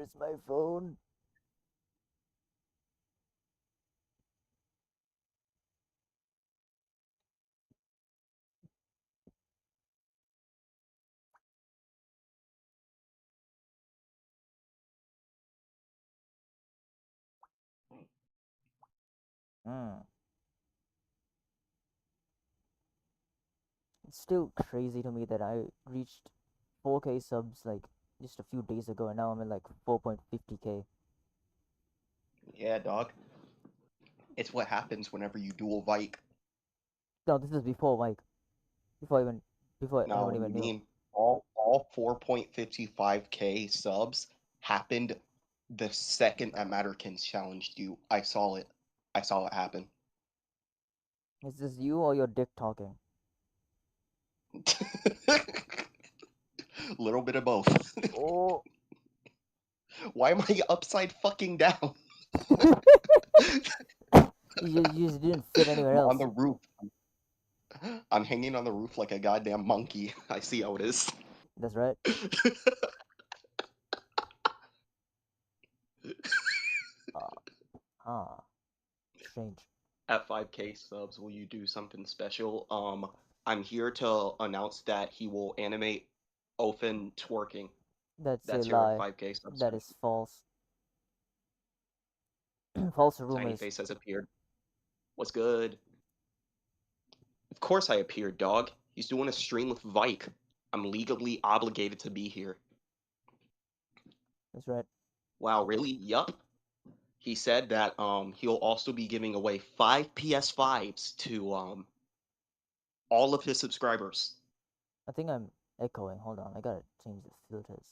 Where's my phone? Hmm. It's still crazy to me that I reached 4K subs like just a few days ago, and now I'm at like 4.50K. Yeah, dog. It's what happens whenever you dual Vike. No, this is before Mike, before even before Now, anyone what do even you knew. mean? All 4.55K subs happened the second that Matterkins challenged you. I saw it. I saw it happen. Is this you or your dick talking? Little bit of both. Oh, Why am I upside fucking down? you just didn't fit anywhere I'm on else. the roof. I'm hanging on the roof like a goddamn monkey. I see how it is. That's right. Uh, ah, strange. At 5K subs, will you do something special? I'm here to announce that he will animate Ofen twerking. That's a That's your lie. 5K sub That is special. false. False Tiny rumors. Face has appeared. What's good? Of course I appeared, dog. He's doing a stream with Vike. I'm legally obligated to be here. That's right. Wow, really? Yup. He said that he'll also be giving away 5 PS5s to all of his subscribers. I think I'm echoing. Hold on, I gotta change the filters.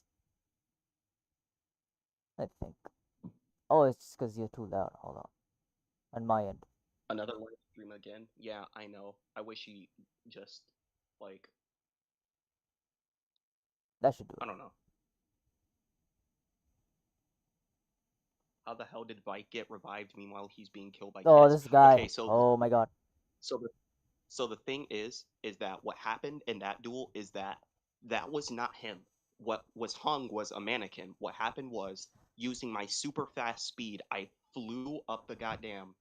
I think. Oh, it's because you're too loud. Hold on. On my end. Another live stream again? Yeah, I know. I wish he just like That should do I it. don't know. How the hell did Vike get revived meanwhile he's being killed by Oh, cats? this guy. Okay, Oh my god. so the so the thing is that what happened in that duel is that that was not him. What was hung was a mannequin. What happened was using my super fast speed, I flew up the goddamn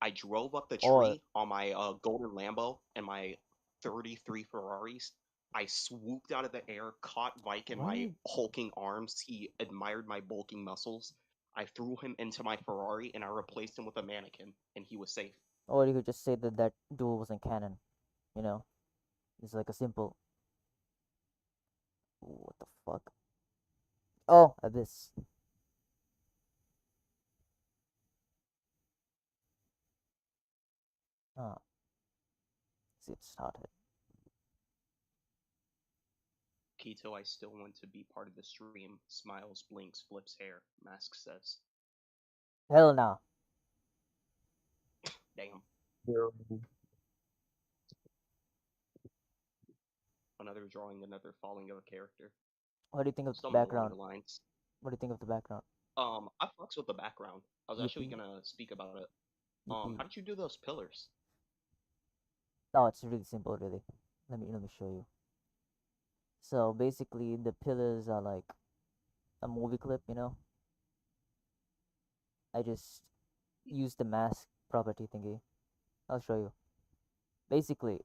I drove up the Oh, tree on my golden Lambo and my 33 Ferraris. I swooped out of the air, caught Vike in my what? hulking arms. He admired my bulking muscles. I threw him into my Ferrari and I replaced him with a mannequin, and he was safe. Or you could just say that that duel wasn't canon. You know, it's like a simple. Ooh, what the fuck? Oh, abyss. Ah, see it started. Kito, I still want to be part of the stream. Smiles, blinks, flips hair. Mask says, Hell no. damn. Another drawing, another falling of a character. What do you think of the Somewhere along background? the lines. What do you think of the background? I fucks with the background. I was actually Yippee, gonna speak about it. yippee. How did you do those pillars? No, it's really simple, really. Let me show you. So basically, the pillars are like a movie clip. You know, I just use the mask property thingy. I'll show you. Basically,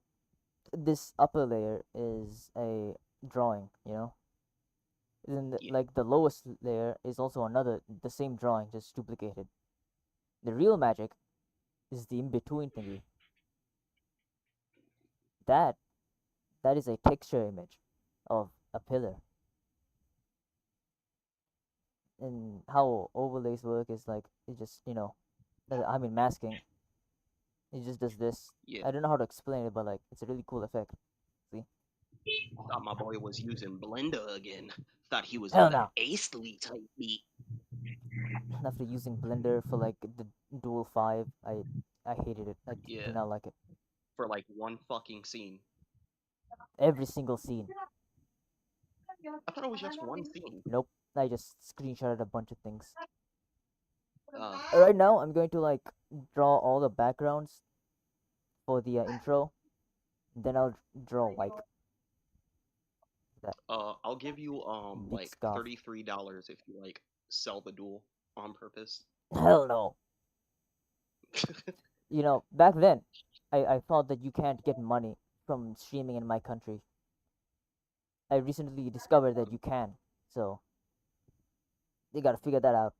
this upper layer is a drawing. You know, then Yeah, like the lowest layer is also another the same drawing, just duplicated. The real magic is the in between thingy. That that is a texture image of a pillar. And how overlays work is like it just I mean masking. It just does this. yeah. I don't know how to explain it, but like it's a really cool effect. See? Thought my boy was using Blender again. Thought he was on Hell that no. Ace type beat. After using Blender for like the Duel 5, I hated it. I Yeah, did not like it. for like one fucking scene. Every single scene. I thought it was just one scene. Nope. I just screenshotted a bunch of things. Uh, Right now, I'm going to like draw all the backgrounds for the intro. Then I'll draw like that I'll give you big like scarf. $33 if you like sell the duel on purpose? Hell no. You know, back then, I thought that you can't get money from streaming in my country. I recently discovered that you can. So, you gotta figure that out.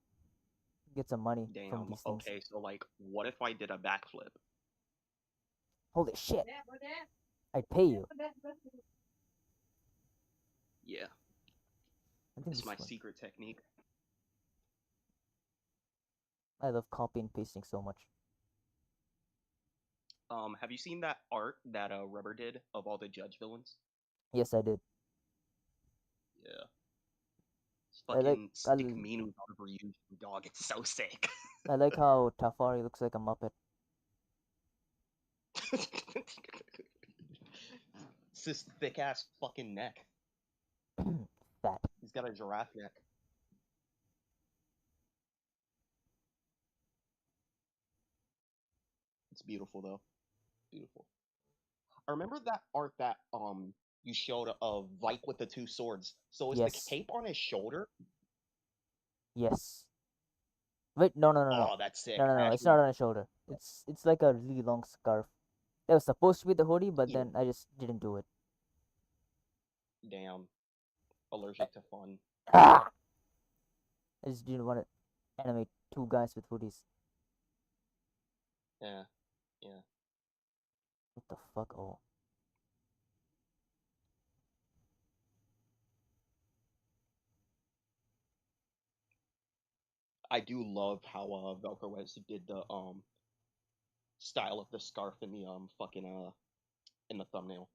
Get some money from Damn. these things. Okay, so like, what if I did a backflip? Holy shit. I'd pay you. Yeah, I think it's this is my fun. secret technique. I love copy and pasting so much. Have you seen that art that Rubber did of all the judge villains? Yes, I did. Yeah. It's I like fucking I, stick Minu overused, dog. It's so sick. I like how Tafari looks like a Muppet. It's this thick ass fucking neck. Fat. He's got a giraffe neck. It's beautiful though. Beautiful. I remember that art that you showed of Vike with the two swords. So is the Yes. cape on his shoulder? Yes. Wait, no, no, no, no. Oh, that's sick. No, no, I no. It's actually, not on his shoulder. It's like a really long scarf. That was supposed to be the hoodie, but ew, then I just didn't do it. damn, allergic to fun. Ah! I just didn't want to animate two guys with hoodies. Yeah, yeah. What the fuck? Oh. I do love how Velcro did the style of the scarf in the fucking in the thumbnail,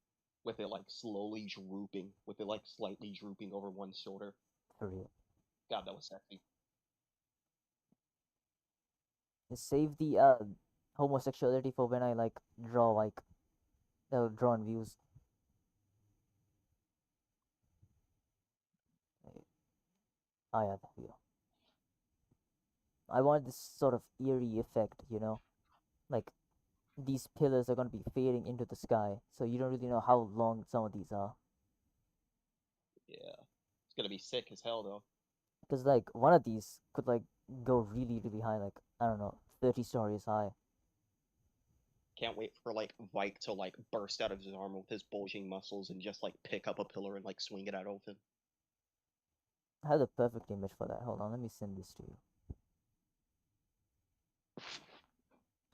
with it like slowly drooping, with it like slightly drooping over one shoulder. For real. God, that was sexy. Just save the homosexuality for when I like draw like drawn views. Oh yeah, there we go. I want this sort of eerie effect, you know, like these pillars are gonna be fading into the sky, so you don't really know how long some of these are. Yeah, it's gonna be sick as hell though. Because like one of these could like go really really high, like I don't know, 30 stories high. Can't wait for like Vike to like burst out of his armor with his bulging muscles and just like pick up a pillar and like swing it out of him. I have the perfect image for that. Hold on, let me send this to you.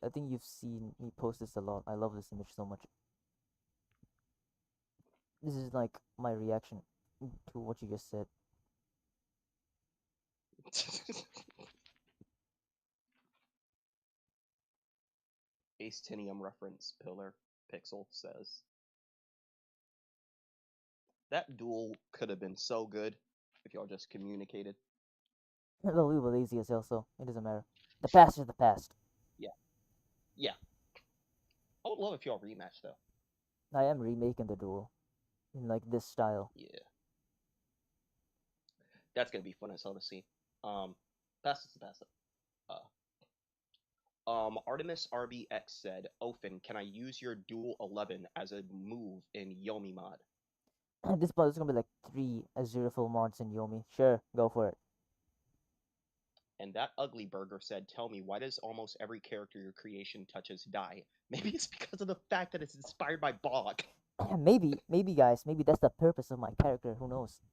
I think you've seen me post this a lot. I love this image so much. This is like my reaction to what you just said. Acetinium reference pillar pixel says that duel could have been so good if y'all just communicated. Well, we were lazy as hell, so it doesn't matter. The past is the past. Yeah, yeah. I would love if y'all rematch though. I am remaking the duel in like this style. Yeah, that's gonna be fun as hell to see. Um, pass it to pass it. Artemis RBX said, "Ofen, can I use your Duel 11 as a move in Yomi mod?" This part is gonna be like three Azuraphil mods in Yomi. Sure, go for it. And that ugly burger said, "Tell me, why does almost every character your creation touches die? Maybe it's because of the fact that it's inspired by Bog. Maybe guys, maybe that's the purpose of my character. Who knows?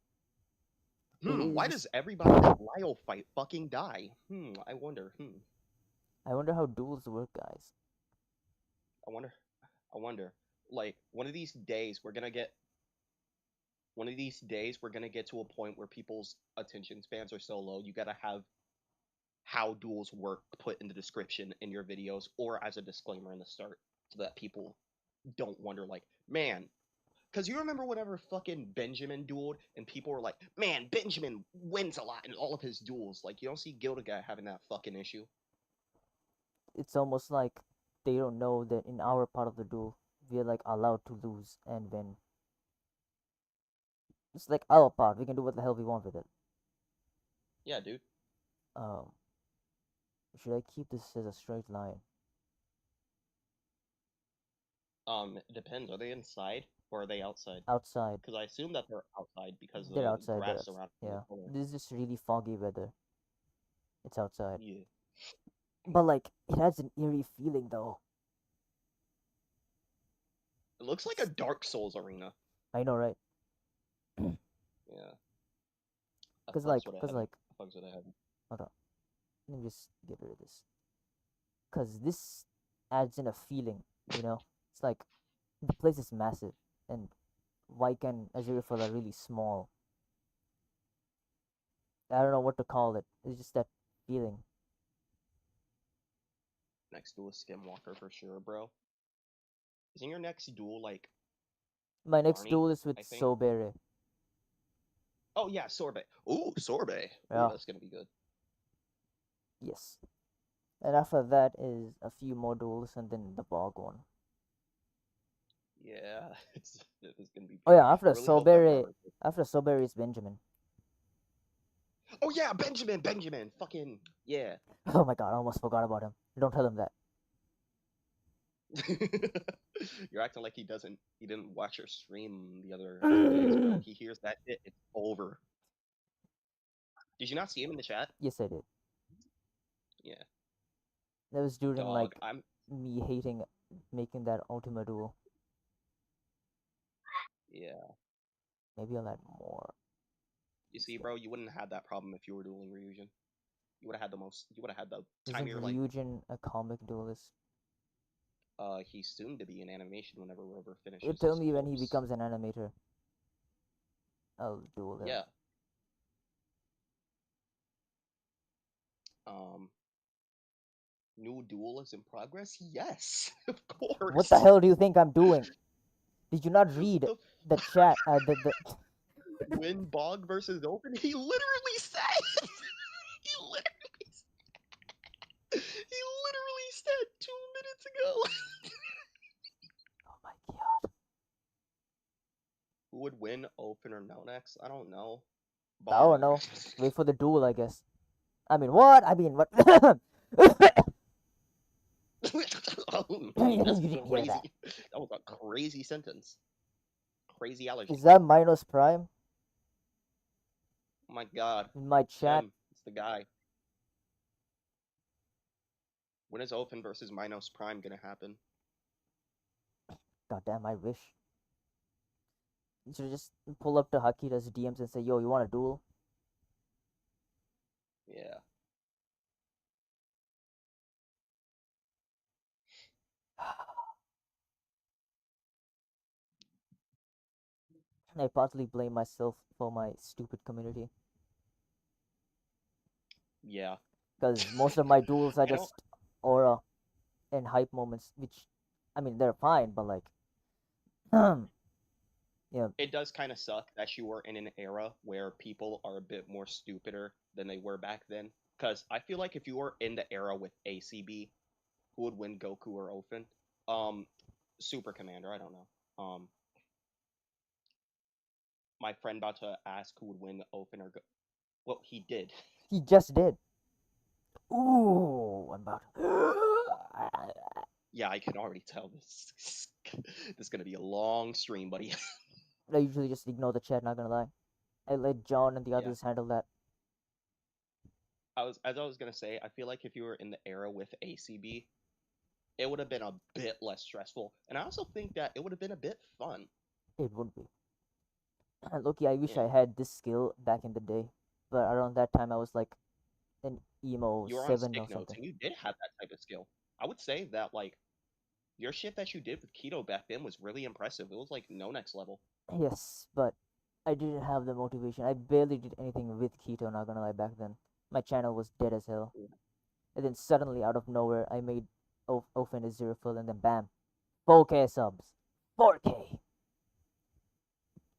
It is Why just. does everybody that Lyle fight fucking die? I wonder. I wonder how duels work, guys. I wonder. I wonder. Like, one of these days we're gonna get to a point where people's attention spans are so low, you gotta have how duels work put in the description in your videos or as a disclaimer in the start so that people don't wonder like, man, because you remember whenever fucking Benjamin dueled and people were like, man, Benjamin wins a lot in all of his duels. Like, you don't see Gilda guy having that fucking issue. It's almost like they don't know that in our part of the duel, we're like allowed to lose and win. It's like our part. We can do what the hell we want with it. Yeah, dude. Um, should I keep this as a straight line? It depends. Are they inside or are they outside? Outside. Because I assume that they're outside because They're the outside. They're grass outside. around the Yeah. corner. This is just really foggy weather. It's outside. Yeah. But like it has an eerie feeling though. It looks like a Dark Souls arena. I know, right? Yeah. I Cause fucks like, with a cause heavy. like, I fucks with a heavy. hold on. Let me just get rid of this. Cause this adds in a feeling. You know, it's like the place is massive, and Vike and Aziraphale are really small. I don't know what to call it. It's just that feeling. Next duel is Skinwalker for sure, bro. Isn't your next duel like My next Barney? duel is with I think. Sobere. Oh yeah, Sorbet. Ooh, Sorbet. Ooh, Yeah, that's gonna be good. yes. And after that is a few more duels, and then the Bog one. Yeah, it's gonna be Oh big. yeah, I really hope that Robert. After Sobere is Benjamin. Oh yeah, Benjamin, Benjamin, fucking yeah. Oh my god, I almost forgot about him. Don't tell him that. You're acting like he didn't watch your stream the other 2 days, bro. He hears that shit, it's over. Did you not see him in the chat? Yes, I did. Yeah, That was during dog. like me hating making that Ultima duel. Yeah. Maybe I'll add more. You see, bro, you wouldn't have had that problem if you were dueling Ryujin. You would have had the most. You would have had the time of Isn't your life. Ryujin a comic duelist? He's soon to be in animation whenever Rover You finishes tell his me when he course. becomes an animator. I'll duel him. Yeah. Um, new duel is in progress. Yes, of What the course. hell do you think I'm doing? Did you not What read the the chat? The Win Bog versus Open? He literally said. he literally. He literally said 2 minutes ago. Oh my god. Who would win Open or no next? I don't know. I Bog. don't know. Wait for the duel, I guess. I mean, what? I mean, what? You That's didn't hear that. crazy. That was a crazy sentence. Crazy allergy. Is that Minos Prime Oh my god. in my It's chat? him. It's the guy. When is Open versus Minos Prime gonna happen? God damn, I wish. You should just pull up to Hakita's DMs and say, yo, you want a duel? Yeah. I partly blame myself for my stupid community. Yeah. Because most of my duels are I don't. just aura and hype moments, which, I mean, they're fine, but like, yeah, It does kind of suck that you were in an era where people are a bit more stupider than they were back then. Because I feel like if you were in the era with ACB, who would win, Goku or Open? Um, Super Commander. I don't know. My friend about to ask who would win Open or Go. Well, he did. he just did. Ooh, I'm about. Yeah, I can already tell this. This is gonna be a long stream, buddy. I usually just ignore the chat, not gonna lie. I let John and the Yeah. others handle that. I was gonna say, I feel like if you were in the era with ACB, it would have been a bit less stressful, and I also think that it would have been a bit fun. It would be. Loki, I wish I Yeah, had this skill back in the day, but around that time I was like an emo you were on 7 or stick notes, something. and you did have that type of skill. I would say that like your shit that you did with Keto back then was really impressive. It was like no next level. Yes, but I didn't have the motivation. I barely did anything with keto, not gonna lie, back then. My channel was dead as hell. And then suddenly, out of nowhere, I made Ofen a zero full, and then bam, 4K subs. 4K!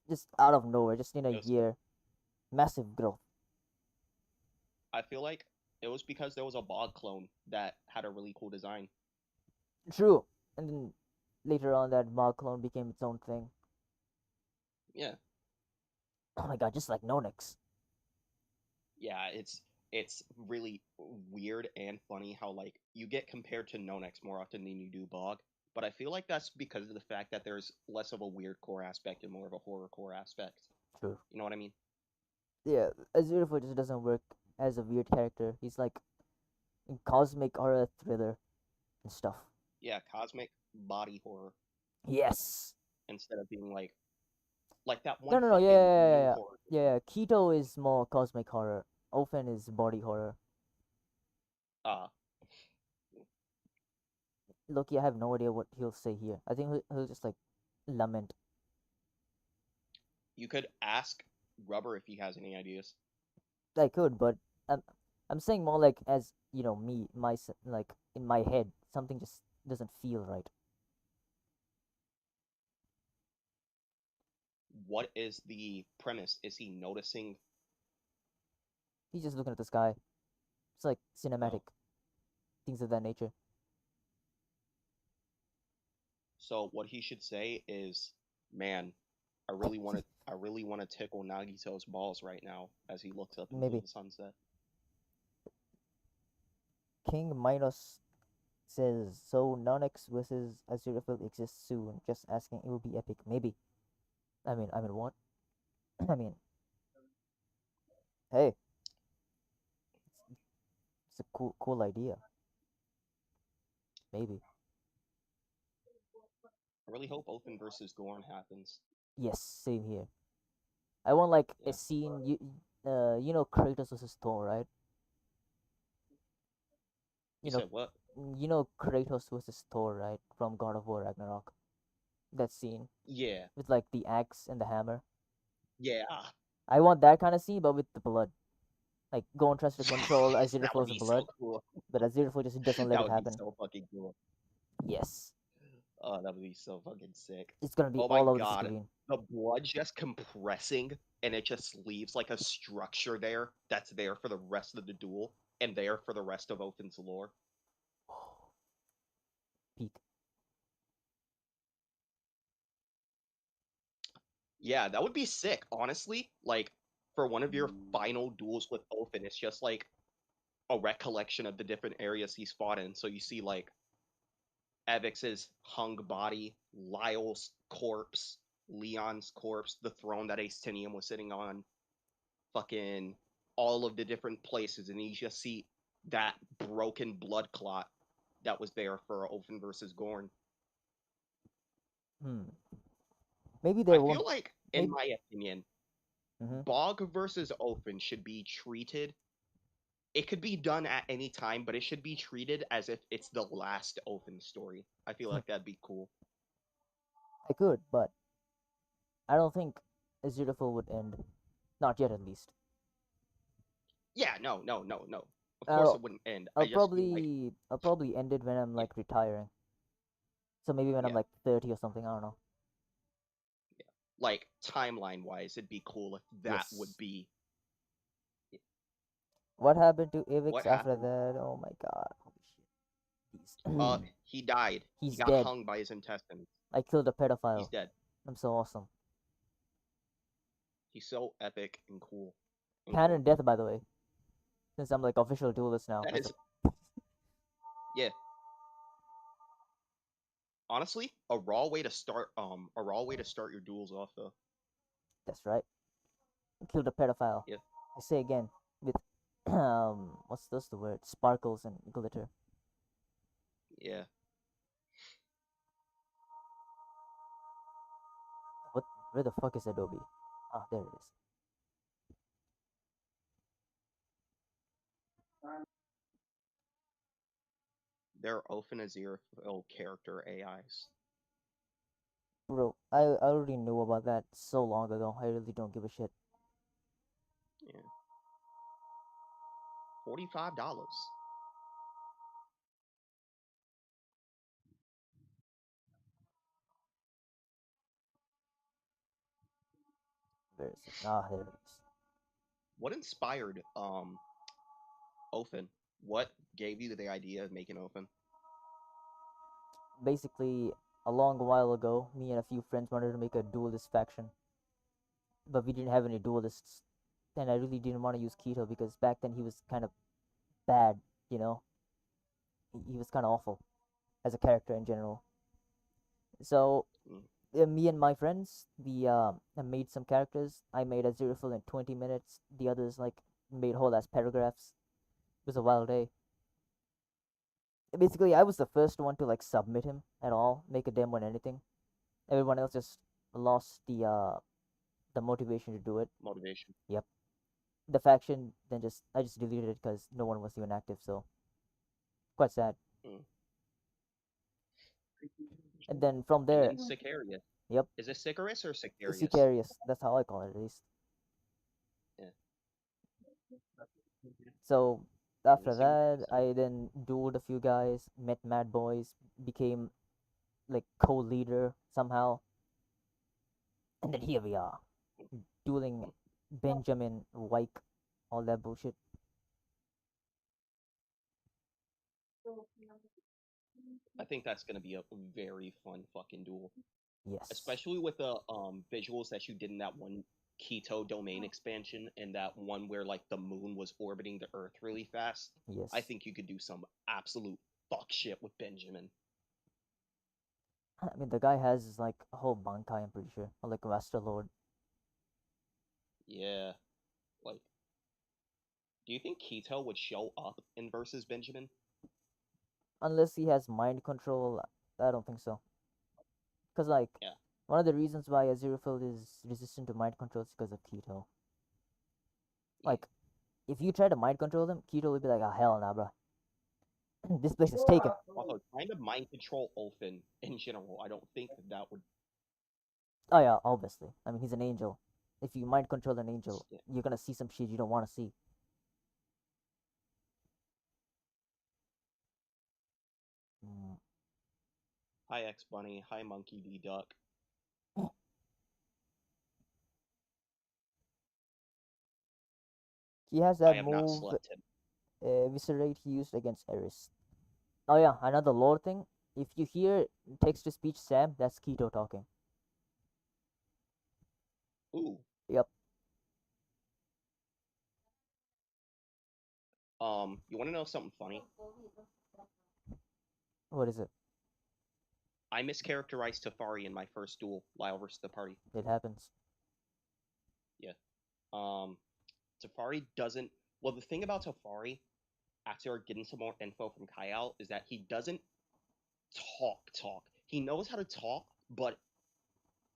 Just out of nowhere, just in a It was, year. Massive growth. I feel like it was because there was a bog clone that had a really cool design. True. And then later on, that Mog clone became its own thing. Yeah, Oh my god, just like Nonix. yeah, it's really weird and funny how like you get compared to Nonex more often than you do Bog. But I feel like that's because of the fact that there's less of a weird core aspect and more of a horror core aspect. True. You know what I mean? Yeah, a zero full just doesn't work as a weird character. He's like in cosmic horror thriller and stuff. Yeah, cosmic body horror Yes. instead of being like that No, one no, no. Yeah, fucking yeah, yeah, new yeah. horror Yeah, game. yeah. Keto is more cosmic horror. Ofen is body horror. Uh, Loki, I have no idea what he'll say here. I think he'll just like lament. you could ask Rubber if he has any ideas. I could, but I'm saying more like as me, like in my head, something just doesn't feel right. What is the premise? Is he noticing? He's just looking at the sky. It's like cinematic Oh, things of that nature. so what he should say is, "Man, I really want to tickle Nagito's balls right now," as he looks up into Maybe the sunset. King Minos says so. Nonix versus Aziraphale exists soon. Just asking, it will be epic. Maybe. I mean what? I mean, hey, it's a cool idea. Maybe. I really hope Open versus Gorn happens. Yes, same here. I want like a Yeah. scene. Kratos versus Thor, right? You You know, said what? Kratos versus Thor, right? From God of War Ragnarok. That scene Yeah. with like the axe and the hammer. Yeah. I want that kind of scene, but with the blood. Like Gon tries to control That would Aziraphale's be so blood, cool. but Aziraphale just doesn't let That it would be happen. so fucking cool. Yes, Oh, that would be so fucking sick. it's gonna be Oh my all over the god. screen. The blood just compressing and it just leaves like a structure there that's there for the rest of the duel and there for the rest of Ophen's lore. Peak. Yeah, that would be sick, honestly. Like, for one of your final duels with Ophen, it's just like a recollection of the different areas he's fought in. So you see, like, Evix's hung body, Lyle's corpse, Leon's corpse, the throne that Actinium was sitting on, fucking all of the different places, and you just see that broken blood clot that was there for Ophen versus Gorn. Hmm. Maybe they I won't. feel like, in Maybe. my opinion, Mm-hmm. Bog versus Ophen should be treated. It could be done at any time, but it should be treated as if it's the last Ophen story. I feel like that'd be cool. I could, but I don't think Aziraphale would end. Not yet, at least. Yeah, no, no, no, no. Of course I'll it wouldn't end. I'll I just feel like, probably end it when I'm yeah, like retiring. So maybe when I'm yeah, like 30 or something. I don't know. yeah. Like timeline wise, it'd be cool if that would Yes. be What happened to what Avix after happened. that? Oh my god. Holy shit. He died. He He's got dead. hung by his intestines. I killed a He's pedophile. dead. I'm so awesome. He's so epic and cool and Canon quirky. death, by the way. Since I'm like official duelist now. That That's is, yeah. Honestly, a raw way to start your duels off though. that's right. Killed a pedophile. Yeah, I say again with what's the word? Sparkles and glitter. yeah. What? Where the fuck is Adobe? Ah, there it is. They're often Aziraphale character AIs. Bro, I already knew about that so long ago. I really don't give a shit. Yeah. $45. Where is it? Ah, there it is. What inspired Ophen? What gave you the idea of making Ophen? Basically, a long while ago, me and a few friends wanted to make a duelist faction, but we didn't have any duelists, and I really didn't want to use Keto because back then he was kind of bad. You know, he was kind of awful as a character in general. So Mm. me and my friends, we made some characters. I made Aziraphale in 20 minutes. The others like made whole ass paragraphs. It was a wild day. Basically, I was the first one to like submit him at all, make a demo and anything. Everyone else just lost the motivation to do it. Motivation. Yep. The faction then just I just deleted it because no one was even active. So quite sad. Mm. And then from And there, then Sicarius. yep, Is it Sicarus or Sicarius? Sicarius. That's how I call it at least. Yeah. So And after that, Sicarius. I then dueled a few guys, met Mad Boys, became like co-leader somehow, and then here we are, dueling Benjamin, Vike, all that bullshit. I think that's gonna be a very fun fucking duel, Yes, especially with the visuals that you did in that one Keto domain expansion and that one where like the moon was orbiting the Earth really fast. I yes. think you could do some absolute fuck shit with Benjamin. I mean, the guy has like a whole bankai, I'm pretty sure, or like Master Lord. Yeah, like, do you think Keto would show up in versus Benjamin? Unless he has mind control, I don't think so. Because like Yeah. one of the reasons why Aziraphale is resistant to mind control is because of Keto. Mm. Like if you try to mind control them, Keto will be like, "Ah, hell nah, bro. This place is taken." Also, trying to mind control Ulfin in general, I don't think that that would. Oh yeah, obviously. I mean, he's an angel. If you mind control an angel, Yeah. you're gonna see some shit you don't want to see. Mm. Hi X Bunny, hi Monkey D Duck. He has I that have not move, slept him. Viscerate, he used against Eris. Oh yeah, another lore thing. If you hear text to speech Sam, that's Keto talking. Ooh. Yep. You want to know something funny? What is it? I mischaracterized Tafari in my first duel, Lyle versus the party. It happens. Yeah. Um, Tafari doesn't. Well, the thing about Tafari, after getting some more info from Kyle, is that he doesn't talk. He knows how to talk, but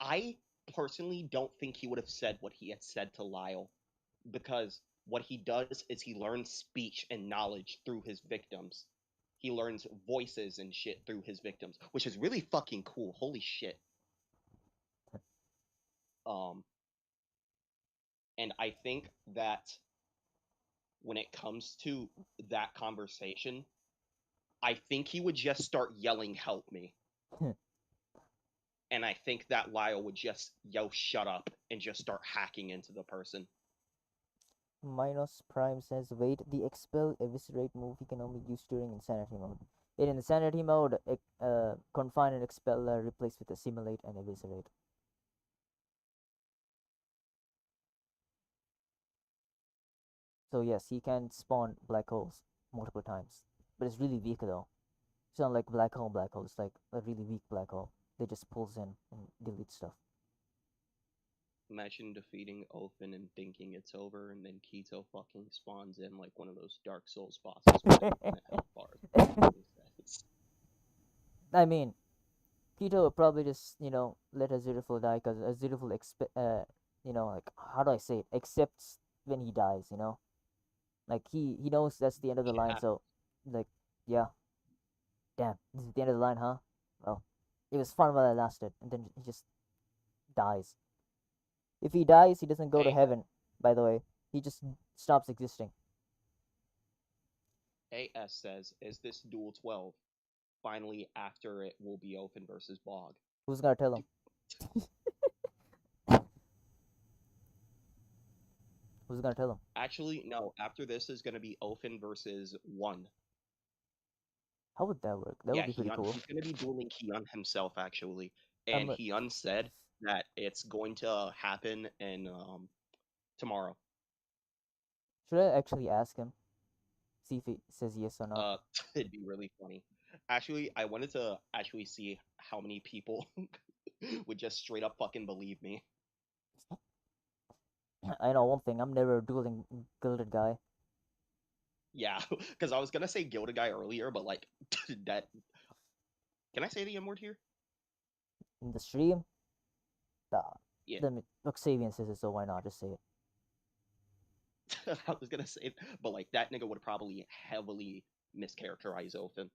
I personally don't think he would have said what he had said to Lyle because what he does is he learns speech and knowledge through his victims. He learns voices and shit through his victims, which is really fucking cool. Holy shit. Um, and I think that when it comes to that conversation, I think he would just start yelling, "Help me." And I think that Lyle would just yell, "Shut up," and just start hacking into the person. Minos Prime says, wait, the expel eviscerate move he can only use during insanity mode. In insanity mode, confine and expel are replaced with assimilate and eviscerate. So yes, he can spawn black holes multiple times, but it's really weak though. It's not like black hole. It's like a really weak black hole. They just pulls in and deletes stuff. Imagine defeating Ofen and thinking it's over, and then Keto fucking spawns in like one of those Dark Souls bosses with infinite health bars. I mean, Keto would probably just let Aziraphale die because Aziraphale like how do I say it, accepts when he dies. Like he knows that's the end of the Shit line. happens. So like yeah, damn, this is the end of the line, huh? Well, it was fun while it lasted, and then he just dies. If he dies, he doesn't go to A- heaven. By the way, he just stops existing. AS says, "Is this Duel 12? Finally, after it will be Ofen versus Bog." Who's gonna tell him? Who's gonna tell him? Actually, no. After this is gonna be Ofen versus one. How would that work? That would Yeah, be pretty Hyun. cool. He's gonna be dueling Hyun himself actually, and Um, Hyun said that it's going to happen in tomorrow. should I actually ask him? See if he says yes or not. Uh, it'd be really funny. Actually, I wanted to actually see how many people would just straight up fucking believe me. I know one thing. I'm never a dueling gilded guy Yeah, because I was gonna say Gilda guy earlier, but like that. Can I say the N word here? in the stream. Uh, Yeah, the Octavian says it, so why not just say it? I was gonna say, but like that nigga would probably heavily mischaracterize Othin.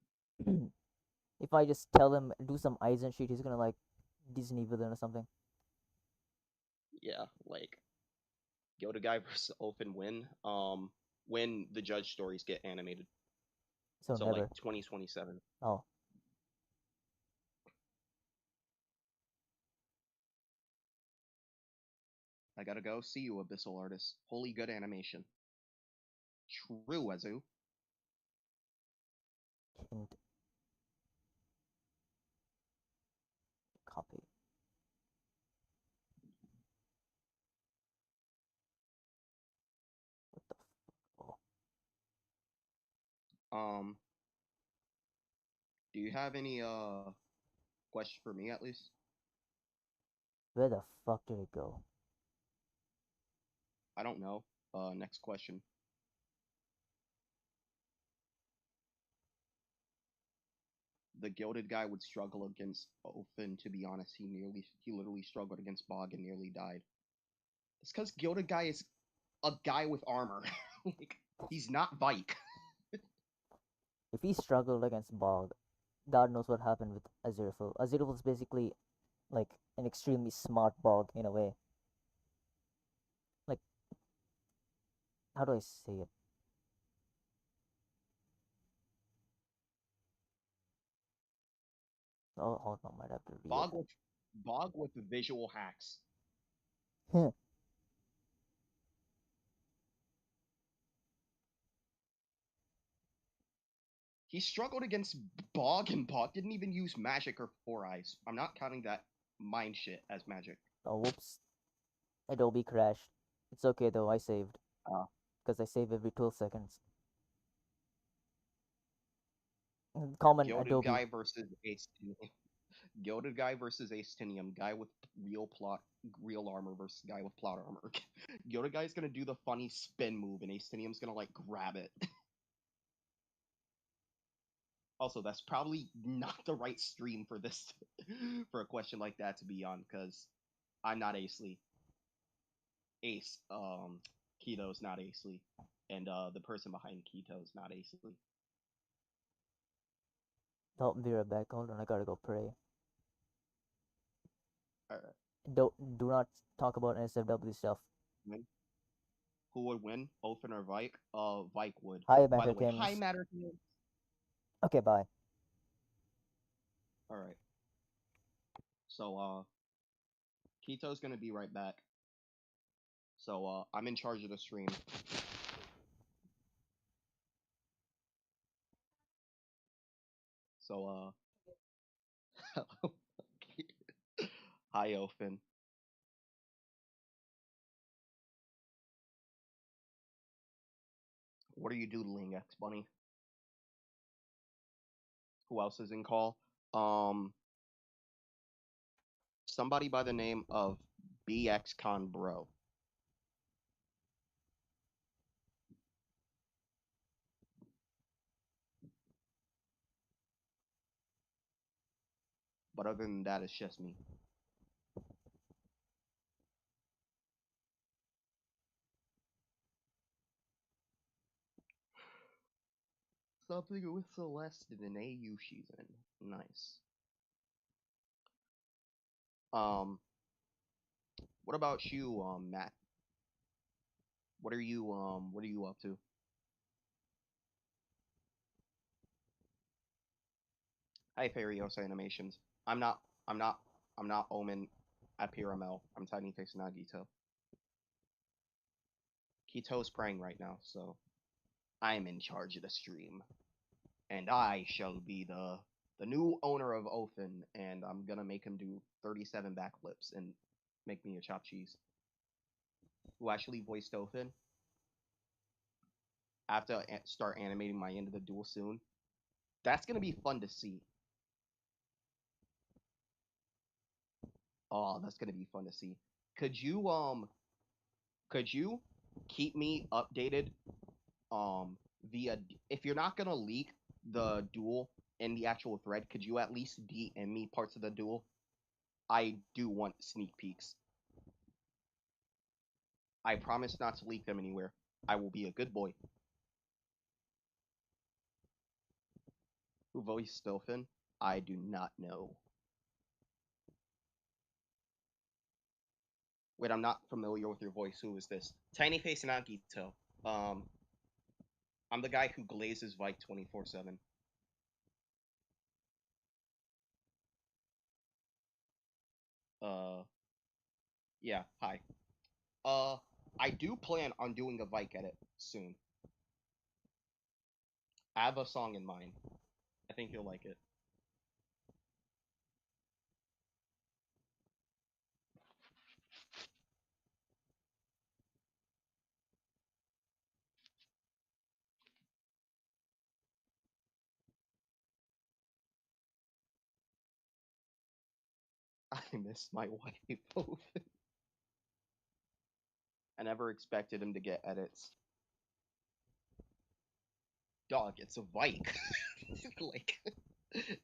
If I just tell him do some Eisen shit, he's gonna like Disney villain or something. Yeah, like Gilda guy versus Othin when the Judge stories get animated. So So like never. 2027. Oh, I gotta go. See you, Abyssal Artist. Holy good animation. True, Azu. and copy. What the? Oh, Um, do you have any questions for me at least? where the fuck did it go? I don't know. Next question. The gilded guy would struggle against Othin. To be honest, he literally struggled against Bog and nearly died. It's because gilded guy is a guy with armor. Like, he's not Vike. If he struggled against Bog, God knows what happened with Aziraphale. Aziraphale is basically like an extremely smart Bog in a way. Like, how do I say it? Oh, hold on, might have to read Bog with Bog with visual hacks. it. He struggled against Bog, and Bog didn't even use magic or four eyes. I'm not counting that mind shit as magic. Oh, whoops. Adobe crashed. It's okay though, I saved. Uh, Because I save every 12 seconds. Common Gilded Adobe. guy versus Ace. Gilded guy versus Acetinium. Guy with real armor versus guy with plot armor. Gilded guy's gonna do the funny spin move, and Acetinium's gonna like grab it. Also, that's probably not the right stream for this for a question like that to be on, because I'm not Acely. Ace, Keto's not Acely, and the person behind Keto's not Acely. Don't be right back. Hold on, I gotta go pray. All right, Do not talk about NSFW stuff. win. Who would win, Ofen or Vike? Vike would. Hi, By the way, hi Banterkins. Matterkins. Okay, bye. All right, so Keto's gonna be right back. So I'm in charge of the stream. So hi Ofen. What are you doodling, X Bunny? Who else is in call? Um, somebody by the name of BXCon Bro. But other than that, it's just me. Something with Celeste in an AU she's in. Nice. Um, what about you, Matt? What are you up to? Hi, Farios Animations. I'm not, I'm not, I'm not Omen at Pyramel. I'm Tiny Face Nagito. Kito's praying right now, so I'm in charge of the stream. And I shall be the new owner of Othin, and I'm gonna make him do 37 backflips and make me a chopped cheese. Who actually voiced Othin? I have to start animating my end of the duel soon. That's gonna be fun to see. Oh, that's gonna be fun to see. Could you Could you keep me updated via if you're not gonna leak the duel in the actual thread, could you at least DM me parts of the duel? I do want sneak peeks. I promise not to leak them anywhere. I will be a good boy. Who voiced Stilfin? I do not know. Wait, I'm not familiar with your voice. Who is this? Tiny Face Nagito. Um, I'm the guy who glazes Vike 24/7. Uh, yeah. Hi. Uh, I do plan on doing a Vike edit soon. I have a song in mind. I think you'll like it. I miss my wife. I never expected him to get edits. Dog, it's a Vike. Like,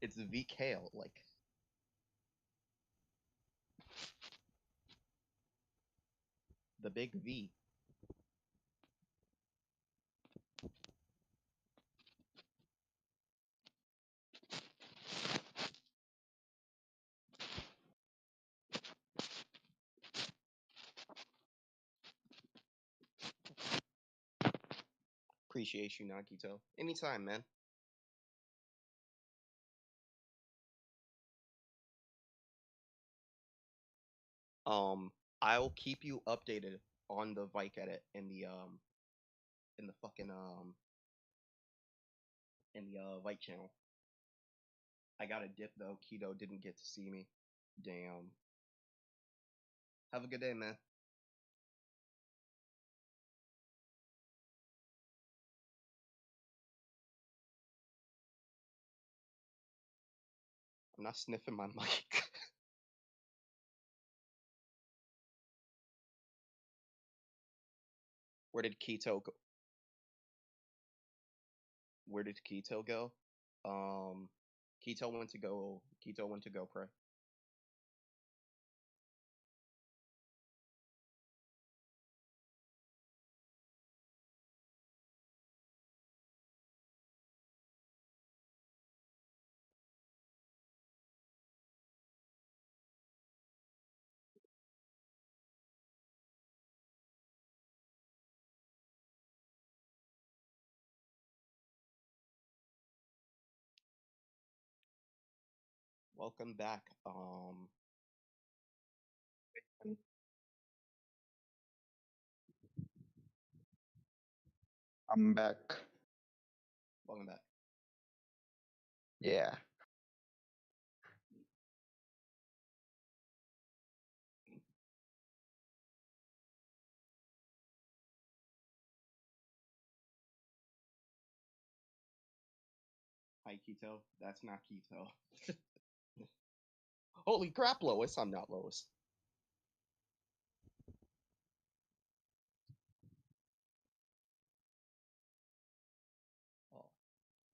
it's VK. Like, the big V. Appreciate you, Nagito. Anytime, man. Um, I'll keep you updated on the Vike edit in the fucking in the Vike channel. I got a dip though. Keto didn't get to see me. Damn. Have a good day, man. I'm not sniffing my mic. Where did Keto go? Where did Keto go? Um, Keto went to go. Keto went to go pray. Welcome back. I'm back. Welcome back. Yeah. Hi, Keto. That's not Keto. Holy crap, Lois! I'm not Lois.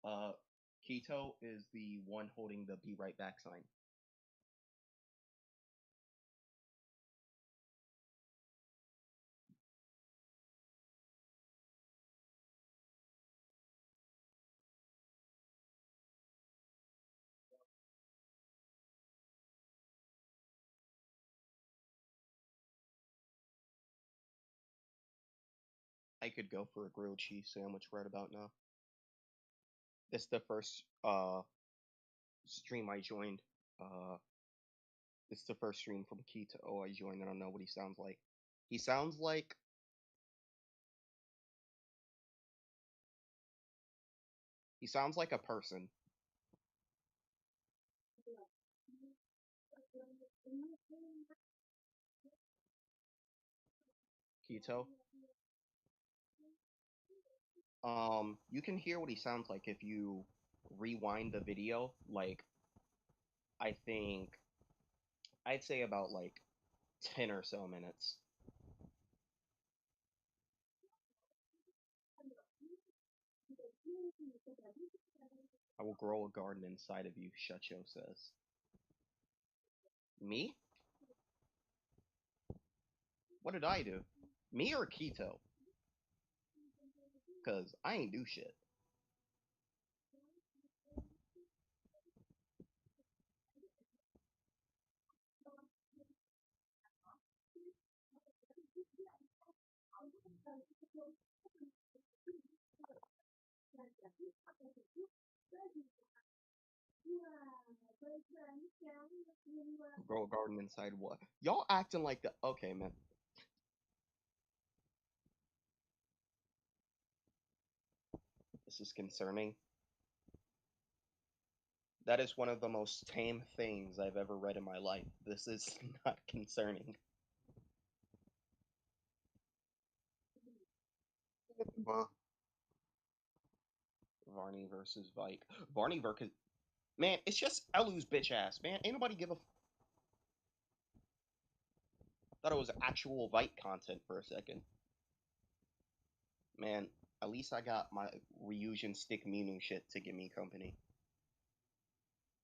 Oh. Keto is the one holding the "Be Right Back" sign. I could go for a grilled cheese sandwich right about now. This is the first stream I joined. Uh, this is the first stream from Keto I joined. I don't know what he sounds like. He sounds like he sounds like a person. Keto. You can hear what he sounds like if you rewind the video. Like I think I'd say about like 10 or so minutes. I will grow a garden inside of you, Shucho says. Me? What did I do? Me or Kito? Cause I ain't do shit. Grow a garden inside what? Y'all acting like the okay, man. This is concerning. That is one of the most tame things I've ever read in my life. This is not concerning. Varney versus Vike. Varney versus man, it's just Elu's bitch ass, man. Ain't nobody give a thought it was actual Vike content for a second. Man, at least I got my Ryujin Stick Minu shit to give me company.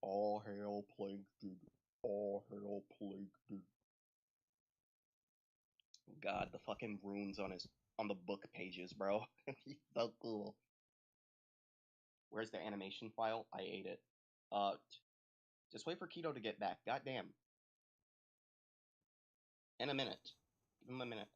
All hail Plague Dude. All hail Plague Dude. God, the fucking runes on the book pages, bro. He's so cool. Where's the animation file? I ate it. Uh, just wait for Keto to get back. Goddamn. In a minute. Give him a minute.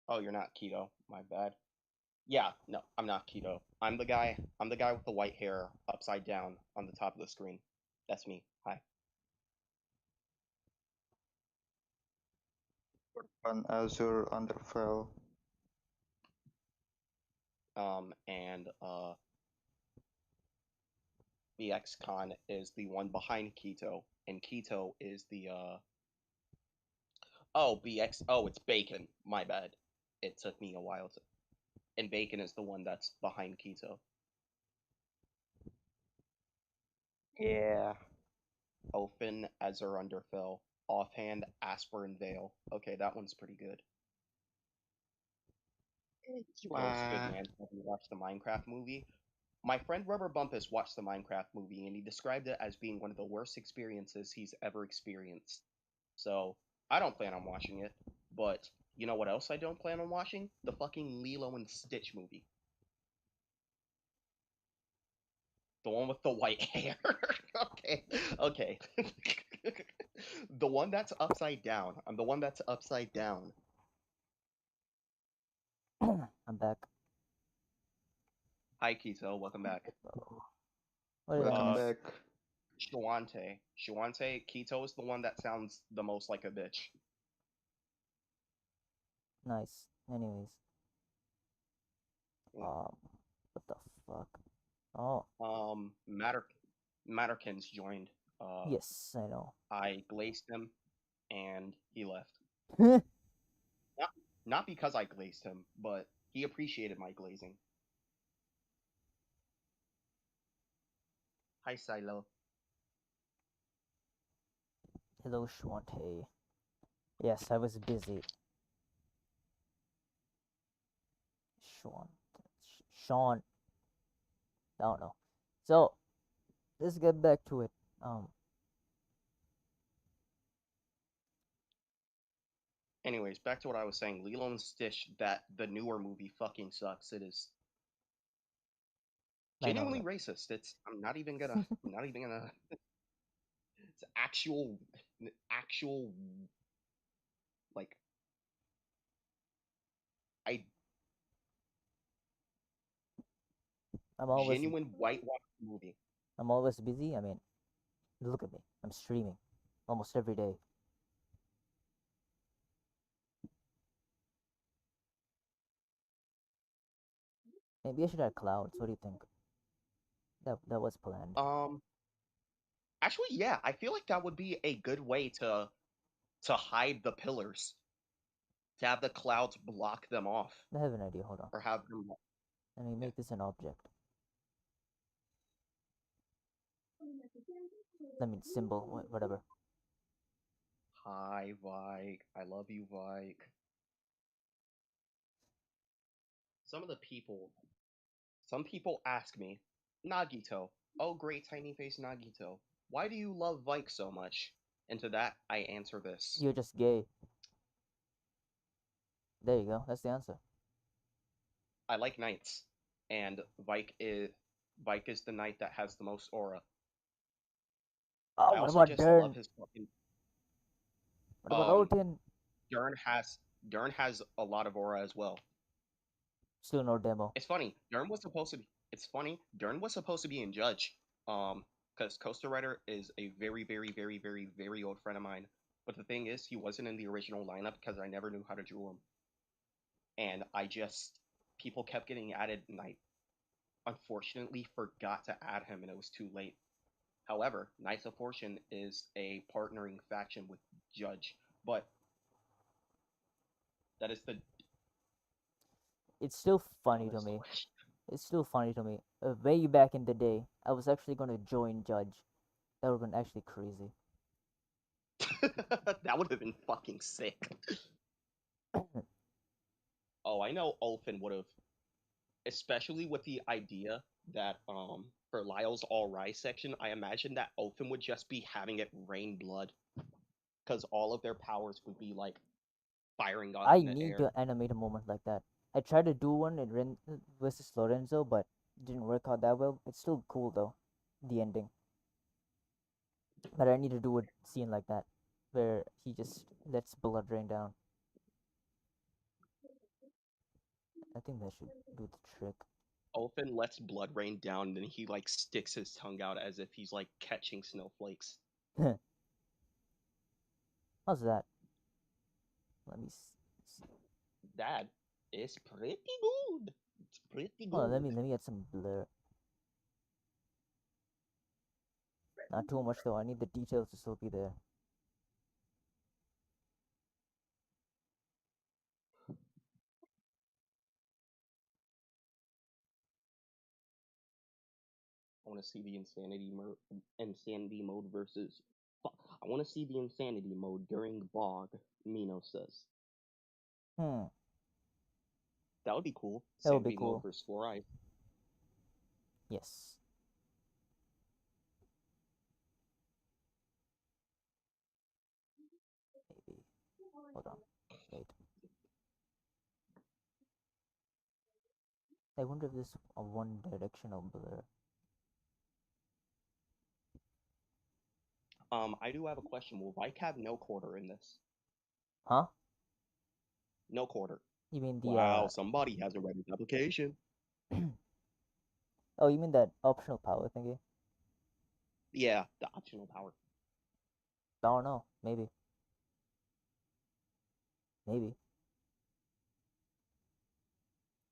Oh, you're not Keto. My bad. Yeah, no, I'm not Keto. I'm the guy. I'm the guy with the white hair upside down on the top of the screen. That's me. Hi. An Azure Underfell. And BXCon is the one behind Keto, and Keto is the oh BX. Oh, it's Bacon. My bad. It took me a while to. And Bacon is the one that's behind Keto. Yeah. Ofen, Azure Underfell. Offhand, Aspirin Vale. Okay, that one's pretty good. Oh, it's good, man. Have you watched the Minecraft movie? My friend Rubber Bumpus watched the Minecraft movie, and he described it as being one of the worst experiences he's ever experienced. So, I don't plan on watching it, but you know what else I don't plan on watching? The fucking Lilo and Stitch movie. The one with the white hair. Okay, okay. The one that's upside down. I'm the one that's upside down. I'm back. Hi, Keto. Welcome back. What did I Welcome miss? back. Shawante. Shawante, Keto is the one that sounds the most like a bitch. Nice. Anyways. Yeah. What the fuck? Oh, Matterkins joined. yes, I know. I glazed him, and he left. Not, not because I glazed him, but he appreciated my glazing. Hi, Silo. Hello, Shwante. Yes, I was busy. Sean. Sean. I don't know. So, let's get back to it. Anyways, back to what I was saying. Lilo and Stitch, that the newer movie fucking sucks. It is I know genuinely that. racist. It's I'm not even gonna it's actual like I I'm always genuine whitewash movie. I'm always busy. I mean, look at me. I'm streaming almost every day. Maybe I should add clouds. What do you think? That was planned. Um, actually, yeah, I feel like that would be a good way to hide the pillars, to have the clouds block them off, I have an idea. Hold on. or have them. Let me Yeah. make this an object. I mean symbol. Whatever. Hi, Vike. I love you, Vike. Some of the people, some people ask me, Nagito, oh great tiny face Nagito, why do you love Vike so much? And to that, I answer this. You're just gay. There you go. That's the answer. I like knights, and Vike is the knight that has the most aura. Oh, I what also about just love Dern? his fucking What about um Oten? Dern has a lot of aura as well. Still no demo. It's funny. It's funny. Dern was supposed to be in Judge. Because Coaster Rider is a very, very, very, very, very old friend of mine. But the thing is, he wasn't in the original lineup because I never knew how to draw him. And people kept getting added, and I unfortunately forgot to add him, and it was too late. However, Knights of Fortune is a partnering faction with Judge, but that is the It's still funny to dumbest me. question. It's still funny to me. Way back in the day, I was actually gonna join Judge. That would've been actually crazy. That would have been fucking sick. Oh, I know Ulfin would have, especially with the idea that for Lyle's All Rise section, I imagine that Ulfin would just be having it rain blood because all of their powers would be like firing off I in the need air. to animate a moment like that. I tried to do one in Ren versus Lorenzo, but it didn't work out that well. It's still cool though, the ending. But I need to do a scene like that, where he just lets blood rain down. I think that should do the trick. Ulfin lets blood rain down, and then he like sticks his tongue out as if he's like catching snowflakes. How's that? Let me see. That is pretty good. It's pretty Hold on, good. let me get some blur. Not too much though. I need the details to still be there. I want to see the insanity mode versus. I want to see the insanity mode during Bog. Mino says Hmm, that would be cool. that would be Sanity mode cool. versus Four Eyes. Yes. Maybe. Hold on. Wait. I wonder if this is a one directional blur. I do have a question. Will Vike have no quarter in this? Huh? No quarter. You mean the Wow, somebody hasn't read his application. oh, you mean that optional power thingy? Yeah, the optional power. I don't know. Maybe. Maybe.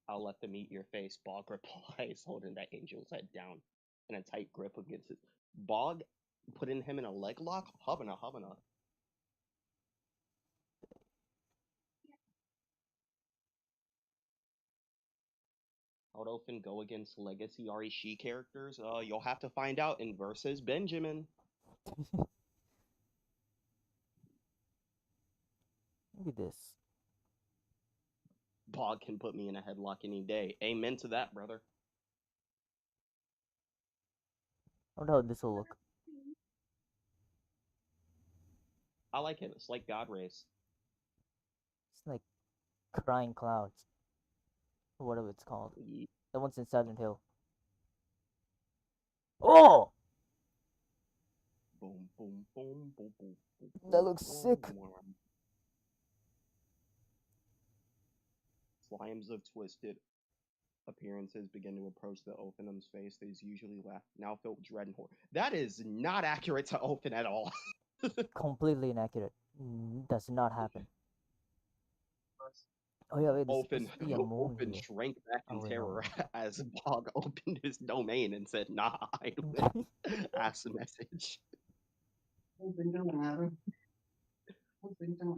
I'll let them eat your face. Bog replies, holding that angel's head down in a tight grip against it. Bog putting him in a leg lock? Hubana, hubana. How would often go against legacy Arishi characters? You'll have to find out in versus Benjamin. Maybe this. Bog can put me in a headlock any day. Amen to that, brother. I wonder how this will look. I like it. It's like God Race. It's like crying clouds, or whatever it's called. The one's in Silent Hill. Oh, Boom, boom, boom, boom, boom, boom. that looks sick. Slimes of twisted appearances begin to approach the Ophanum's face. They usually laugh. Now felt dread and horror. That is not accurate to Ophan at all. Completely inaccurate. Does not happen. Oh yeah, wait, this Open should be a moon Open here. shrank back in Oh wait, no, terror no. as Bog opened his domain and said, "Nah, I win." No. Ask the message.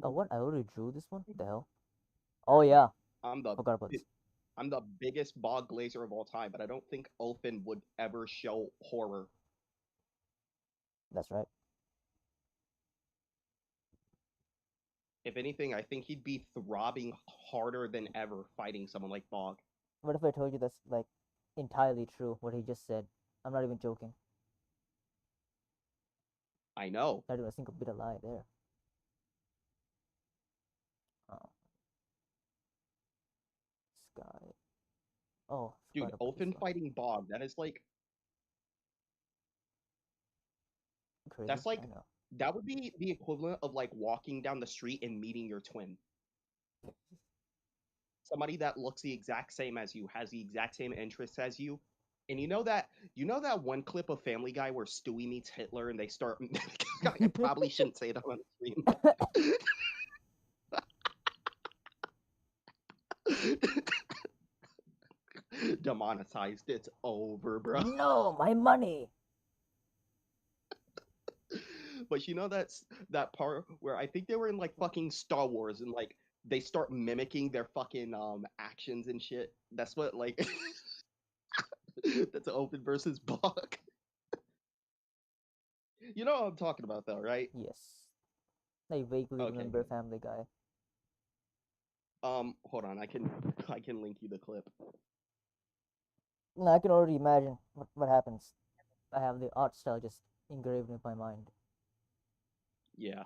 Oh, what? I already drew this one? The hell? Oh yeah, I'm the forgot about this. I'm the biggest Bog glazer of all time, but I don't think Open would ever show horror. That's right. If anything, I think he'd be throbbing harder than ever fighting someone like Bog. What if I told you that's like entirely true? What he just said. I'm not even joking. I know. Not even a single bit of lie there. Oh, sky. Oh, Dude, forgot about this Open one. fighting Bog, that is like Crazy. that's like I know. that would be the equivalent of like walking down the street and meeting your twin. Somebody that looks the exact same as you, has the exact same interests as you. And you know that one clip of Family Guy where Stewie meets Hitler and they start I probably shouldn't say that on the stream. Demonetized, it's over, bro. No, my money. But you know that part where I think they were in like fucking Star Wars and like they start mimicking their fucking actions and shit. That's what like that's Open versus Buck. You know what I'm talking about though, right? Yes. I vaguely Okay, remember good. Family Guy. Hold on, I can link you the clip. No, I can already imagine what happens. I have the art style just engraved in my mind. Yeah.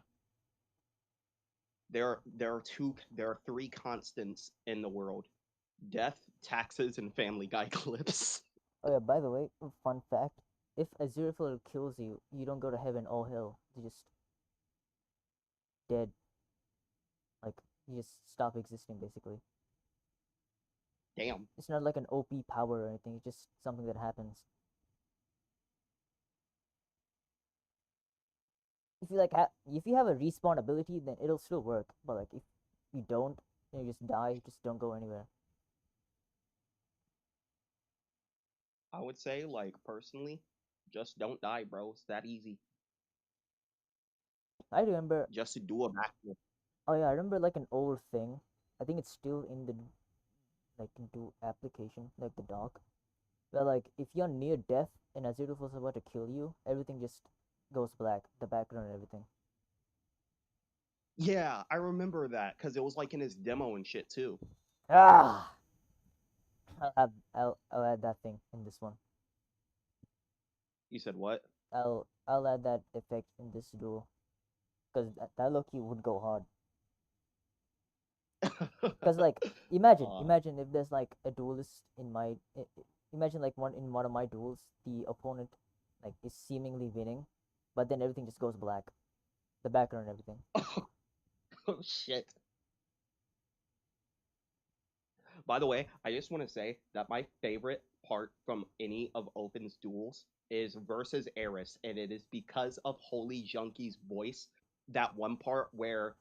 There are three constants in the world: death, taxes, and Family Guy clips. Oh yeah, by the way, fun fact: if Aziraphale kills you, you don't go to heaven or hell. You just dead. Like you just stop existing, basically. Damn. It's not like an OP power or anything. It's just something that happens. If you have a respawn ability, then it'll still work. But like if you don't, then you just die. You just don't go anywhere. I would say, like, personally, just don't die, bro. It's that easy. I remember. Just to do a backflip. Oh yeah, I remember like an old thing. I think it's still in the like into application, like the dock. Where like if you're near death and Aziraphale is about to kill you, everything just goes black. The background and everything. Yeah, I remember that because it was like in his demo and shit too. Ah. I'll add that thing in this one. You said what? I'll add that effect in this duel, because that Loki would go hard. Because like imagine if there's like a duelist in my imagine like one of my duels, the opponent like is seemingly winning, but then everything just goes black, the background and everything. Oh shit. By the way, I just want to say that my favorite part from any of Open's duels is versus Eris, and it is because of Holy Junkie's voice. That one part where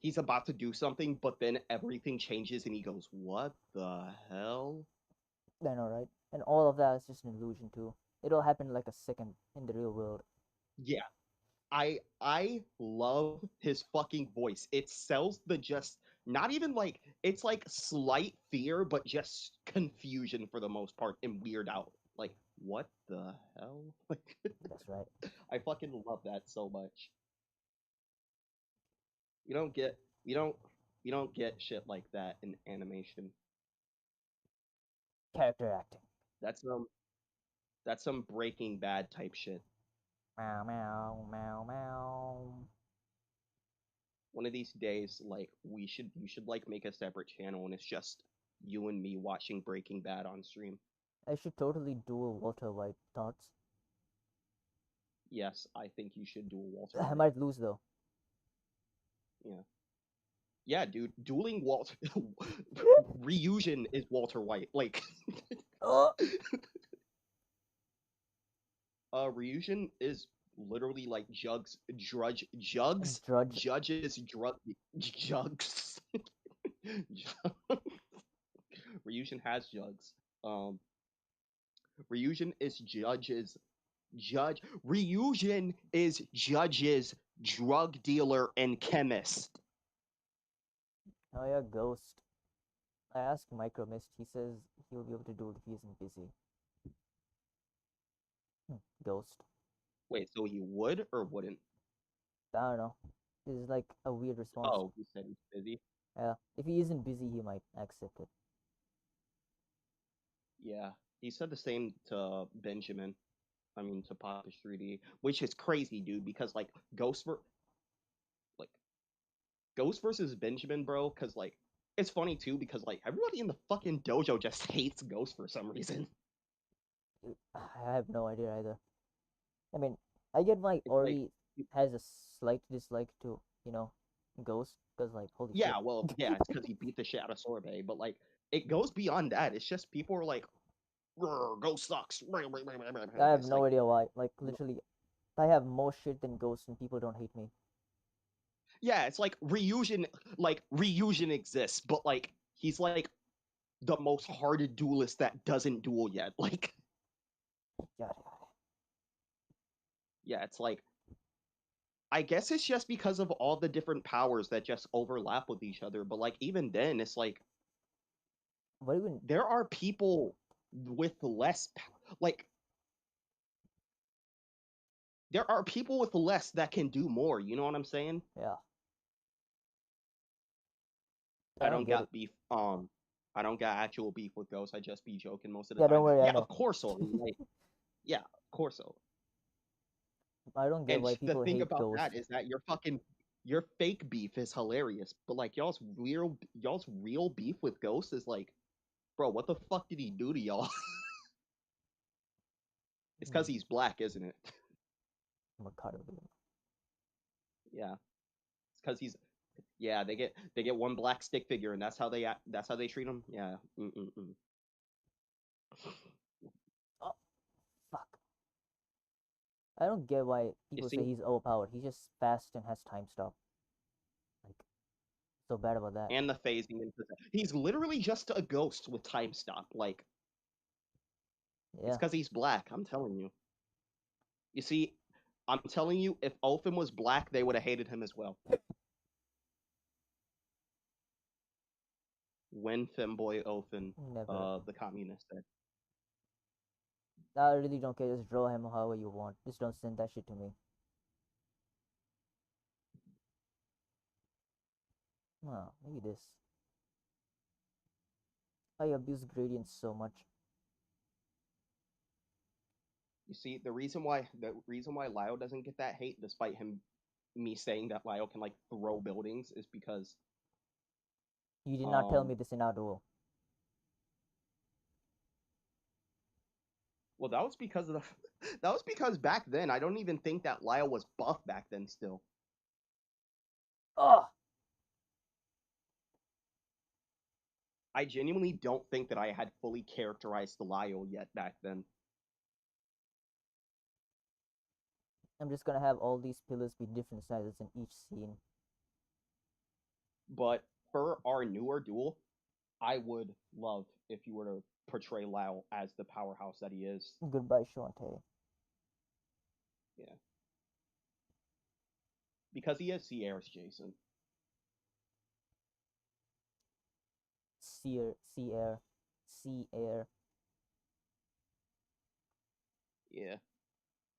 he's about to do something, but then everything changes and he goes, "What the hell?" I know, right? And all of that is just an illusion too. It'll happen like a second in the real world. Yeah, I love his fucking voice. It sells the just not even like it's like slight fear, but just confusion for the most part and weird out. Like, what the hell? Like, That's right. I fucking love that so much. You don't get you don't you don't get shit like that in animation. Character acting. That's some Breaking Bad type shit. Meow meow meow meow. One of these days, like you should like make a separate channel and it's just you and me watching Breaking Bad on stream. I should totally duel Walter White. Thoughts? Yes, I think you should duel Walter I White. might lose though. Yeah. Yeah, dude, dueling Walter Ryujin is Walter White. Like Oh. Ryujin is literally like Jugs Drudge. judges drug Jugs. Ryujin has jugs. Ryujin is judge. Ryujin is Judge's drug dealer and chemist. Oh yeah, Ghost. I asked Micromist. He says he'll be able to do it if he isn't busy. Ghost. Wait, so he would or wouldn't? I don't know. This is like a weird response. Oh, he said he's busy. Yeah. If he isn't busy, he might accept it. Yeah, he said the same to Benjamin. I mean, to Papa 3D, which is crazy, dude. Because like like Ghost versus Benjamin, bro. Because like it's funny too. Because like everybody in the fucking dojo just hates Ghost for some reason. I have no idea either. I mean, I get why It's like Ori has a slight dislike to, Ghost, because, like, holy shit. yeah, well, yeah, it's because he beat the shit out of Sorbet, but like it goes beyond that. It's just people are like, "Grr, Ghost sucks." I have It's no like, idea why. Like, literally, I have more shit than Ghost and people don't hate me. yeah, it's like Ryujin exists, but like he's like the most hardened duelist that doesn't duel yet. Like, Yada, yeah, it's like I guess it's just because of all the different powers that just overlap with each other. But like even then, it's like what even? there are people with less like there are people with less that can do more. You know what I'm saying? Yeah. I I don't don't get it. got beef. I don't got actual beef with Ghost. I just be joking most of the Yeah, time. don't worry, I Yeah, know. of course so. Like, yeah, of course so. I don't get And why the people thing hate about Ghost. that is that your fake beef is hilarious, but like y'all's real beef with Ghost is like, bro, what the fuck did he do to y'all? It's because he's black, isn't it? Mikado. Yeah, it's because he's. Yeah, they get one black stick figure, and that's how they treat him. Yeah. Mm-mm-mm. Oh, fuck. I don't get why You people say see, he's overpowered. He's just fast and has time stop. Like, so bad about that. and the phasing and he's literally just a ghost with time stop. Like it's Yeah. because he's black. I'm telling you. You see, I'm telling you, if Ulfin was black, they would have hated him as well. When femboy Ulfin, Never. the communist said. I really don't care. Just draw him however you want. Just don't send that shit to me. Oh, maybe this. I abuse gradients so much. You see, the reason why Lyle doesn't get that hate, despite me saying that Lyle can like throw buildings, is because You did not tell me this in our duel. well, that was because of the that was because back then I don't even think that Lyle was buff back then still. Oh! I genuinely don't think that I had fully characterized the Lyle yet back then. I'm just gonna have all these pillars be different sizes in each scene. But for our newer duel, I would love if you were to portray Lyle as the powerhouse that he is. Goodbye, Shantae. Yeah. Because he is Sierra's Jason. Sea air. Yeah.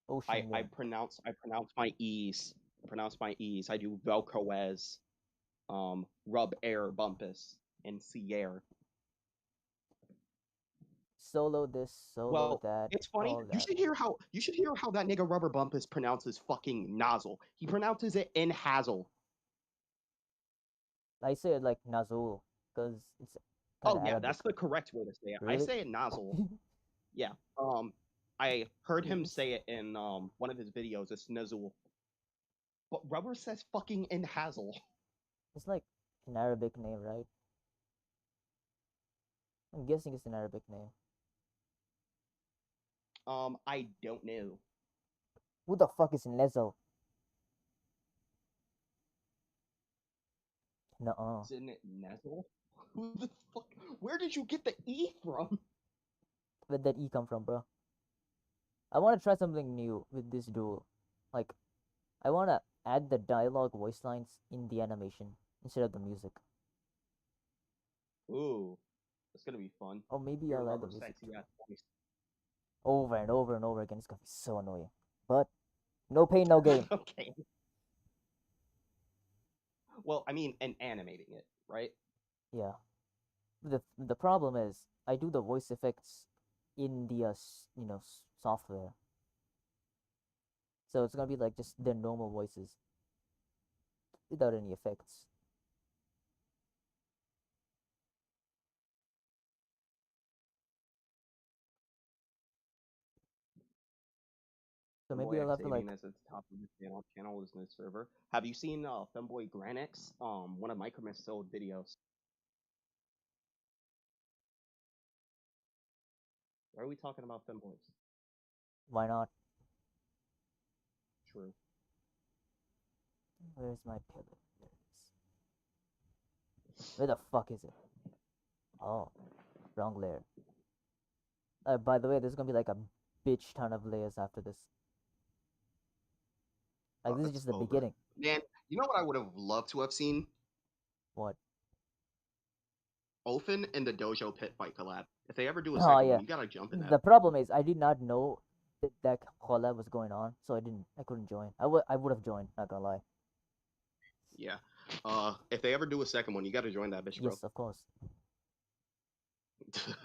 Ocean I wind. pronounce my E's. I pronounce my E's. I do Velcroez, Rub Air Bumpus, and Sierra. Solo this, solo Well, that, it's funny. all that. You should hear how that nigga Rubber Bumpus pronounces fucking nozzle. He pronounces it in hazel. I say it like Nazul, because it's kind Oh of yeah, Arabic. that's the correct way to say it. I Really? say it nozzle. Yeah. I heard him Yes. say it in one of his videos. It's Nazul. But Rubber says fucking in hazel. It's like an Arabic name, right? I'm guessing it's an Arabic name. I don't know. Who the fuck is Nezel? Nuh-uh. Isn't it Nezzle? Who the fuck? Where did you get the E from? Where'd that E come from, bro? I want to try something new with this duel. Like, I want to add the dialogue voice lines in the animation instead of the music. Ooh, it's gonna be fun. Or maybe Your I'll add the rubber music sexy too. ass voice. Over and over and over again. It's gonna be so annoying. But no pain, no gain. Okay. Well, I mean, and animating it, right? Yeah. The problem is I do the voice effects in the software, so it's gonna be like just their normal voices without any effects. So maybe Femboy I'll X have to like Avian is at the top of the channel is in the server. Have you seen Femboy Granix? One of Micromist's old videos. Why are we talking about femboys? why not? True. Where's my pillow? There it is. Where the fuck is it? Oh, wrong layer. By the way, there's gonna be like a bitch ton of layers after this. Like Oh, this is it's just the over. beginning. Man, you know what I would have loved to have seen? What? Ofen and the Dojo Pit Fight collab. If they ever do a Oh second one, yeah. you gotta jump in that. The problem is I did not know that collab was going on, so I couldn't join. I would have joined. Not gonna lie. Yeah. If they ever do a second one, you gotta join that bitch, bro. Yes, of course.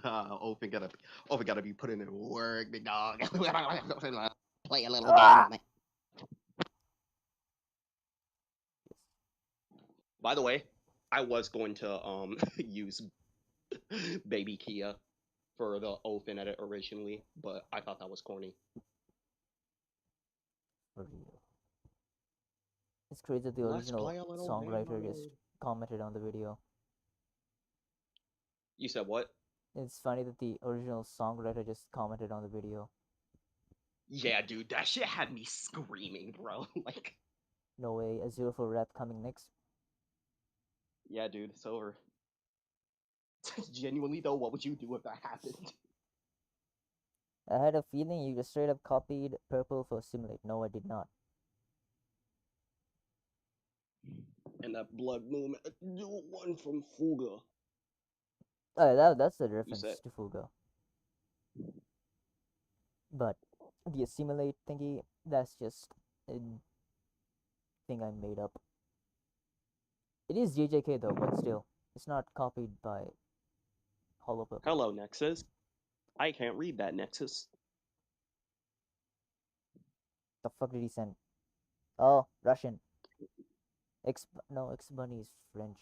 Ofen gotta, Ofen gotta be putting in work, big dog. Play a little game Ah! with me. Yes. By the way, I was going to use Baby Kia for the Ofen edit originally, but I thought that was corny. For real. It's crazy that the Let's original play a little game songwriter just mode. commented on the video. You said what? It's funny that the original songwriter just commented on the video. Yeah, dude, that shit had me screaming, bro. Like, No way, a 0 for rap coming next. yeah, dude, it's over. Genuinely though, what would you do if that happened? I had a feeling you just straight up copied Purple for Simulate. No, I did not. And that blood moon, do one from Fuga. That's the You said, reference to Fuga. But the Assimilate thingy, that's just a thing I made up. It is JJK though, but still, it's not copied by Hollow Purple. hello, Nexus. I can't read that, Nexus. The fuck did he send? Oh, Russian. X Bunny is French.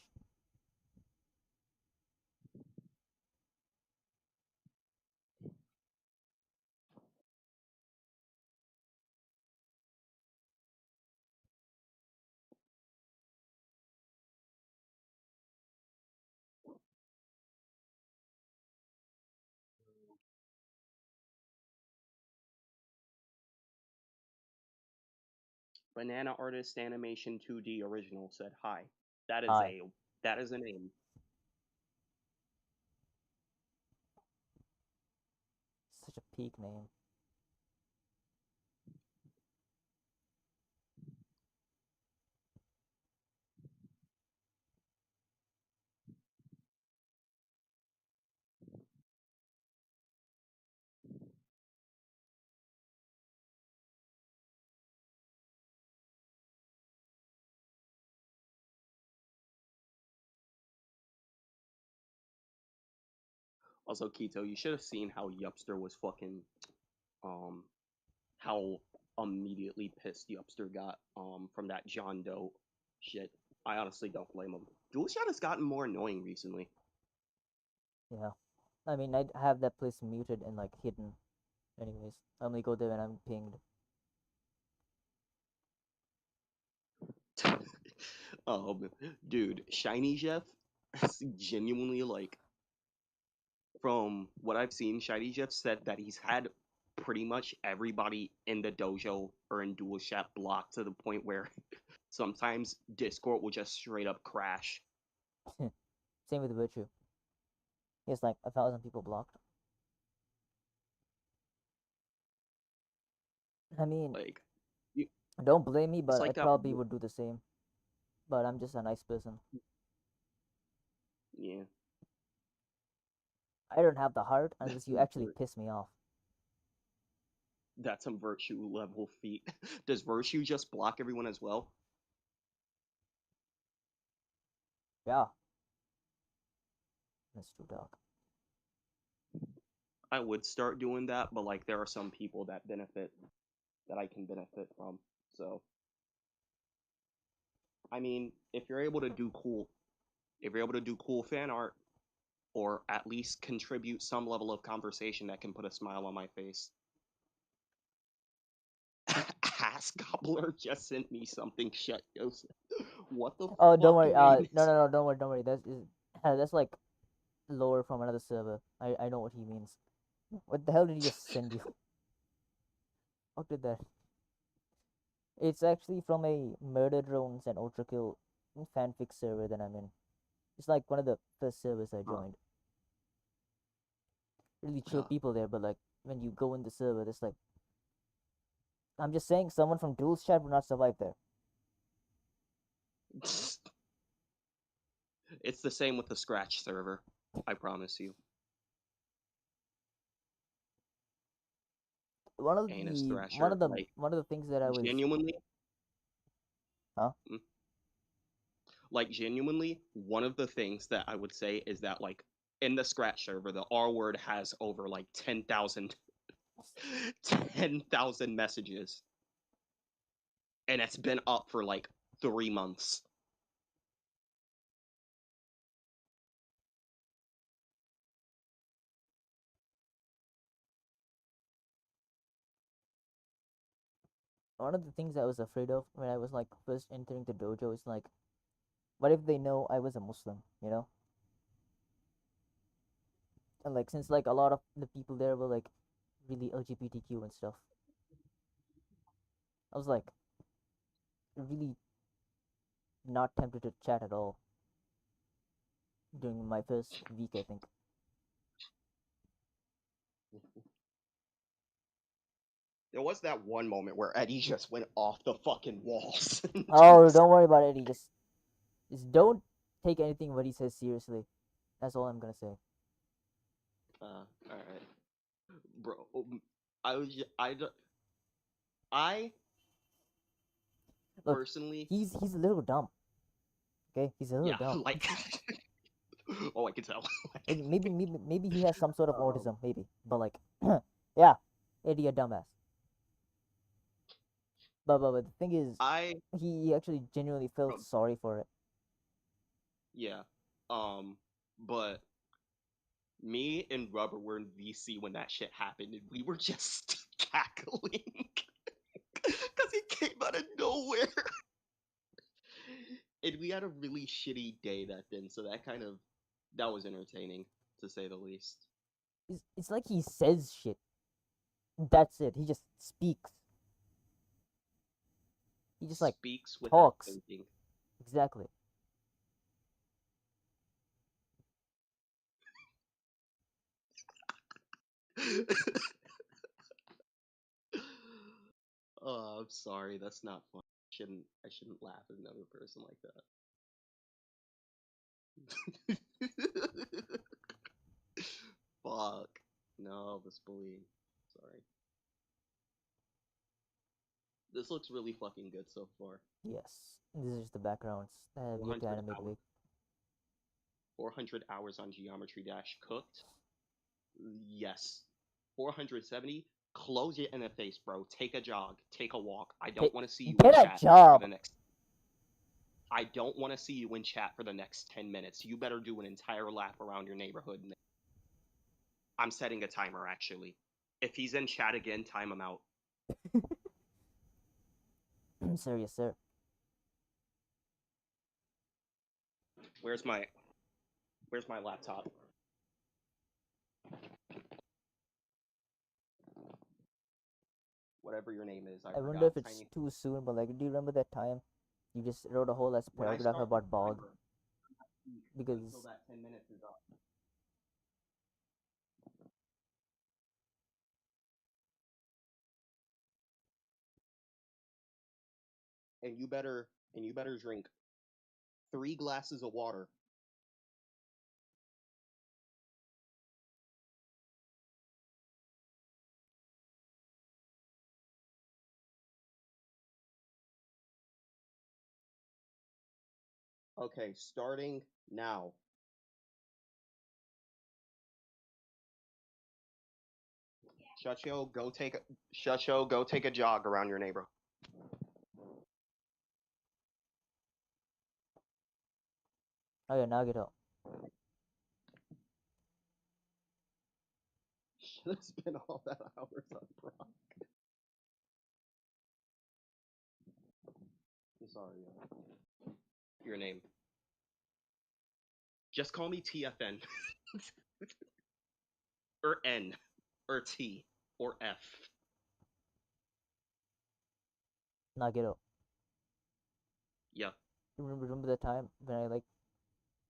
Banana Artist Animation 2D Original said hi. That is Hi. a that is a name. Such a peak name. Also, Kito, you should have seen how Yupster was fucking um how immediately pissed Yupster got from that John Doe shit. I honestly don't blame him. Dual Shot has gotten more annoying recently. Yeah. I mean, I'd have that place muted and like hidden. Anyways, I only go there when I'm pinged. Dude, Shiny Jeff genuinely like from what I've seen, Shiny Jeff said that he's had pretty much everybody in the dojo or in Dual Chat blocked to the point where sometimes Discord will just straight up crash. Same with Virtue. He has like 1,000 people blocked. I mean, Like, you, don't blame me, it's but I like that. probably would do the same. But I'm just a nice person. Yeah, I don't have the heart unless that's you some actually piss me off. that's some virtue level feat. Does virtue just block everyone as well? Yeah, that's too dark. I would start doing that, but like there are some people that benefit that I can benefit from. So I mean, if you're able to do cool fan art, or at least contribute some level of conversation that can put a smile on my face. Ass Gobbler just sent me something. Shut Joseph. What the Oh, don't fuck worry. name No, is? no, no, don't worry, don't worry. That's like lore from another server. I know what he means. What the hell did he just send you? What did that? It's actually from a murder drones and ultra kill fanfic server that I'm in. It's like one of the first servers I Huh. joined. Really chill Huh. people there, but like when you go in the server, there's like I'm just saying someone from Duel's chat would not survive there. It's the same with the Scratch server. I promise you. One of Anus the Thrasher. one of the things that I was Genuinely, huh? mm, genuinely, one of the things that I would say is that like in the Scratch server, the R word has over like 10,000 messages, and it's been up for like 3 months. One of the things I was afraid of when I was like first entering the dojo is like, what if they know I was a Muslim, you know? And like since like a lot of the people there were like really LGBTQ and stuff, I was like really not tempted to chat at all during my first week, I think. There was that one moment where Eddie just went off the fucking walls. Oh, don't worry about it, Eddie. Just don't take anything what he says seriously. That's all I'm gonna say. All right, bro. I was I Look, personally, he's a little dumb. Okay, he's a little yeah, dumb. like, oh, I can tell. Like maybe he has some sort of um, autism, maybe. But like, yeah, Eddie a dumbass. But the thing is, I he actually genuinely felt um, sorry for it. yeah, but me and Rubber were in VC when that shit happened, and we were just cackling because it came out of nowhere. And we had a really shitty day that then, so that was entertaining to say the least. It's like he says shit. That's it. He just speaks. He just like Speaks without talks. thinking. Exactly. Oh, I'm sorry, that's not fun. I shouldn't laugh at another person like that. Fuck. No, this bullying. Sorry. This looks really fucking good so far. Yes. This is just the backgrounds. We have to 400 animate hours. Vike. 400 hours on Geometry Dash cooked. Yes. 470. Close your interface, bro. Take a jog. Take a walk. I don't Get want to see you in get a chat for job. the next. I don't want to see you in chat for the next 10 minutes. You better do an entire lap around your neighborhood. I'm setting a timer, actually. If he's in chat again, time him out. Sir, yes, sir. Where's my Where's my laptop? Whatever your name is, I I wonder forgot. if it's Tiny. too soon, but like, do you remember that time you just wrote a whole ass When I paragraph start the about Bog? timer, speak because until that 10 minutes is up. And you better drink 3 glasses of water. Okay, starting now. Shutio, go take a jog around your neighborhood. oh yeah, Nagito. Should have spent all that hours on Prog. I'm sorry. Your name. Just call me TFN. or N. Or T. Or F. Nagito. Yeah. Remember the time when I like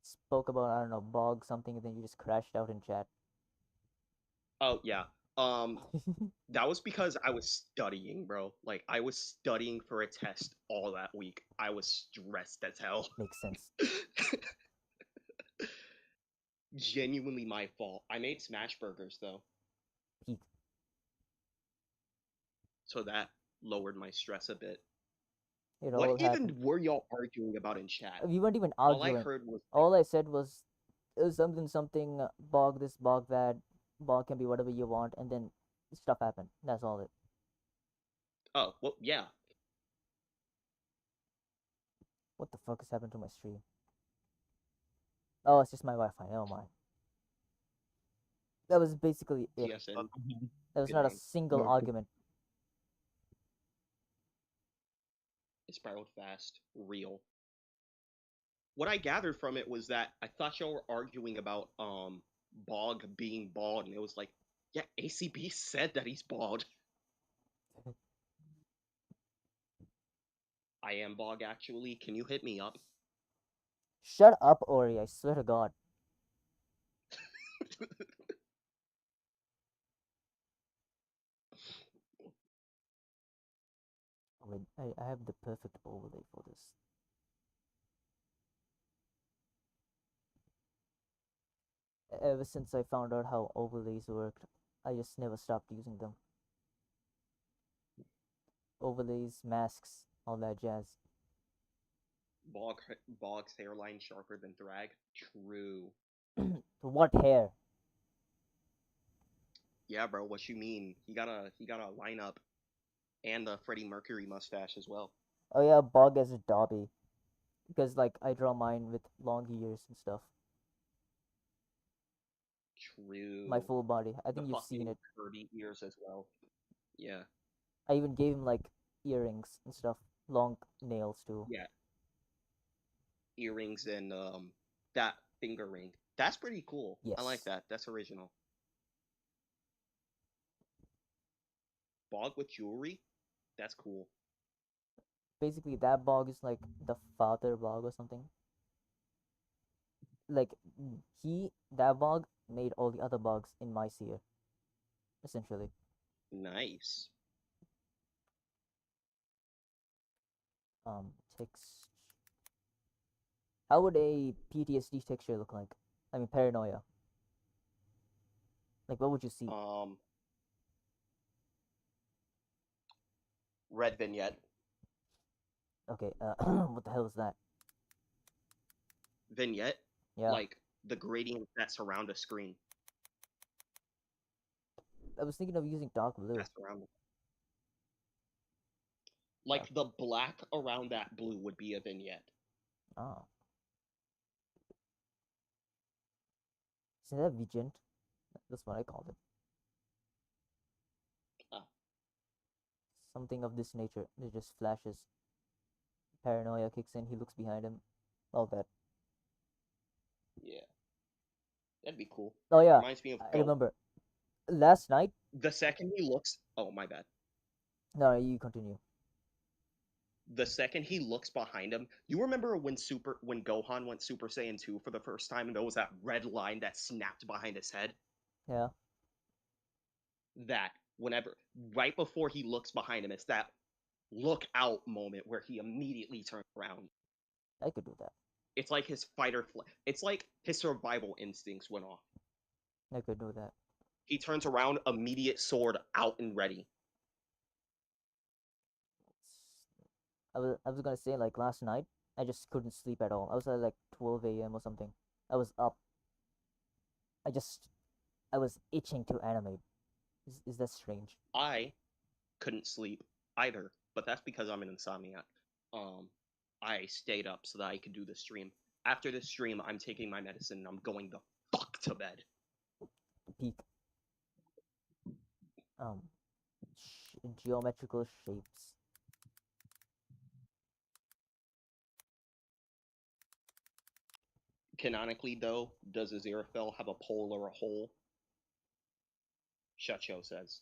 spoke about, I don't know, bog something, and then you just crashed out in chat? Oh, yeah. Um, that was because I was studying, bro. Like, I was studying for a test all that week. I was stressed as hell. Makes sense. Genuinely my fault. I made smash burgers, though. Pete. So that lowered my stress a bit. It What all happened. even were y'all arguing about in chat? We weren't even All I arguing. heard was, All I said was something, bog this, bog that, bog can be whatever you want, and then stuff happened. That's all it. oh, well, yeah. What the fuck has happened to my stream? Oh, it's just my Wi-Fi. Never mind. That was basically it. TSN. There was Good not a name. single Okay. argument. It spiraled fast. Real. What I gathered from it was that I thought y'all were arguing about Bog being bald, and it was like, yeah, ACB said that he's bald. I am Bog, actually. Can you hit me up? Shut up, Ori. I swear to God. Wait, I have the perfect overlay for this. Ever since I found out how overlays worked, I just never stopped using them. Overlays, masks, all that jazz. Bog's hairline sharper than Thrag? True. What hair? Yeah, bro, what you mean? He got a lineup and a Freddie Mercury mustache as well. Oh yeah, Bog as a Dobby. Because like I draw mine with long ears and stuff. True. My full body. I The think you've seen fucking it. curly ears as well. Yeah. I even gave him like earrings and stuff. Long nails too. Yeah. Earrings and that finger ring. That's pretty cool. I like Yes. that. That's original. Bog with jewelry? That's cool. Basically that Bog is like the father Bog or something. Like that Bog made all the other Bogs in my seer. Essentially. Nice. Text. How would a PTSD texture look like? I mean, paranoia. Like, what would you see? Red vignette. Okay, what the hell is that? Vignette? Yeah, Like the gradients that surround a screen. I was thinking of using dark blue. That surround it. Like the black around that blue would be a vignette. Oh. Isn't that Vigent? That's what I called it. Ah. Something of this nature. It just flashes. Paranoia kicks in, he looks behind him. All that. Yeah. That'd be cool. Oh yeah, Reminds me of I Go. remember. Last night... The second he looks... Oh, my bad. No, you continue. The second he looks behind him, you remember when Gohan went Super Saiyan 2 for the first time and there was that red line that snapped behind his head? Yeah, That whenever right before he looks behind him, it's that look out moment where he immediately turns around. I could do that. It's like his it's like his survival instincts went off. I could do that. He turns around, immediate sword out and ready. I was gonna say like last night, I just couldn't sleep at all. I was at like 12 a.m. or something. I was up. I just I was itching to animate. Is that strange? I couldn't sleep either, but that's because I'm an insomniac. Um, I stayed up so that I could do the stream. After this stream, I'm taking my medicine and I'm going the fuck to bed. Peak. Um, geometrical shapes. Canonically, though, does Aziraphale have a pole or a hole? Shacho says.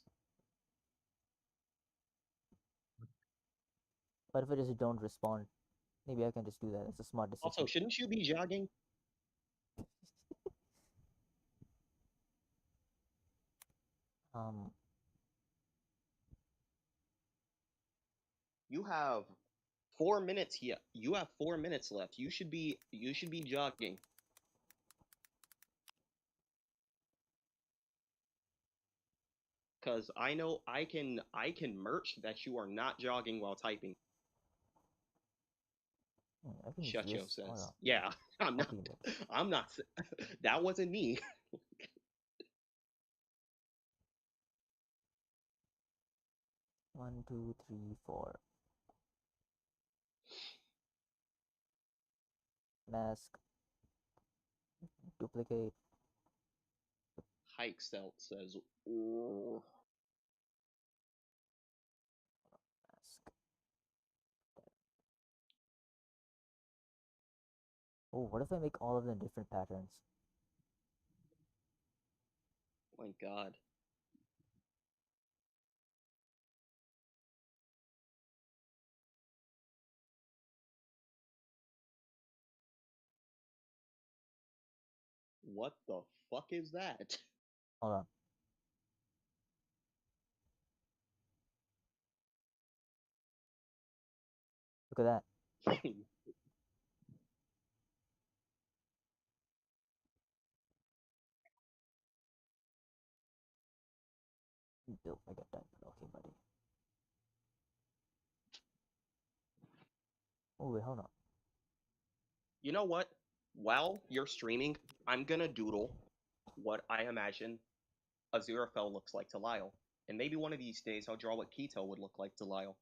What if I just don't respond? Maybe I can just do that. It's a smart decision. Also, shouldn't you be jogging? Um, You have 4 minutes here. You have 4 minutes left. You should be jogging. Cause I know I can merch that you are not jogging while typing. I can use Shacho this. Oh, says. no. Yeah, I'm not. Copy this. I'm not. That wasn't me. 1, 2, 3, 4. Mask. Duplicate. Hike Celt says. "Ooh." Mask. Oh, what if I make all of them different patterns? My God. What the fuck is that? Hold on. Look at that. Built like a diaper. Okay, buddy. Oh, wait, hold on. You know what? While you're streaming, I'm gonna doodle what I imagine Aziraphale looks like to Lyle. And maybe one of these days I'll draw what Kito would look like to Lyle.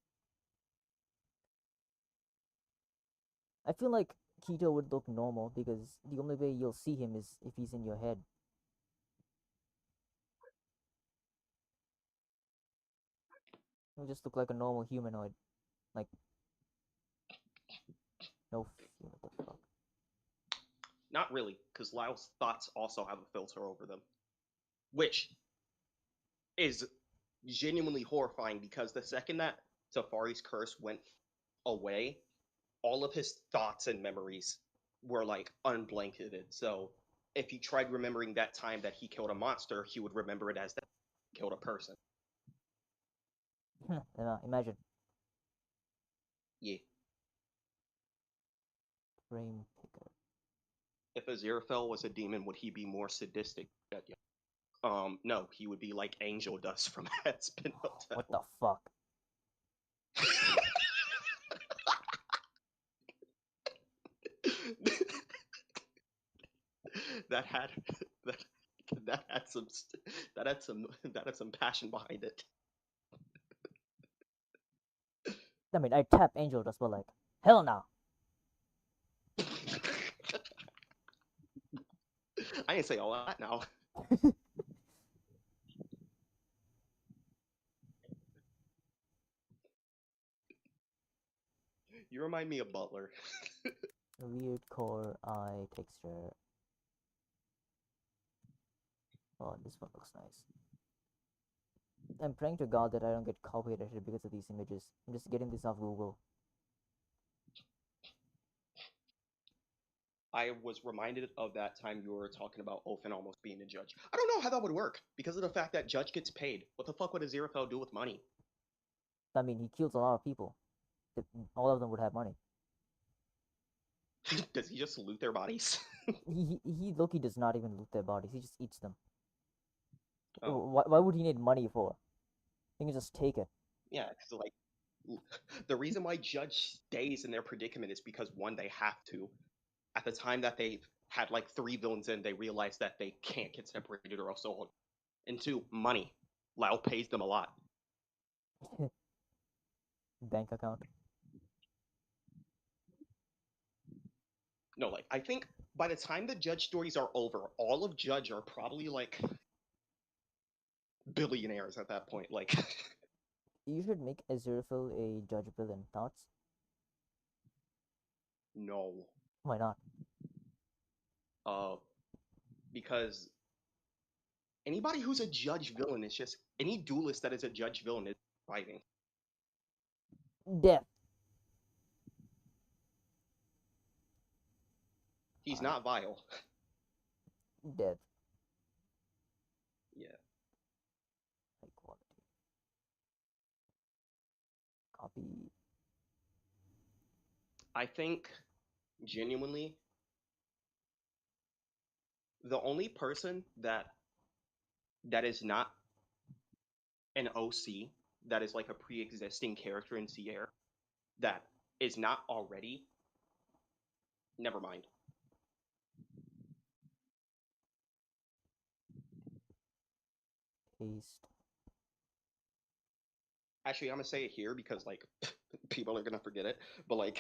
I feel like Kito would look normal because the only way you'll see him is if he's in your head. He'll just look like a normal humanoid. Like, no, what the fuck? Not really, because Lyle's thoughts also have a filter over them. Which is genuinely horrifying because the second that Safari's curse went away, all of his thoughts and memories were like unblanketed. So if he tried remembering that time that he killed a monster, he would remember it as that he killed a person. Imagine. Yeah. Frame picker. If Aziraphale was a demon, would he be more sadistic? No, he would be like Angel Dust from Headspin Hotel. What the fuck? that had that that had some that had some passion behind it. I mean, I tap Angel Dust, but like, hell no. I didn't say all that now. You remind me of Butler. Weird core eye texture. Oh, this one looks nice. I'm praying to God that I don't get copyrighted because of these images. I'm just getting this off Google. I was reminded of that time you were talking about Ofen almost being a judge. I don't know how that would work because of the fact that judge gets paid. What the fuck would Aziraphale do with money? I mean, he kills a lot of people. All of them would have money. Does he just loot their bodies? He Loki does not even loot their bodies. He just eats them. Oh, Why would he need money for? He can just take it. yeah, because like the reason why Judge stays in their predicament is because one, they have to. At the time that they had like 3 villains in, they realized that they can't get separated or else they'll. And two, money. Lau pays them a lot. Bank account. No, like I think by the time the Judge stories are over, all of Judge are probably like billionaires at that point. Like, You should make Aziraphale a judge villain. Thoughts? no, Why not? uh, because anybody who's a Judge villain is just any duelist that is a Judge villain is fighting. Death. He's not vile. Death. Yeah. High quality. Copy. I think genuinely the only person that is not an OC that is like a pre-existing character in Sierra that is not already. Never mind. Paste. Actually, I'm gonna say it here because like people are gonna forget it. But like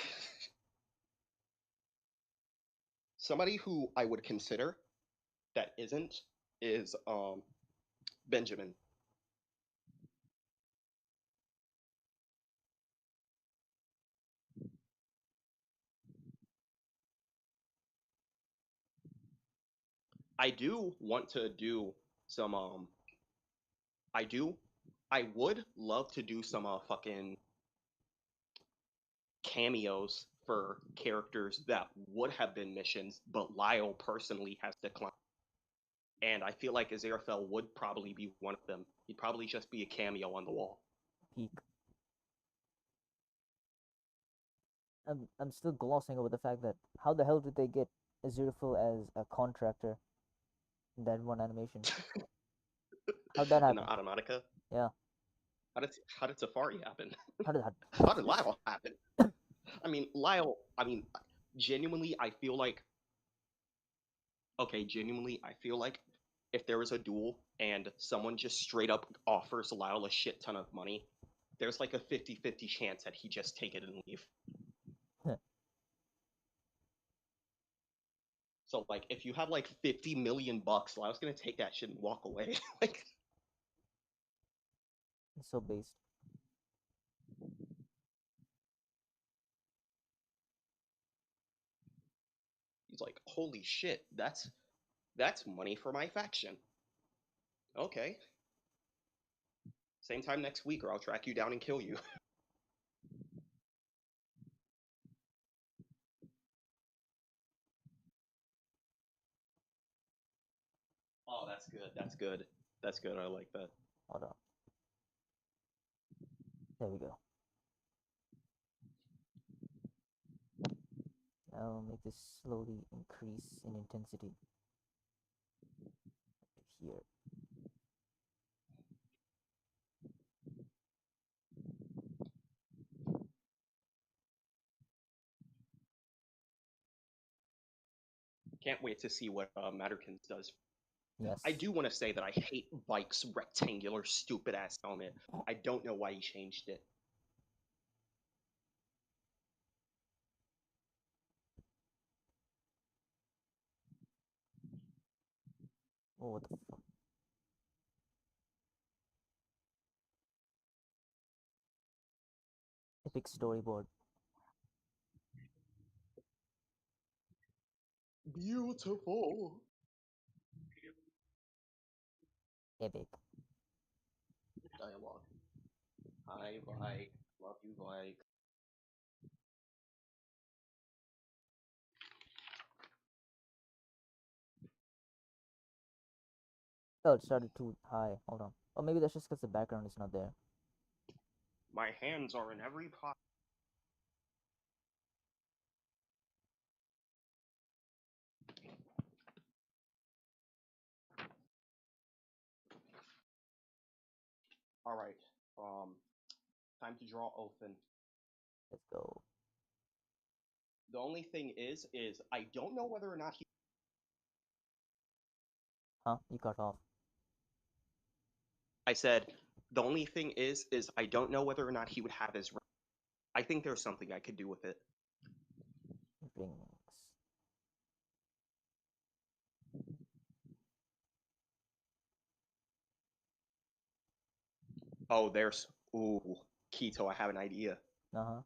somebody who I would consider that isn't is Benjamin. I do want to do some I would love to do some fucking cameos for characters that would have been missions, but Lyle personally has declined. And I feel like Aziraphale would probably be one of them. He'd probably just be a cameo on the wall. Peak. I'm still glossing over the fact that how the hell did they get Aziraphale as a contractor in that one animation? How'd that In the happen? Automatica. Yeah. How did Safari happen? How did that? How did Lyle happen? I mean, Lyle. I mean, genuinely, I feel like. Okay, genuinely, I feel like if there was a duel and someone just straight up offers Lyle a shit ton of money, there's like a 50-50 chance that he just take it and leave. So like if you have like 50 million bucks, Lyle's gonna take that shit and walk away. Like It's so based. he's like, holy shit, that's money for my faction. Okay. Same time next week or I'll track you down and kill you. Oh, that's good. That's good. That's good. I like that. Hold on. There we go. I'll make this slowly increase in intensity. Here. Can't wait to see what Matterkins does. Yes. I do want to say that I hate Vike's rectangular, stupid ass helmet. I don't know why he changed it. Oh, what the fuck? Epic storyboard. Beautiful. Epic. Dialogue. Hi, Vike. Love you, Vike. Oh, it started too high. Hold on. Oh, maybe that's just because the background is not there. My hands are in every pot. All right. Time to draw Othin. Let's go. The only thing is I don't know whether or not he. Huh? You cut off. I said the only thing is I don't know whether or not he would have his. I think there's something I could do with it. Rings. Oh, there's. Ooh, Kito, I have an idea. Uh-huh.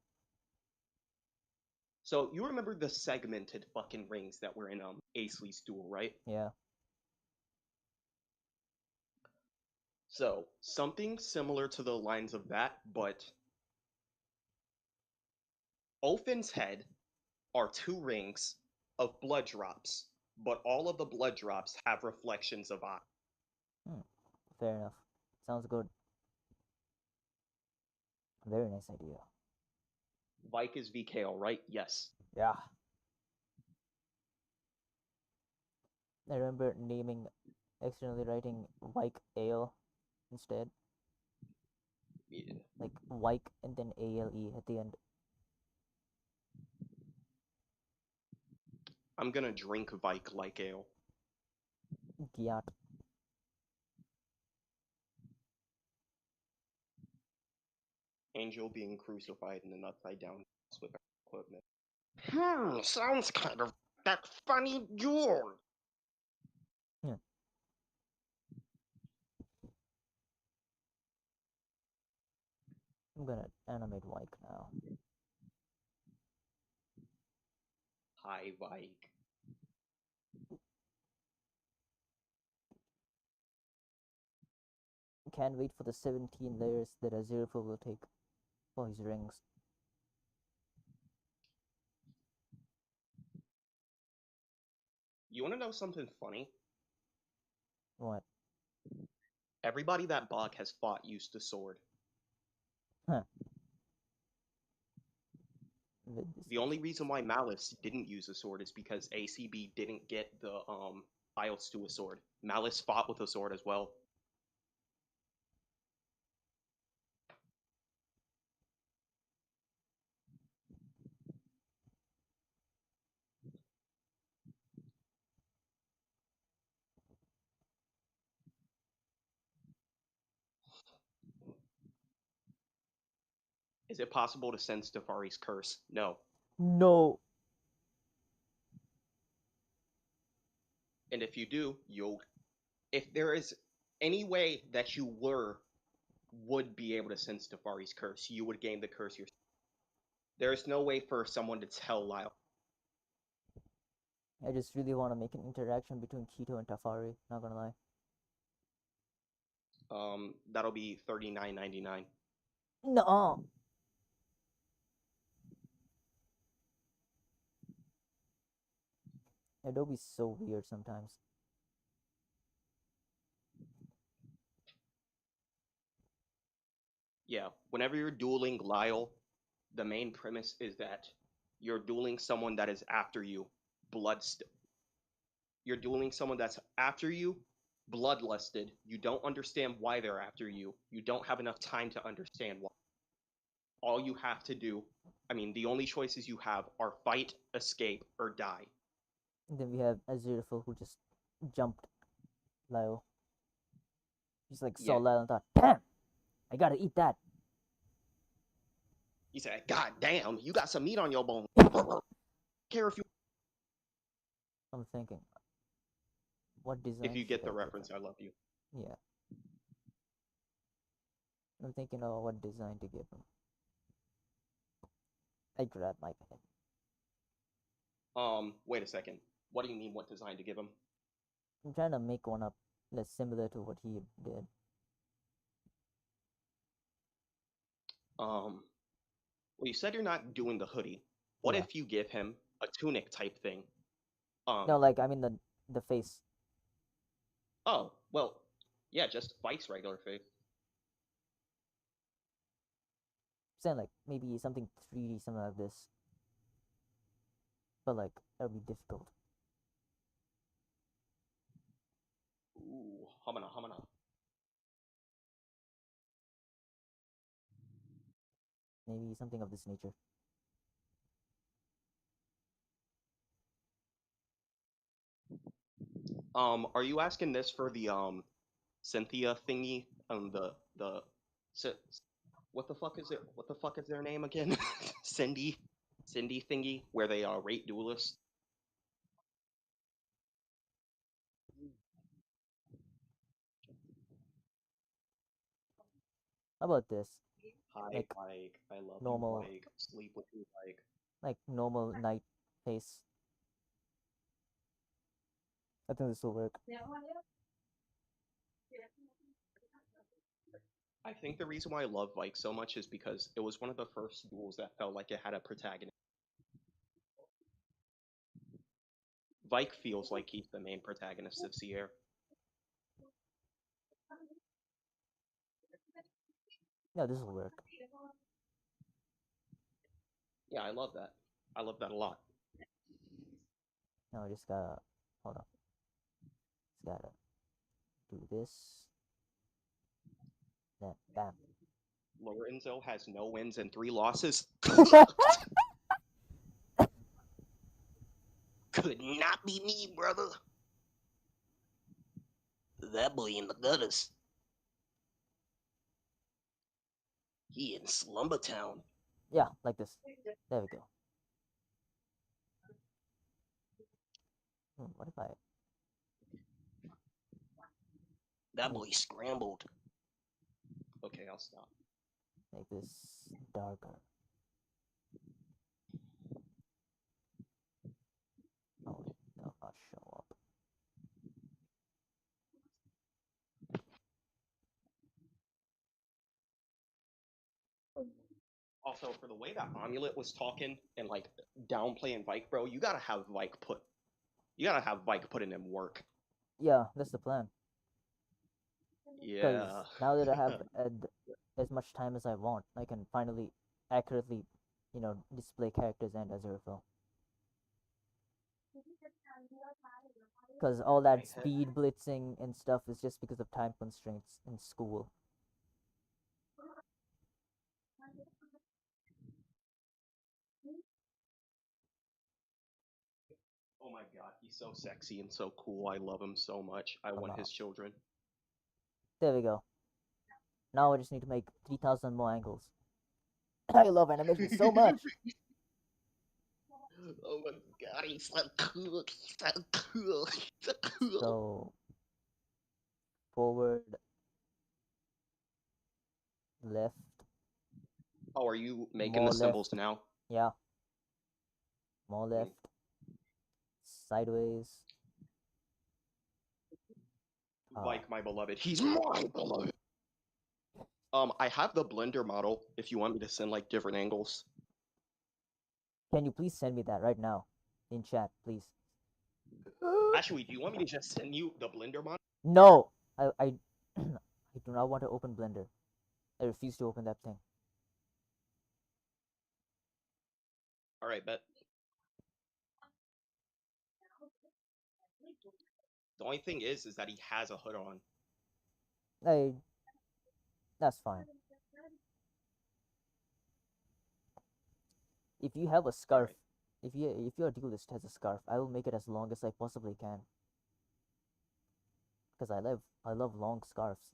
So you remember the segmented fucking rings that were in Aisley's Duel, right? Yeah. So something similar to the lines of that, but Othin's head are two rings of blood drops, but all of the blood drops have reflections of eye. Fair enough. Sounds good. Very nice idea. Vike is VK, right? Yes. Yeah. I remember accidentally writing Vike Ale instead. Yeah. Like Vike and then ALE at the end. I'm gonna drink Vike like ale. Gyat. Angel being crucified in an upside down with equipment. Sounds kind of that funny duel. Yeah. I'm gonna animate Vike now. Hi, Vike. Can't wait for the 17 layers that Aziraphale will take for his rings. You wanna know something funny? What? Everybody that Bog has fought used a sword. Huh. The only reason why Malice didn't use a sword is because ACB didn't get the IELTS to a sword. Malice fought with a sword as well. Is it possible to sense Tefari's curse? No. No. And if you do, you'll. If there is any way that you would be able to sense Tefari's curse, you would gain the curse yourself. There is no way for someone to tell Lyle. I just really want to make an interaction between Kito and Tafari. Not gonna lie. That'll be $39.99. No. Adobe's so weird sometimes. Yeah, whenever you're dueling Lyle, the main premise is that you're dueling someone that is after you, you're dueling someone that's after you, bloodlusted. You don't understand why they're after you. You don't have enough time to understand why. All you have to do, the only choices you have are fight, escape, or die. And then we have Aziraphale who just jumped Lyle. He's like saw Yeah. Lyle and thought, "Damn, I gotta eat that." He said, "God damn, you got some meat on your bone." Care if you I'm thinking, what design? if you get the should I give reference, him? I love you. Yeah. I'm thinking of what design to give him. I grab my pen. Wait a second. What do you mean? What design to give him? I'm trying to make one up that's similar to what he did. Well, you said you're not doing the hoodie. What Yeah. if you give him a tunic type thing? No, like I mean the face. Oh, well, Yeah, just Vike's regular face. Saying like maybe something 3D, something like this. But like that'll be difficult. Ooh, Hamana, Hamana. Maybe something of this nature. Are you asking this for the Cynthia thingy? The Ci- what the fuck is it? What the fuck is their name again? Cindy, Cindy thingy, where they rate duelists. How about this? Hi, Like Vike. I love you, normal, Vike. Sleep with you, Vike. like normal night face. I think this will work. I think the reason why I love Vike so much is because it was one of the first duels that felt like it had a protagonist. Vike feels like he's the main protagonist of Sierra. Yeah, this will work. Yeah, I love that. I love that a lot. Now I just gotta hold on. Just gotta do this. Then bam. Lorenzo has no wins and 3 losses. Could not be me, brother. That boy in the gutters. He in Slumber Town. Yeah, like this. There we go. What if I That make, boy scrambled. Okay, I'll stop. make this darker? Oh, that'll not show up. Also, for the way that Amulet was talking and like downplaying Vike, bro, you gotta have Vike put in him work. Yeah, that's the plan. Because Yeah. now that I have as much time as I want, I can finally accurately, display characters and Aziraphale. Because all My that head. speed blitzing and stuff is just because of time constraints in school. Oh my god, he's so sexy and so cool. I love him so much. I I'm want out. his children. There we go. Now I just need to make 3,000 more angles. I love animation so much. Oh my god, he's so cool. He's so cool. He's so cool. So forward, left, Oh, are you making the more symbols left. now? Yeah, more Mm. left, sideways. Ah, Like my beloved. He's my beloved. I have the blender model if you want me to send like different angles. can you please send me that right now in chat, please? Actually, do you want me to just send you the blender model? No, I I do not want to open Blender. I refuse to open that thing. Alright, bet. The only thing is that he has a hood on. I That's fine. If you have a scarf, Alright. if your duelist has a scarf, I will make it as long as I possibly can. Because I love long scarves.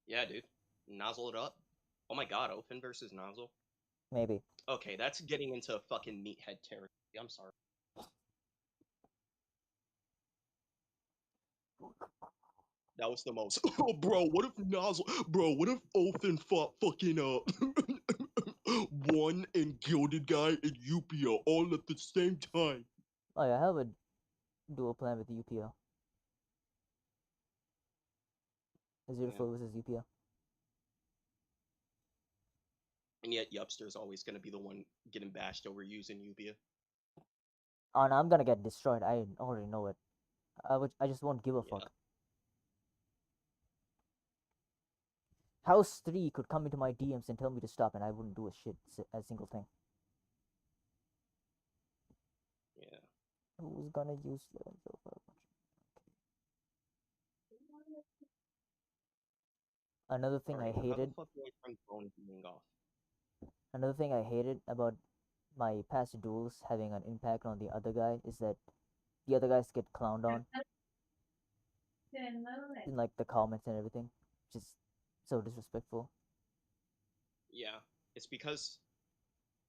Yeah, dude. Nozzle it up. Oh my god, Open versus Nozzle. Maybe. Okay, that's getting into fucking meathead territory. I'm sorry. That was the most. Oh, bro, what if Nozzle. Bro, what if Open fought fucking, one and Gilded Guy and Upia all at the same time? Oh yeah, I have a dual plan with UPL. Yeah. Aziraphale versus UPL. And yet, Yupster's always gonna be the one getting bashed over using Upia. Oh no, I'm gonna get destroyed. I already know it. I just won't give a Yeah. fuck. House 3 could come into my DMs and tell me to stop, and I wouldn't do a single thing. Yeah. Who's gonna use Lorenzo for a bunch? Another thing I Alright, how the hated. fuck do I turn phone being off? Another thing I hated about my past duels having an impact on the other guy is that the other guys get clowned on in like the comments and everything, which is so disrespectful. Yeah, it's because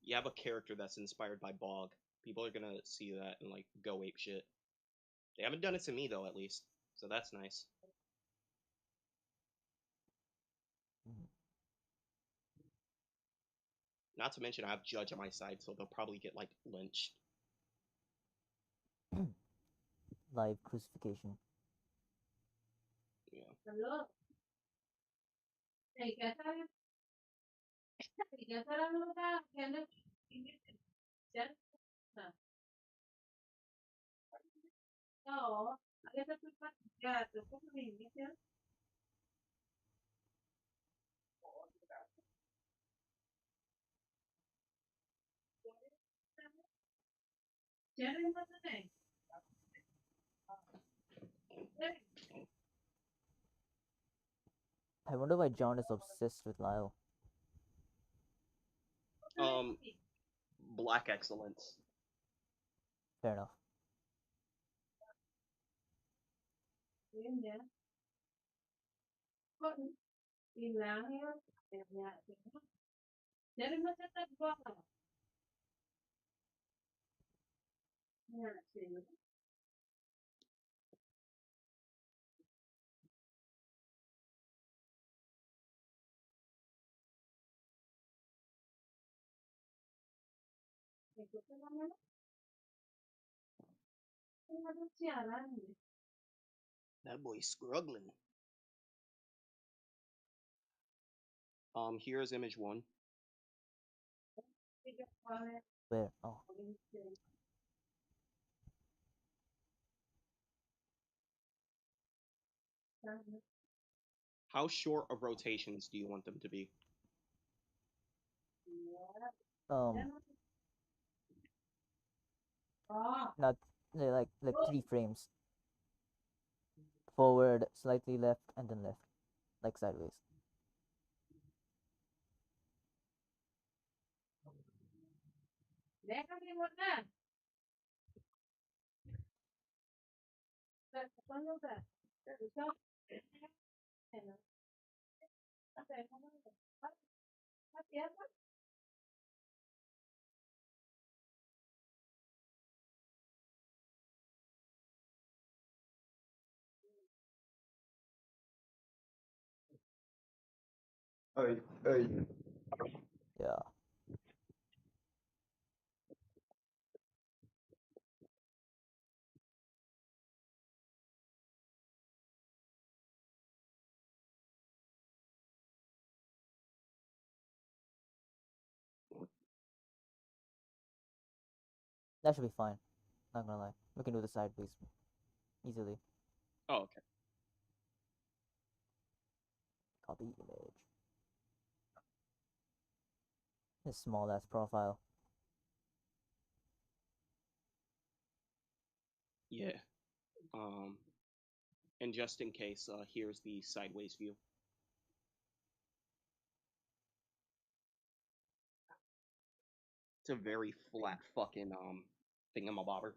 you have a character that's inspired by Bog. People are gonna see that and like go ape shit. They haven't done it to me though, at least, so that's nice. Mhm. Not to mention I have Judge on my side, so they'll probably get like lynched. Live crucifixion. Yeah. I wonder why John is obsessed with Lyle. Um, Black Excellence. Fair enough. That boy's struggling. Here's image one. Where? Oh, How short of rotations do you want them to be? um, not like 3 frames. Forward, slightly left, and then left, like sideways. Oi, oi. Yeah. That should be fine. Not gonna lie. We can do the sideways easily. Oh, okay. Copy image. This small ass profile. Yeah. Um, and just in case, here's the sideways view. It's a very flat fucking thingamabobber.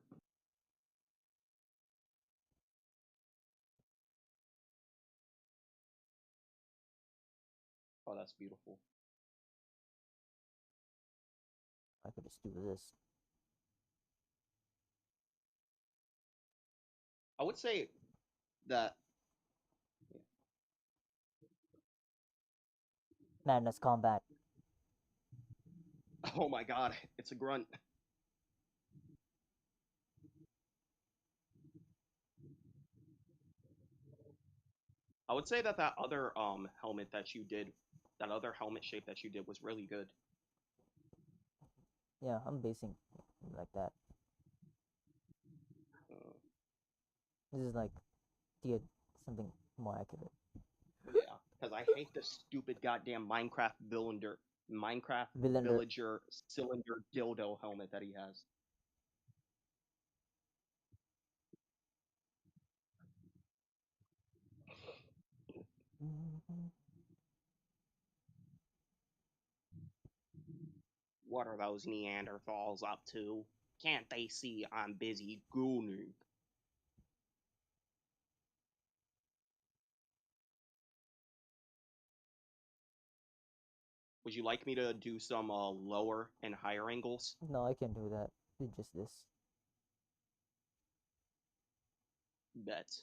Oh, that's beautiful. I could just do this. I would say that. Madness combat. Oh my god, it's a grunt. I would say that that other helmet that you did, that other helmet shape that you did was really good. Yeah, I'm basing like that. Uh, This is like to get something more accurate. yeah. Because I hate the stupid goddamn Minecraft Villander. villager cylinder dildo helmet that he has. Mhm. What are those Neanderthals up to? Can't they see I'm busy gooning? Would you like me to do some lower and higher angles? No, I can do that. It's just this. Bet.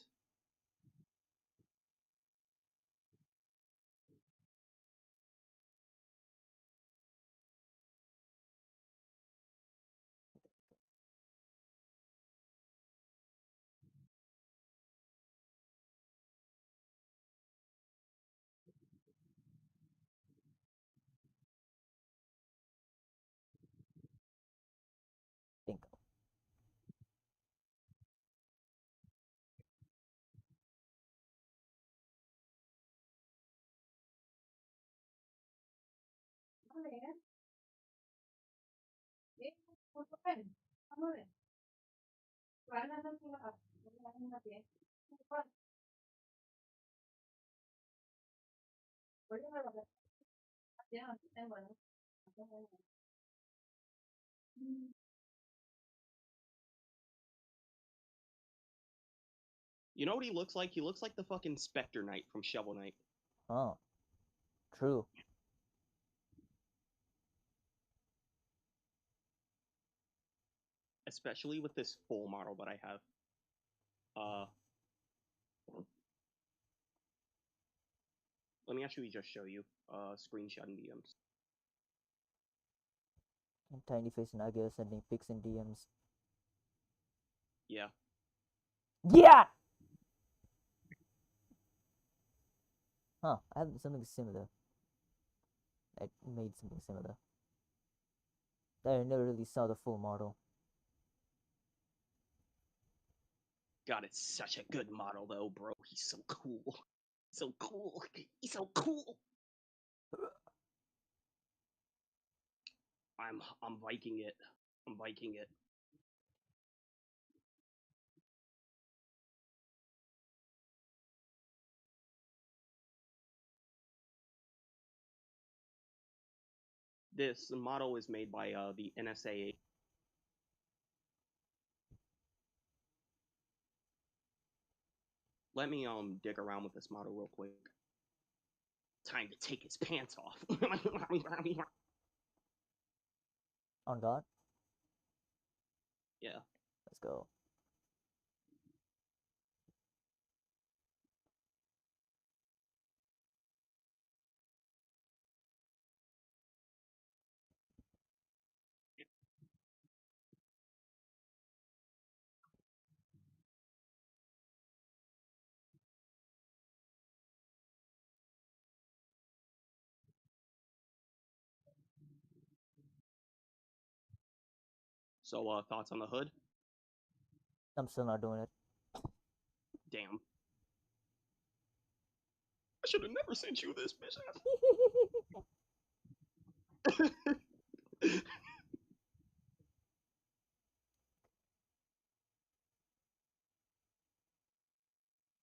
Bingo. You know what he looks like? He looks like the fucking Spectre Knight from Shovel Knight. Oh, true. Especially with this full model that I have. Let me actually just show you. Screenshot and DMs. And Tiny Face and Agile sending pics and DMs. Yeah. Yeah! Huh, I have something similar. I made something similar. I never really saw the full model. God, it's such a good model though, bro. He's so cool. So cool. He's so cool. I'm Viking it. I'm Viking it. This model is made by the NSA. Let me dig around with this model real quick. Time to take his pants off. On God? Yeah. Let's go. So thoughts on the hood? I'm still not doing it. Damn. I should have never sent you this, bitch.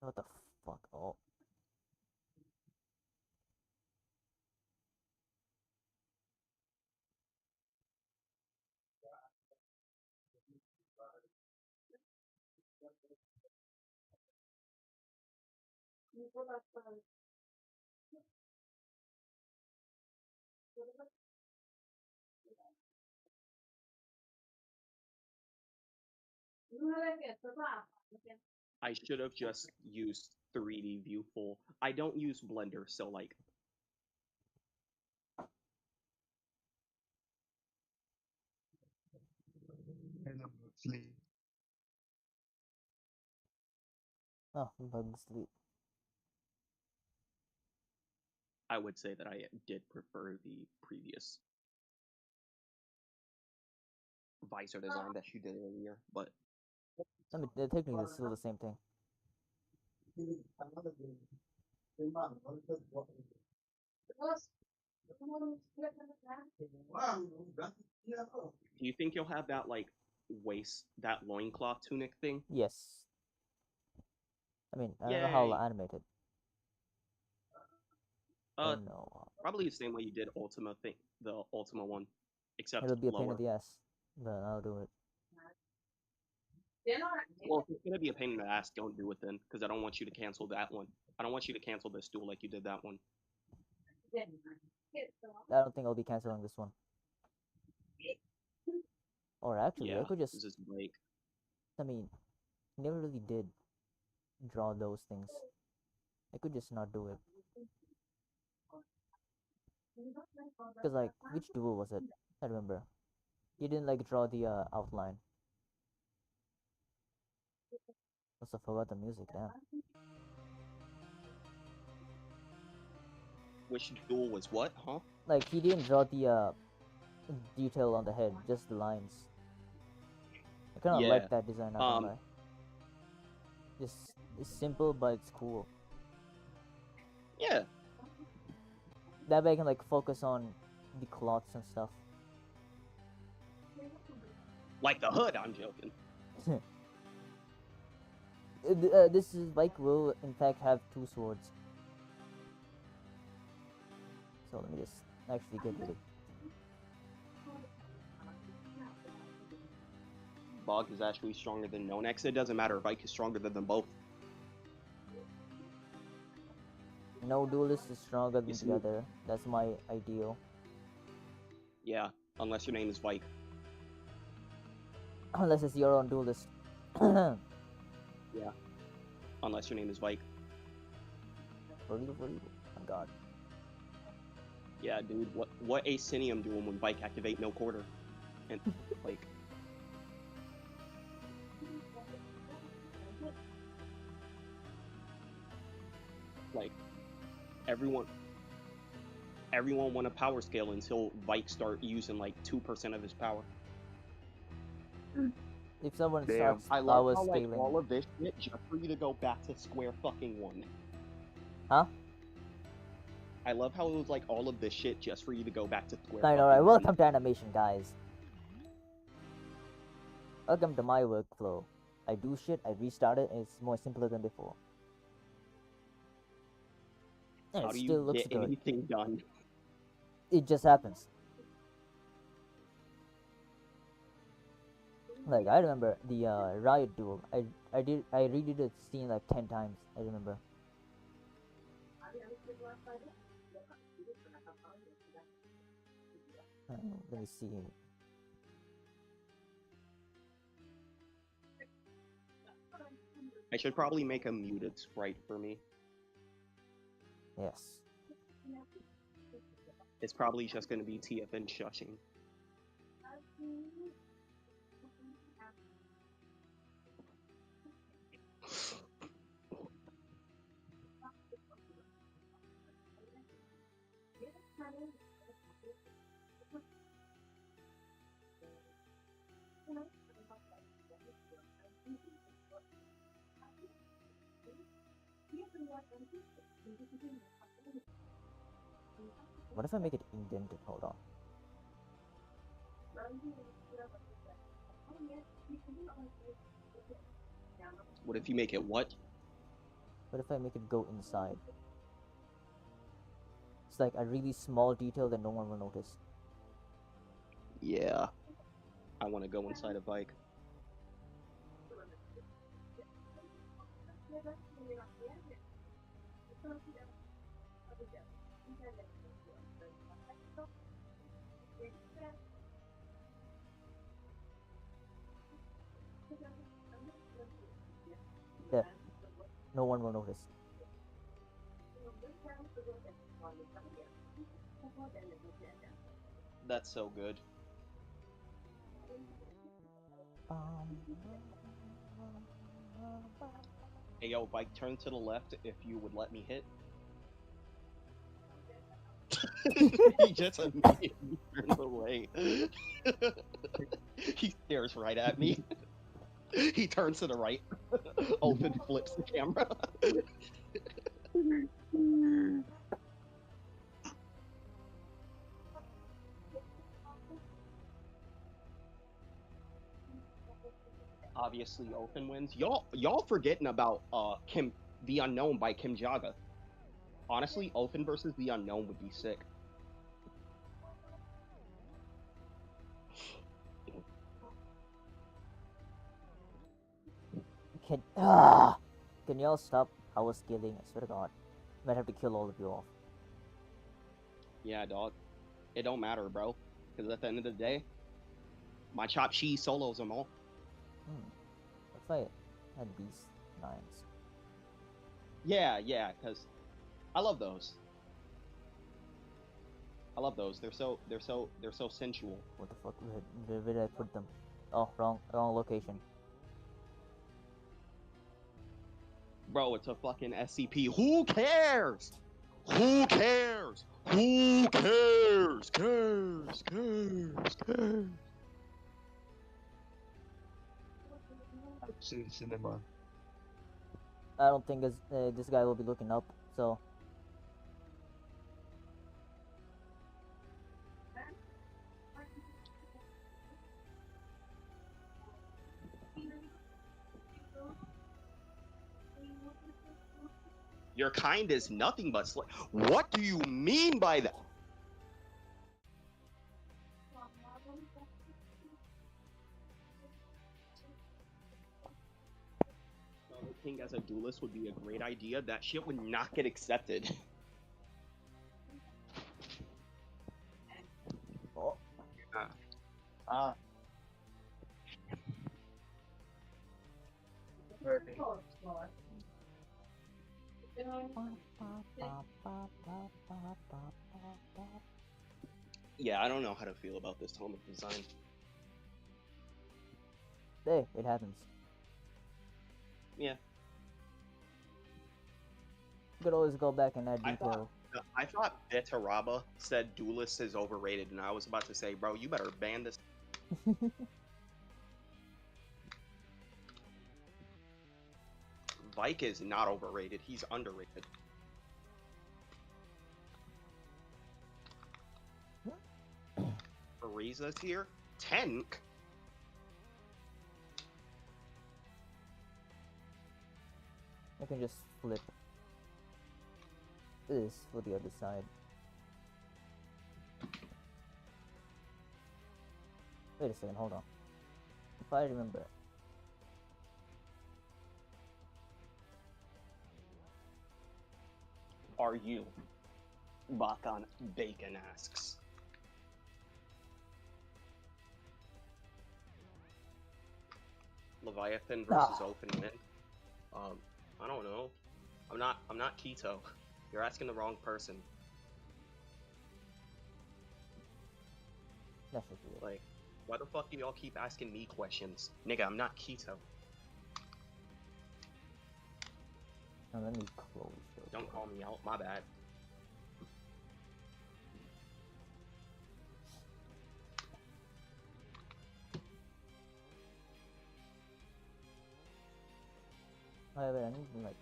What the fuck? Oh. I should have just used 3D view full. I don't use Blender, so like Hello, sleep. Oh, bug sleep. I would say that I did prefer the previous visor design that she did earlier, but I mean, technically, it's still the same thing. Do you think you'll have that like waist, that loincloth tunic thing? Yes. I mean, I don't know how I'll Yay! animate it. Uh, Don't know. Probably the same way you did Ultima thing, the Ultima one, except It'll be a pain in lower. the ass, but I'll do it. Well, if it's gonna be a pain in the ass, don't do it then, because I don't want you to cancel that one. I don't want you to cancel this duel like you did that one. I don't think I'll be canceling this one. Or actually, I Yeah, could just. this is like I mean, never really did draw those things. I could just not do it. Because, like, which duel was it? I remember. You didn't, like, draw the outline. Also forgot the music, damn. which duel was what, huh? Like, he didn't draw the detail on the head, just the lines. I kind of Yeah. like that design, not gonna lie. Just, it's simple, but it's cool. Yeah. That way I can, like, focus on the cloths and stuff. Like the hood, I'm joking. This is Vike will in fact have 2 swords. So let me just actually get rid of. Bog is actually stronger than Nonex. It doesn't matter. Vike is stronger than them both. No duelist is stronger than Yes, the other. That's my ideal. Yeah, unless your name is Vike. Unless it's your own duelist. Yeah. Unless your name is Vike. For real, for real. Oh god. Yeah, dude. What Asinium doing when Vike activate no quarter? And like everyone want a power scale until Vike start using like 2% of his power. If someone Damn. starts I love power how like scaling. all of this shit just for you to go back to square fucking one. Huh? I love how it was like all of this shit just for you to go back to square. Fine, fucking alright, one. welcome to animation, guys. Welcome to my workflow. I do shit, I restart it, and it's more simpler than before. And How it do still you looks get good. anything done? It just happens. Like, I remember the Riot duel. I redid the scene like 10 times, I remember. Let me see. I should probably make a muted sprite for me. Yes. It's probably just gonna be TFN shushing. What if I make it indented? Hold on. What if you make it what? What if I make it go inside? It's like a really small detail that no one will notice. Yeah. I want to go inside a bike. There. No one will notice. That's so good. Hey yo, bike, turn to the left if you would let me hit. He just immediately turns away. He stares right at me. He turns to the right. Open flips the camera. Obviously, Open wins. Y'all forgetting about Kim the Unknown by Kim Jaga. Honestly, Open versus the Unknown would be sick. Can y'all stop power scaling? I swear to God, might have to kill all of you off. Yeah, dog. It don't matter, bro. Because at the end of the day, my chopped cheese solos them all. If I had these 9s. Yeah, because I love those. I love those. They're so sensual. What the fuck? Where did I put them? Oh, wrong location. Bro, it's a fucking SCP. Who cares? Who cares? Who cares? Cares. I've seen cinema. I don't think this guy will be looking up. So Your kind is nothing but What do you mean by that? King as a duelist would be a great idea. That shit would not get accepted. oh. Perfect. Yeah, I don't know how to feel about this helmet design. Hey, it happens. Yeah. You could always go back and add detail. I thought Betaraba said duelist is overrated, and I was about to say, bro, you better ban this. Vike is not overrated. He's underrated. Ariza's here. Tank. I can just flip this for the other side. Wait a second, hold on. If I remember. Are you? Bakan Bacon asks. Leviathan versus Open Wind. I don't know. I'm not Keto. You're asking the wrong person. That should be it. Like, why the fuck do y'all keep asking me questions? Nigga, I'm not Keto. Now let me close. Don't call me out, my bad. However, I need to like.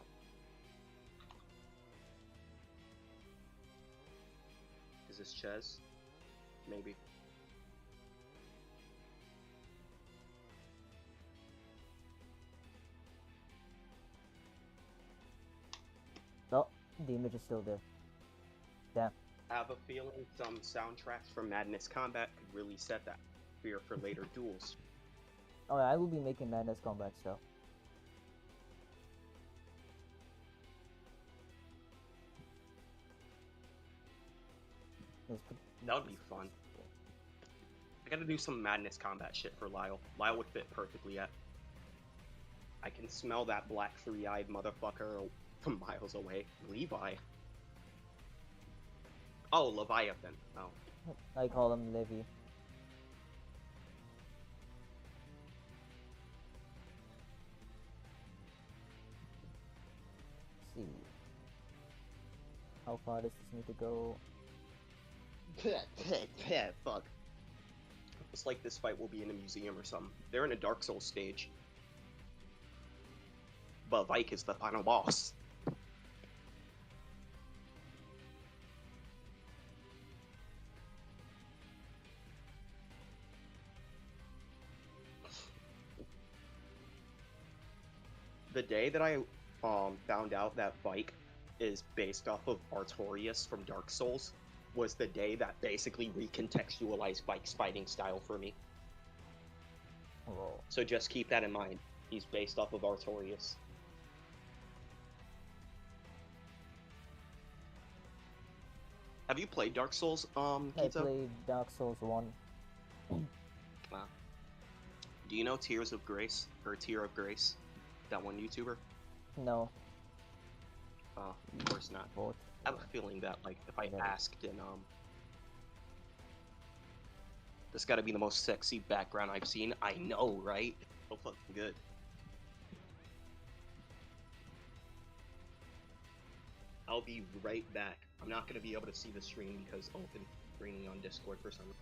Is this Ches? Maybe. Oh, the image is still there. Damn. I have a feeling some soundtracks from Madness Combat could really set that fear for later duels. Oh, I will be making Madness Combat stuff. That would be fun. I gotta do some Madness Combat shit for Lyle. Lyle would fit perfectly at. I can smell that black three-eyed motherfucker from miles away. Levi. Oh, Leviathan. Oh. I call him Levi. Let's see. How far does this need to go? Fuck. It's like this fight will be in a museum or something. They're in a Dark Souls stage. But Vike is the final boss. The day that I found out that Vike is based off of Artorias from Dark Souls was the day that basically recontextualized Vike's fighting style for me. Whoa. So just keep that in mind. He's based off of Artorias. Have you played Dark Souls, I Kito? played Dark Souls 1. Wow. Do you know Tears of Grace or Tear of Grace? That one YouTuber? No, Of course not. both. I have a feeling that like if I Never. asked and this got to be the most sexy background I've seen. I know, right? So fucking good. I'll be right back. I'm not gonna be able to see the stream because I've been streaming on Discord for some reason.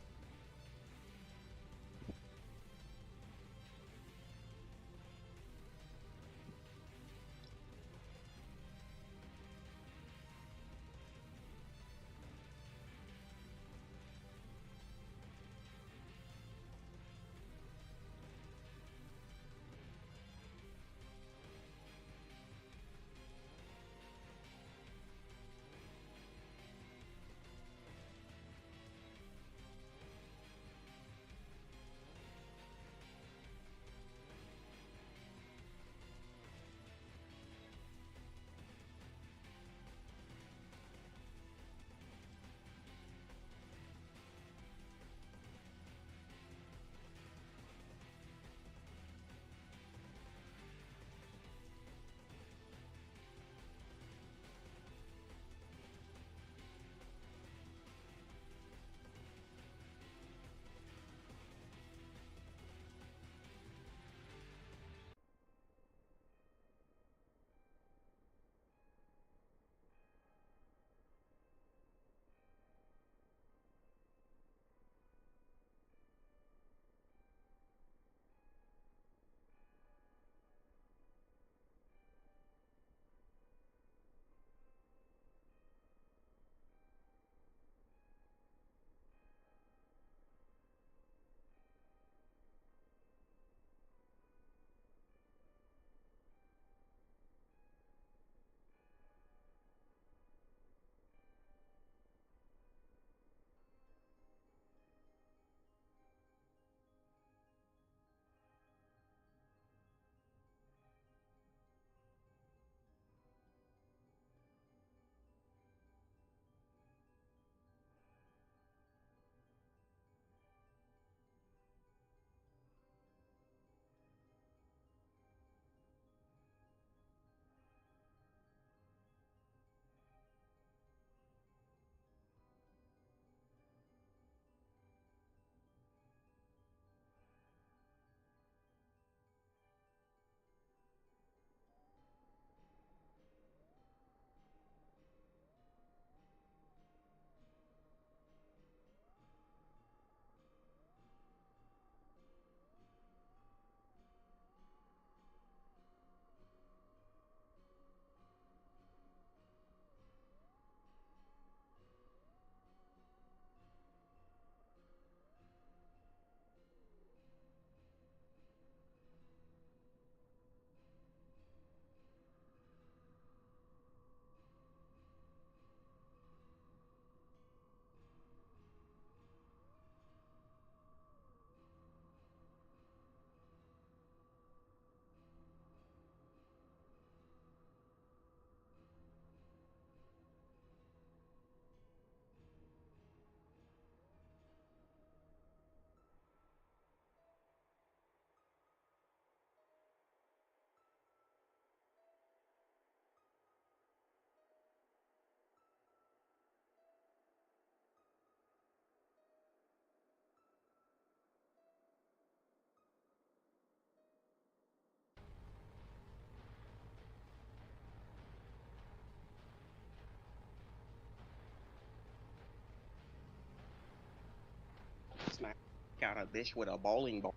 Smack out a bitch with a bowling ball.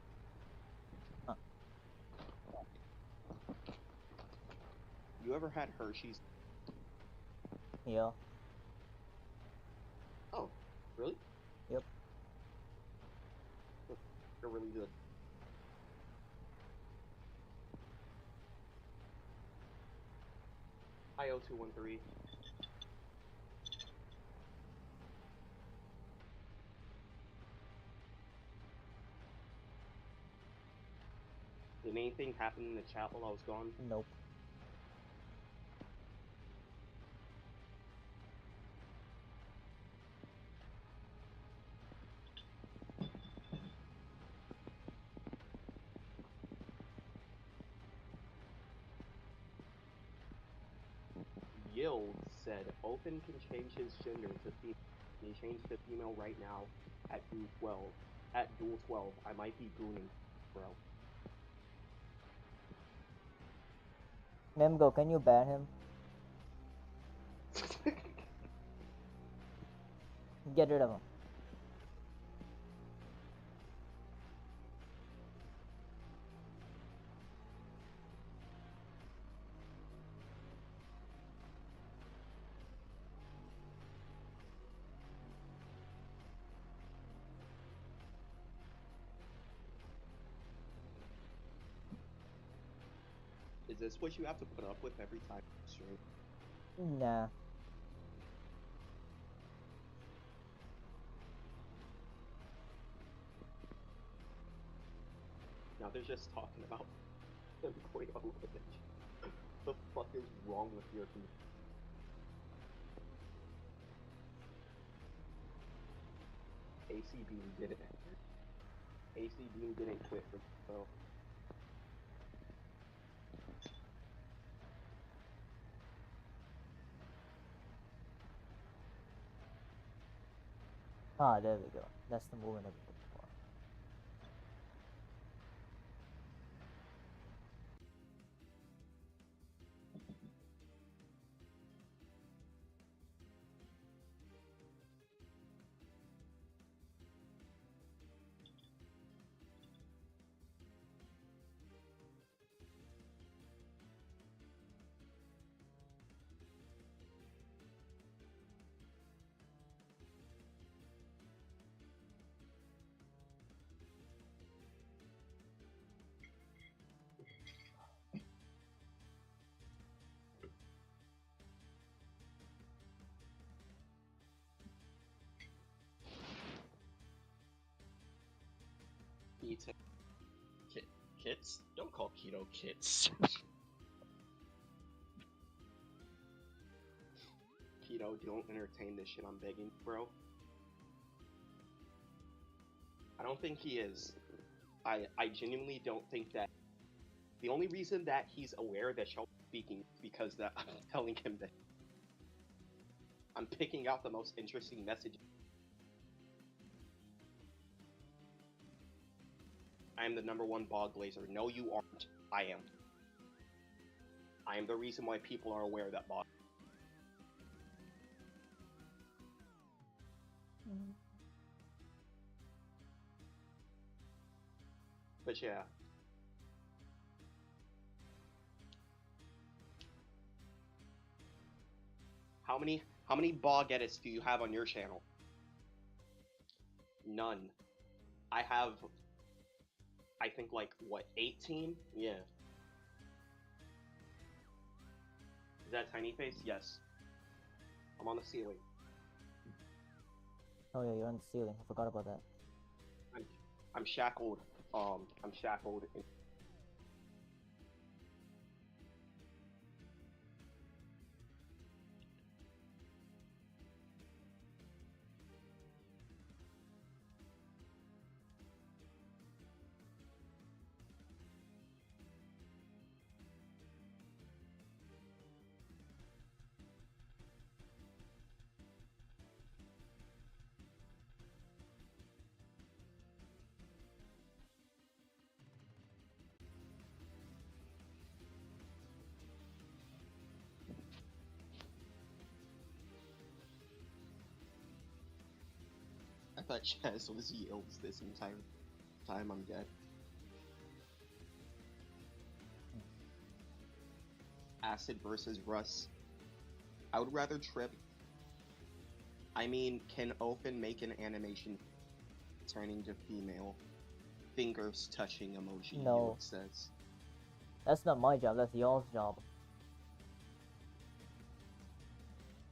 Huh. You ever had Hershey's? Yeah. Oh, really? Yep. They're really good. IO213. Did anything happen in the chat while I was gone? Nope. Yield said Open can change his gender to female. He changed to female right now at Duel 12. At Duel 12, I might be gooning, bro. Memgo, can you ban him? Get rid of him. Is this what you have to put up with every time you stream? Nah. Now they're just talking about them going on Lineage. The fuck is wrong with your people? AC Beam didn't. AC Beam didn't quit for so. Ah, there we go. That's the movement of it. Kits? Don't call Keto kits. Keto, don't entertain this shit, I'm begging, bro. I don't think he is. I genuinely don't think that. The only reason that he's aware that Shelby's speaking is because that I'm telling him that I'm picking out the most interesting messages. I am the #1 bog glazer. No, you aren't. I am. I am the reason why people are aware that bog. But yeah. How many bog edits do you have on your channel? None. I have, I think, like, what, 18? Yeah. Is that Tiny Face? Yes. I'm on the ceiling. Oh yeah, you're on the ceiling. I forgot about that. I'm shackled. I'm shackled. I thought Chaz was Yields this entire time. I'm dead. Acid versus Russ. I would rather Trip. I mean, can Open make an animation turning to female? Fingers touching emoji, No. Yield says. That's not my job, that's y'all's job.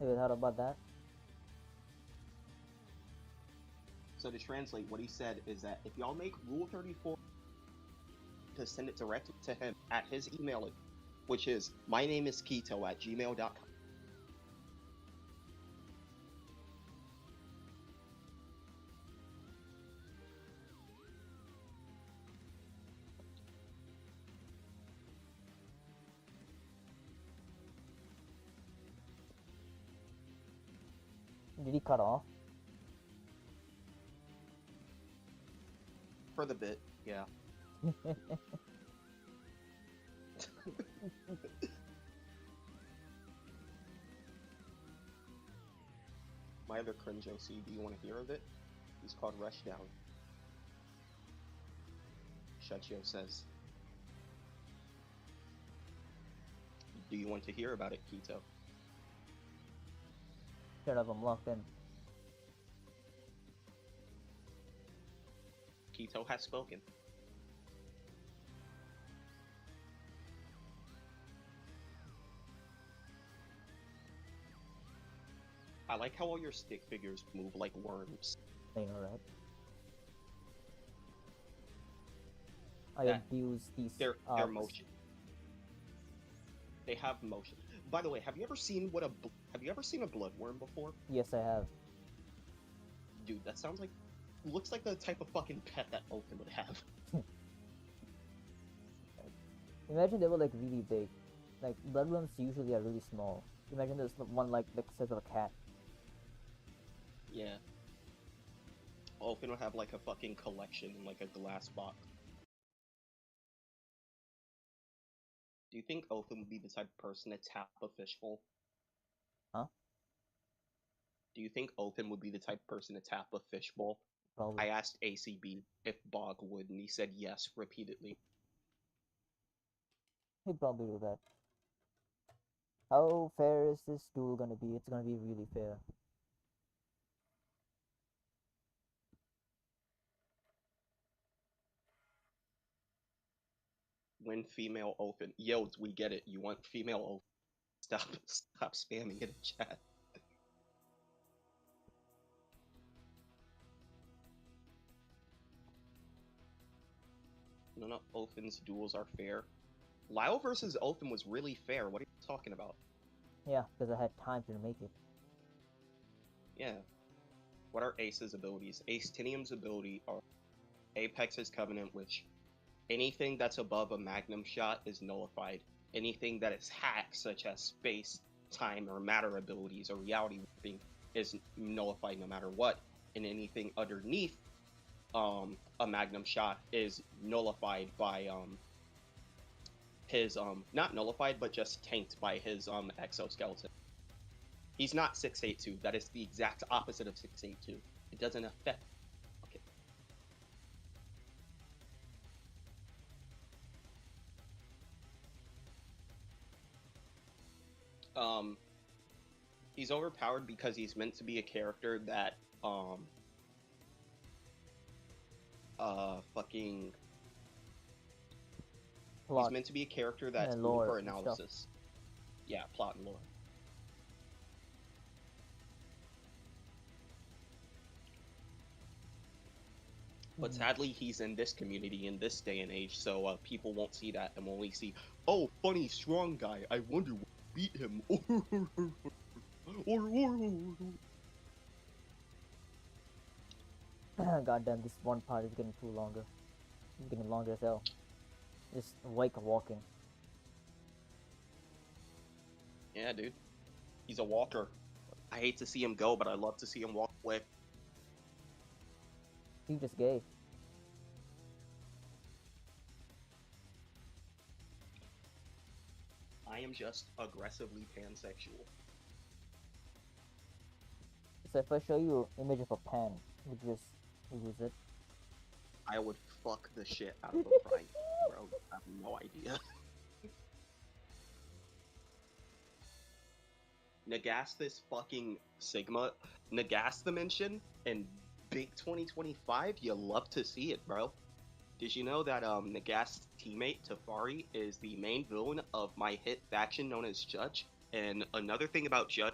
Have you thought about that? So to translate, what he said is that if y'all make Rule 34 to send it directly to him at his email, which is mynameIsKito@gmail.com. Did he cut off? For the bit, yeah. My other cringe OC, do you want to hear of it? He's called Rushdown. Shachio says, do you want to hear about it, Kito? Shut up, I'm locked in. Kito has spoken. I like how all your stick figures move like worms. I know, right? I That- abuse these Their arcs. motion. They have motion. By the way, have you ever seen a bloodworm before? Yes, I have. Dude, that sounds like looks like the type of fucking pet that Oaken would have. Imagine they were like really big. Like bloodworms usually are really small. Imagine there's one like the size of a cat. Yeah. Oaken would have like a fucking collection in like a glass box. Do you think Oaken would be the type of person to tap a fishbowl? Huh? Do you think Oaken would be the type of person to tap a fishbowl? Probably. I asked ACB if Bog would, and he said yes repeatedly. He'd probably do that. How fair is this duel gonna be? It's gonna be really fair. When female Oaken. Yo, we get it. You want female Oaken. Stop spamming it in chat. No, Oaken's duels are fair. Lyle versus Oaken was really fair. What are you talking about? Yeah, because I had time to make it. Yeah. What are Ace's abilities? Ace Tinium's ability are Apex's Covenant, which anything that's above a Magnum shot is nullified. Anything that is hacked, such as space, time, or matter abilities or reality warping, is nullified no matter what. And anything underneath a Magnum shot is nullified by his not nullified but just tanked by his exoskeleton. He's not 682. That is the exact opposite of 682. It doesn't affect. Okay. He's overpowered because he's meant to be a character that fucking. Plot. He's meant to be a character that's And good lore for and stuff. analysis. Yeah, plot and lore. But sadly, he's in this community in this day and age, so people won't see that and will only see, oh, funny strong guy. I wonder what beat him. Goddamn, this one part is getting too longer. It's getting longer as hell. Just Vike walking. Yeah, dude. He's a walker. I hate to see him go, but I love to see him walk away. He's just gay. I am just aggressively pansexual. So if I show you an image of a pan, would you just use it? I would fuck the shit out of a frying pan, bro. I have no idea. Nagast this fucking Sigma. Nagast the mention in Big 2025. You love to see it, bro. Did you know that Nagast's teammate Tafari is the main villain of my hit faction known as Judge? And another thing about Judge,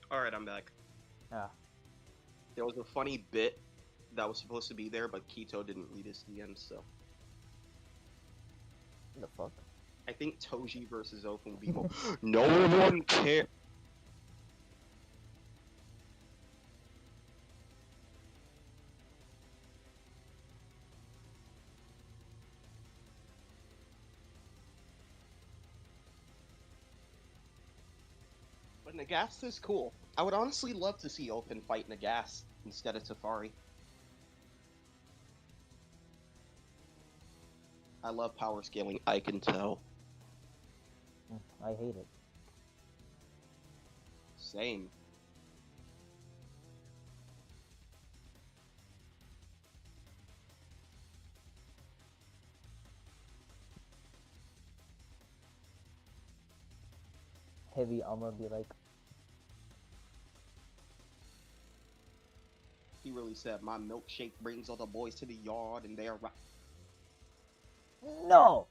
All right, I'm back. Ah, There was a funny bit that was supposed to be there, but Kito didn't read his DMs, so the fuck? I think Toji versus Open would be more. No one cares. But Nagast is cool. I would honestly love to see Open fight Nagast instead of Tafari. I love power scaling, I can tell. I hate it. Same. Heavy armor be like, He really said, my milkshake brings all the boys to the yard and they are right. no!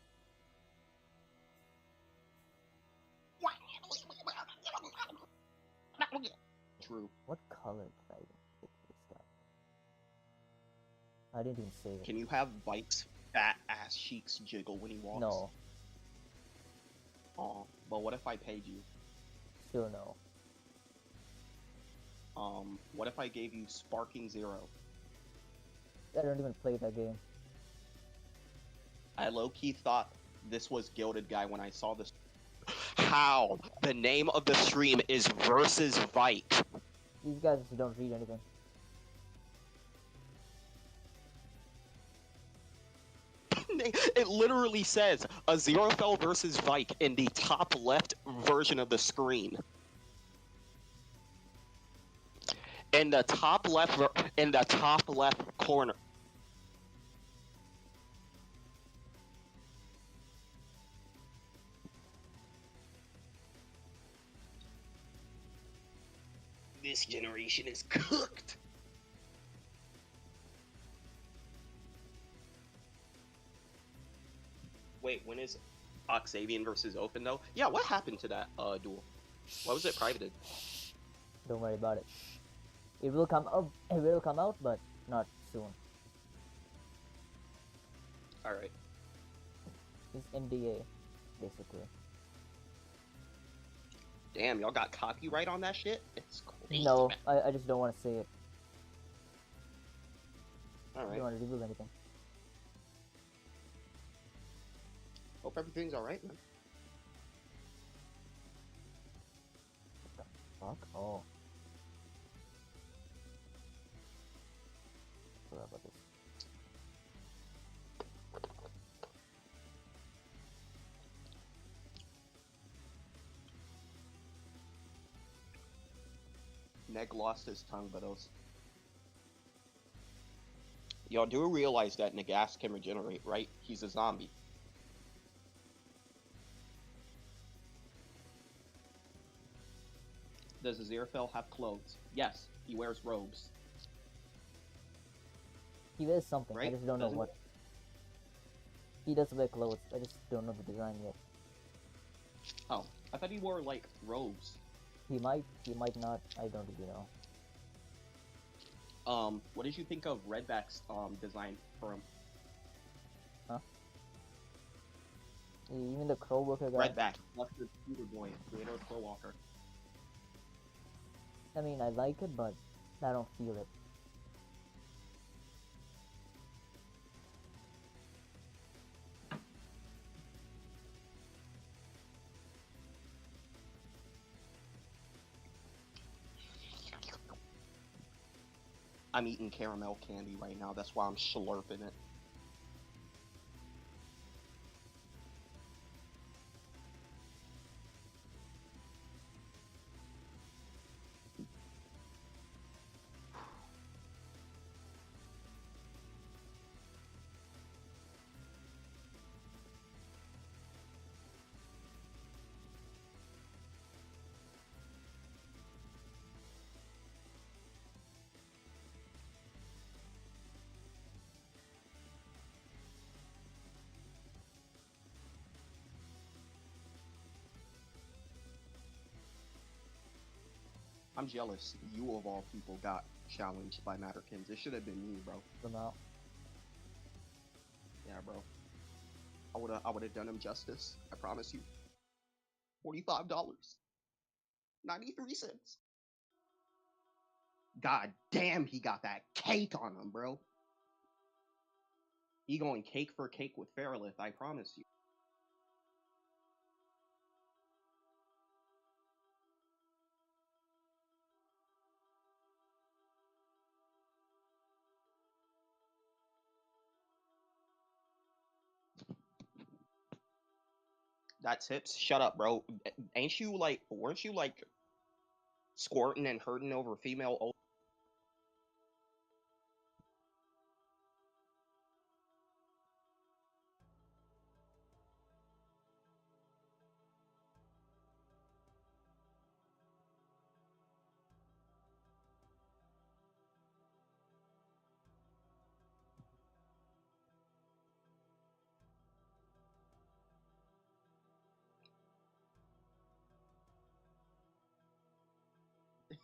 True. What color did I even pick this guy? I didn't even say it. Can you have Vike's fat ass cheeks jiggle when he walks? No. Aw, but what if I paid you? Still no. What if I gave you Sparking Zero? I don't even play that game. I low-key thought this was Gilded Guy when I saw this. How? The name of the stream is Versus Vike. These guys don't read anything. It literally says Aziraphale versus Vike in the top left version of the screen. In the top left corner. This generation is cooked. Wait, when is Oxavian versus Open though? Yeah, what happened to that duel? Why was it privated? Don't worry about it. It will come up. It will come out, but not soon. All right. It's NDA, basically. Damn, y'all got copyright on that shit? It's crazy. No, Man. I just don't want to say it. All I don't right. want to reveal anything. Hope everything's all right, man. Fuck. Oh. Forgot about this. Neg lost his tongue, but those. Y'all do realize that Nagast can regenerate, right? He's a zombie. Does Aziraphale have clothes? Yes, he wears robes. He wears something. Right? I just don't know Doesn't what. He does wear clothes. I just don't know the design yet. Oh, I thought he wore like robes. He might not. I don't really know. What did you think of Redback's design for him? Even the Crow Worker guy. Redback, Lester Peter Boy, creator of Crow Walker. I mean, I like it, but I don't feel it. I'm eating caramel candy right now. That's why I'm slurping it. I'm jealous. You of all people got challenged by Matterkins. It should have been me, bro. Them out. Yeah, bro. I would have done him justice. I promise you. $45. 93 cents. God damn, he got that cake on him, bro. He going cake for cake with Fairlith, I promise you. That tips? Shut up, bro. Ain't you like, weren't you like squirting and hurting over female old?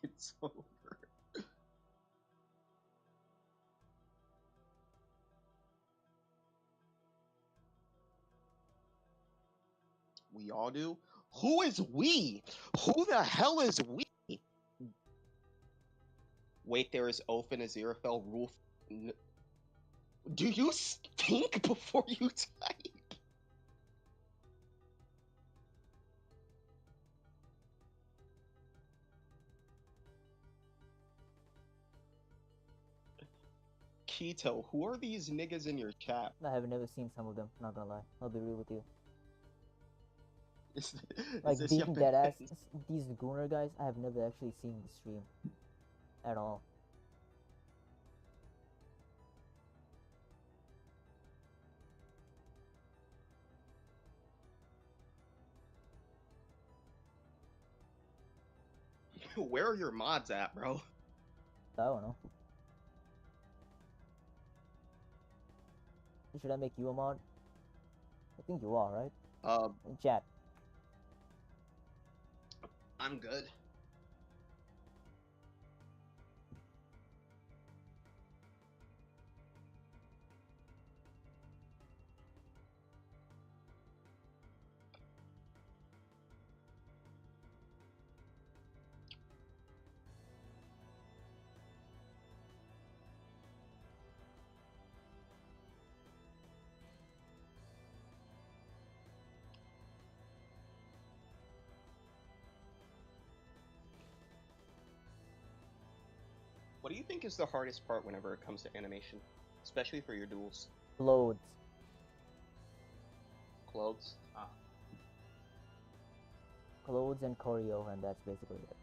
It's over. We all do? Who is we? Who the hell is we? Wait, there is Oath and Aziraphale rule. Do you think before you type? Kito, who are these niggas in your chat? I have never seen some of them. Not gonna lie. I'll be real with you. Is, Like this your beating dead ass. fans? These Gooner guys, I have never actually seen the stream at all. Where are your mods at, bro? I don't know. Should I make you a mod? I think you are, right? In chat. I'm good. What do you think is the hardest part whenever it comes to animation? Especially for your duels? Loads. Clothes? Ah. Clothes and choreo, and that's basically it.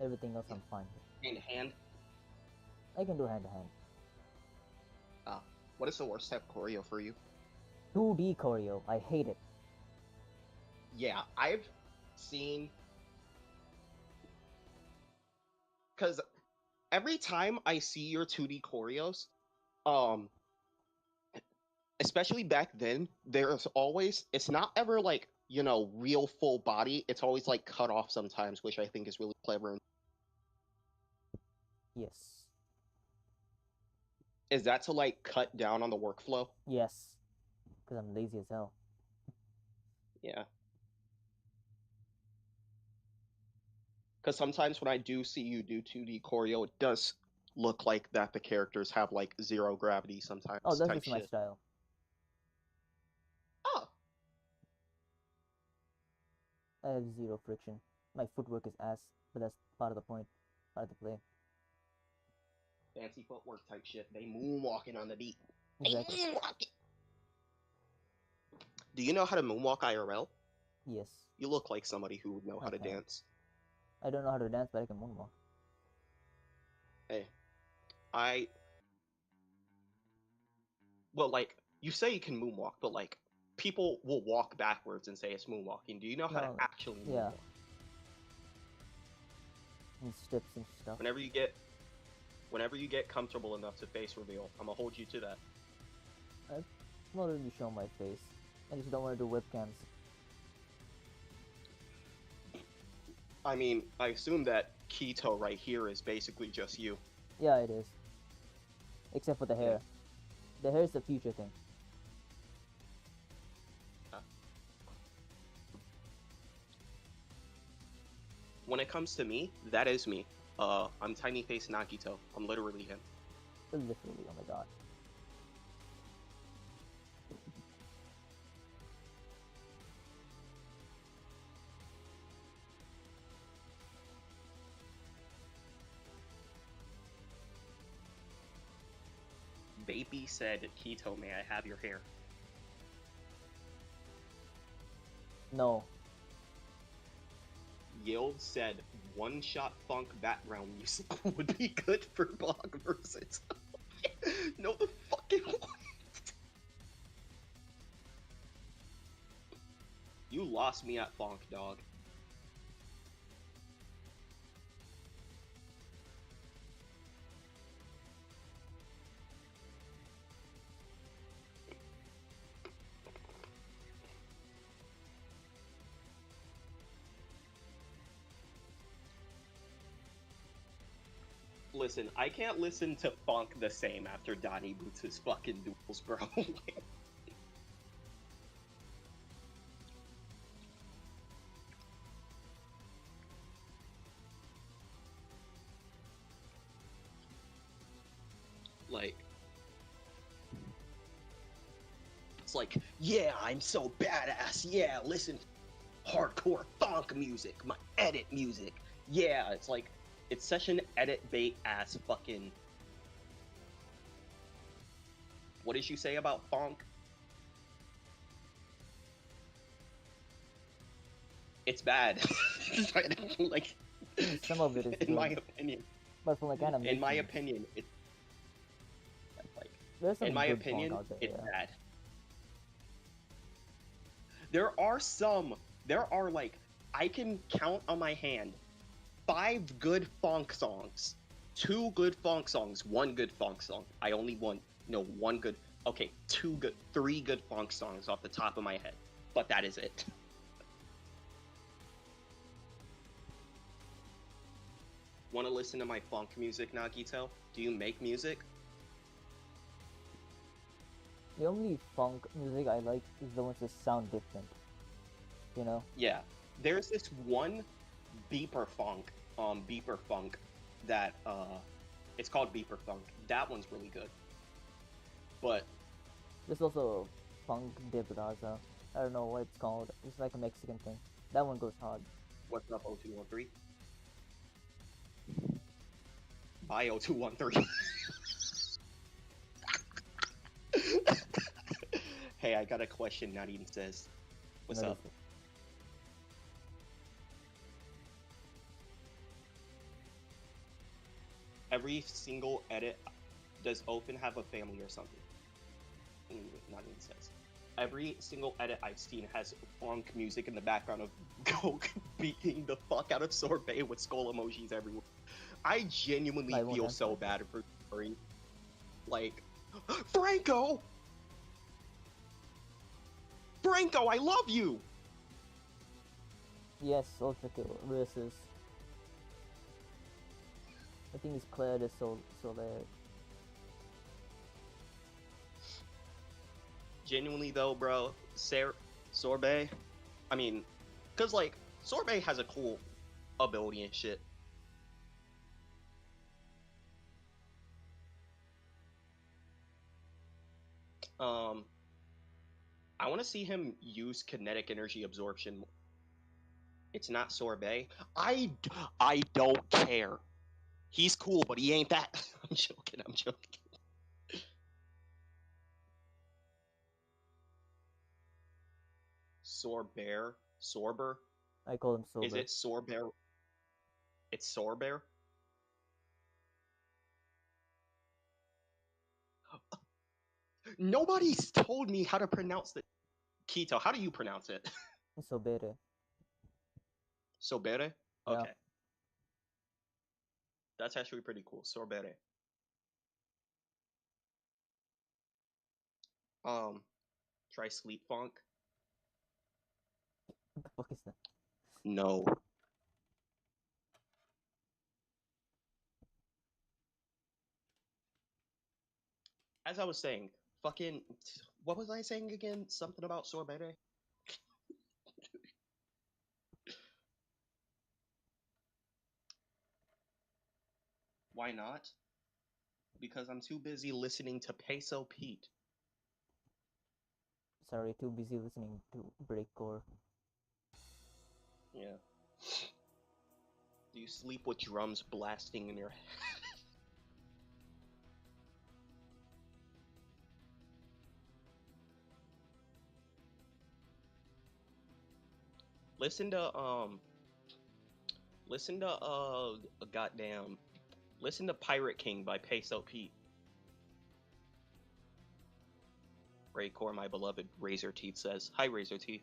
Everything else I'm fine with. Hand to hand? I can do hand to hand. Ah. What is the worst type of choreo for you? 2D choreo. I hate it. Yeah, I've seen... Because every time I see your 2D choreos, especially back then, there's always, it's not ever like, you know, real full body. It's always like cut off sometimes, which I think is really clever. Yes. Is that to like cut down on the workflow? Yes. Because I'm lazy as hell. Yeah. Because sometimes when I do see you do 2D choreo, it does look like that the characters have like zero gravity sometimes. Oh, that's type just my shit. style. Oh, I have zero friction. My footwork is ass, but that's part of the point. Part of the play. fancy footwork type shit. They moonwalking on the beat. Exactly. They moonwalking. Do you know how to moonwalk IRL? Yes. You look like somebody who would know how to Okay. dance. I don't know how to dance, but I can moonwalk. Hey, well, like, you say you can moonwalk, but like, people will walk backwards and say it's moonwalking. Do you know how to No, actually yeah. moonwalk? And steps and stuff. Whenever you get comfortable enough to face reveal, I'm gonna hold you to that. I'm not really showing my face. I just don't want to do webcams. I mean, I assume that Sera-Kito right here is basically just you. Yeah, it is. Except for the Yeah. hair. The hair is the future thing. When it comes to me, that is me. I'm Tiny Face Nagito. I'm literally him. Literally, oh my god. Baby said, Kito, may I have your hair? No. Yield said, one-shot funk background music would be good for Prog versus. No, the fucking what? You lost me at funk, dog. Listen, I can't listen to funk the same after Donnie boots his fucking duels, bro. Like, it's like, yeah, I'm so badass. Yeah, listen, hardcore funk music, my edit music. Yeah, it's like, it's such an edit bait ass fucking. What did you say about funk? It's bad. Like, I mean, some of it is in my good, opinion. but from like animation. In my opinion, it's like, there's some in my good opinion, funk out there, it's yeah. bad. There are like, I can count on my hand 5 good funk songs, 2 good funk songs, 1 good funk song. I only want, no, 1 good, okay, 2 good, 3 good funk songs off the top of my head, but that is it. Want to listen to my funk music, Nagito? Do you make music? The only funk music I like is the ones that sound different. You know? Yeah. There's this one beeper funk that it's called beeper funk. That one's really good. But There's also funk de brasa. I don't know what it's called. It's like a Mexican thing. That one goes hard. what's up, 0213? Bye, 0213. Hey, I got a question. Nadine says, "What's What up?" is it? Every single edit, does Open have a family or something? Nadine says, every single edit I've seen has funk music in the background of Goku beating the fuck out of Sorbet with skull emojis everywhere. I genuinely I won't feel answer so that. bad for Story. Like, Franco! Franco, I love you! Yes, Ultra Kill versus. I think it's Claire de Soler. Genuinely though, bro, Sorbet, I mean, cause like, Sorbet has a cool ability and shit. I want to see him use kinetic energy absorption. It's not Sorbet. I don't care. He's cool, but he ain't that. I'm joking. I'm joking. Sorber. I call him Is Sober. it Sorber? It's Sorber. Nobody's told me how to pronounce the Keto. How do you pronounce it? Sobere. Sobere? Yeah. Okay. That's actually pretty cool. Sorbere. Try Sleep Funk. What the fuck is that? No. as I was saying, fucking, what was I saying again? Something about sorbet? Why not? Because I'm too busy listening to Peso Pete. Sorry, too busy listening to breakcore. Yeah. Do you sleep with drums blasting in your head? Listen to listen to goddamn listen to Pirate King by Peso Pete. Raycore, my beloved Razor Teeth says. Hi Razor Teeth.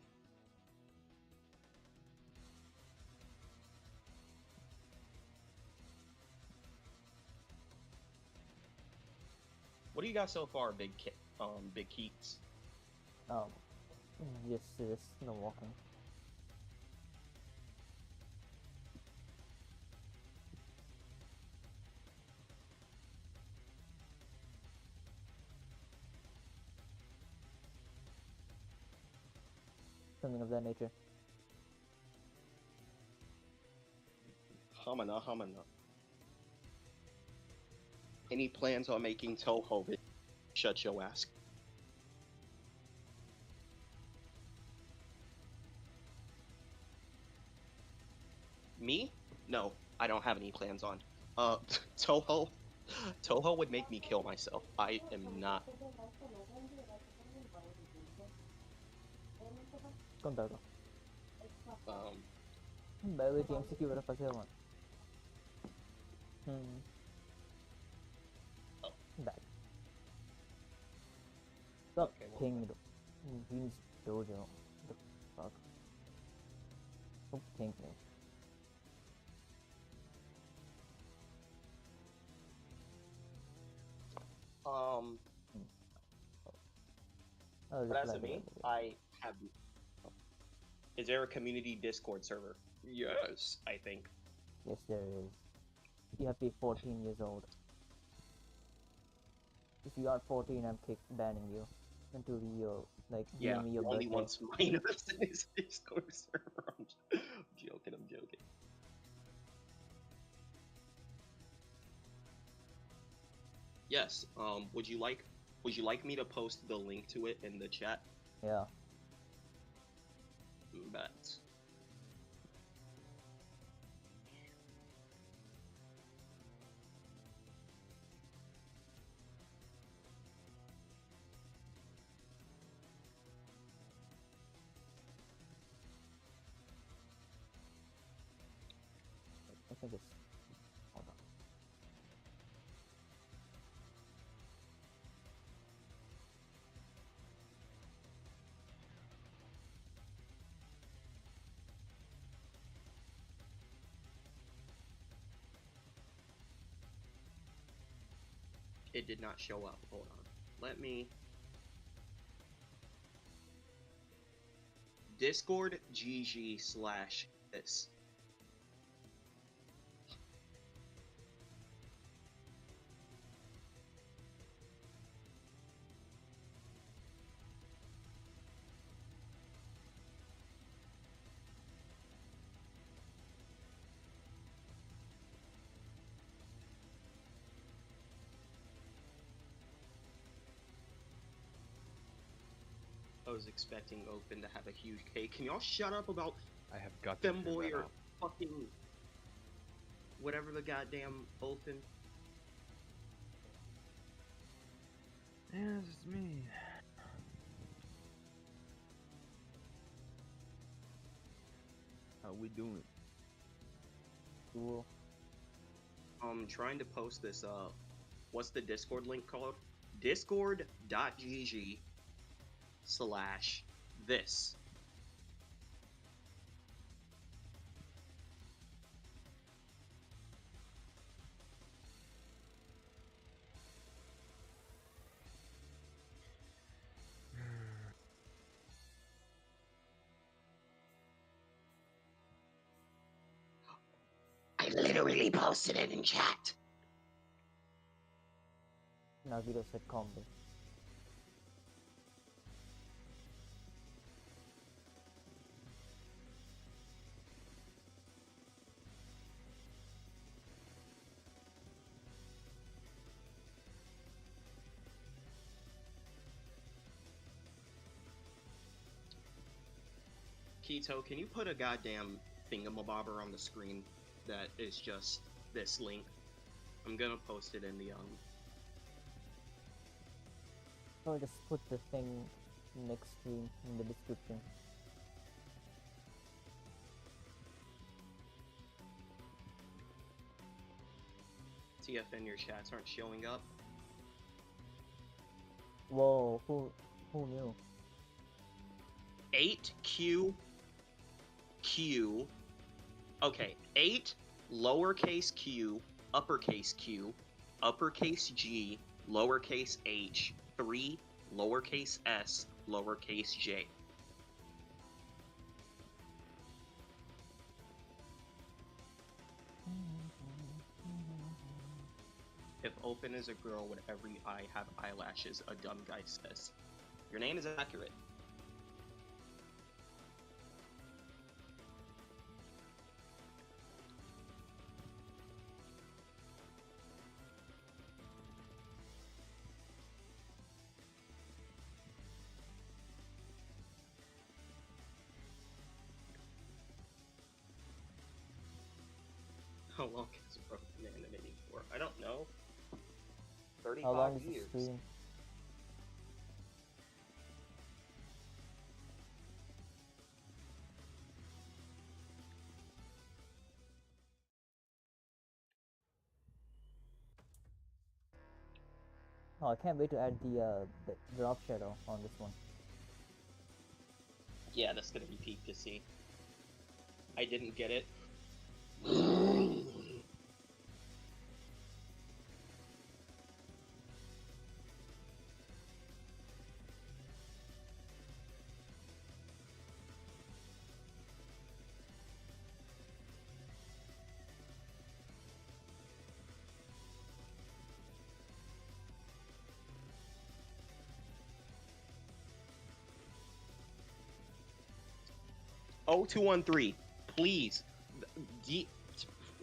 What do you got so far, Big Keats? Yes, yes, no walking. Something of that nature. Hamana, Hamana. Any plans on making Toho? Shut your ass. Me? No, I don't have any plans on. Toho. Toho would make me kill myself. I am not. Contato. Um, Biology MCQ era fazer one. Back. Stop ping me. Venus Dojo. The fuck? Don't ping me. But as of me, I have. Is there a community Discord server? Yes, I think. Yes, there is. You have to be 14 years old. If you are 14, I'm banning you until you're like giving me your only birthday. once minus in his Discord server. I'm joking. I'm joking. Yes. Would you like me to post the link to it in the chat? Yeah. Bet. I think it's. Hold on. It did not show up. Hold on. Let me. Discord GG/this. I was expecting Open to have a huge cake. Can y'all shut up about I have got to Femboy or up. fucking whatever the goddamn Open? Yeah, it's me. How we doing? Duel. I'm trying to post this. What's the Discord link called? Discord.gg/this. I literally posted it in chat. Nagito said combo. Kito, can you put a goddamn thingamabobber on the screen that is just this link? I'm gonna post it in the Or just put the thing next screen in the description. TFN, your chats aren't showing up. Whoa, who knew? 8QQ. Okay, 8 lowercase q, uppercase Q, uppercase G, lowercase h, 3 lowercase s, lowercase j. If open is a girl with every eye have eyelashes, a dumb guy says. Your name is accurate. How long has a broken been animating for? I don't know. 35 How long is the years. stream? Oh, I can't wait to add the drop shadow on this one. Yeah, that's gonna be peak to see. I didn't get it. O213, please.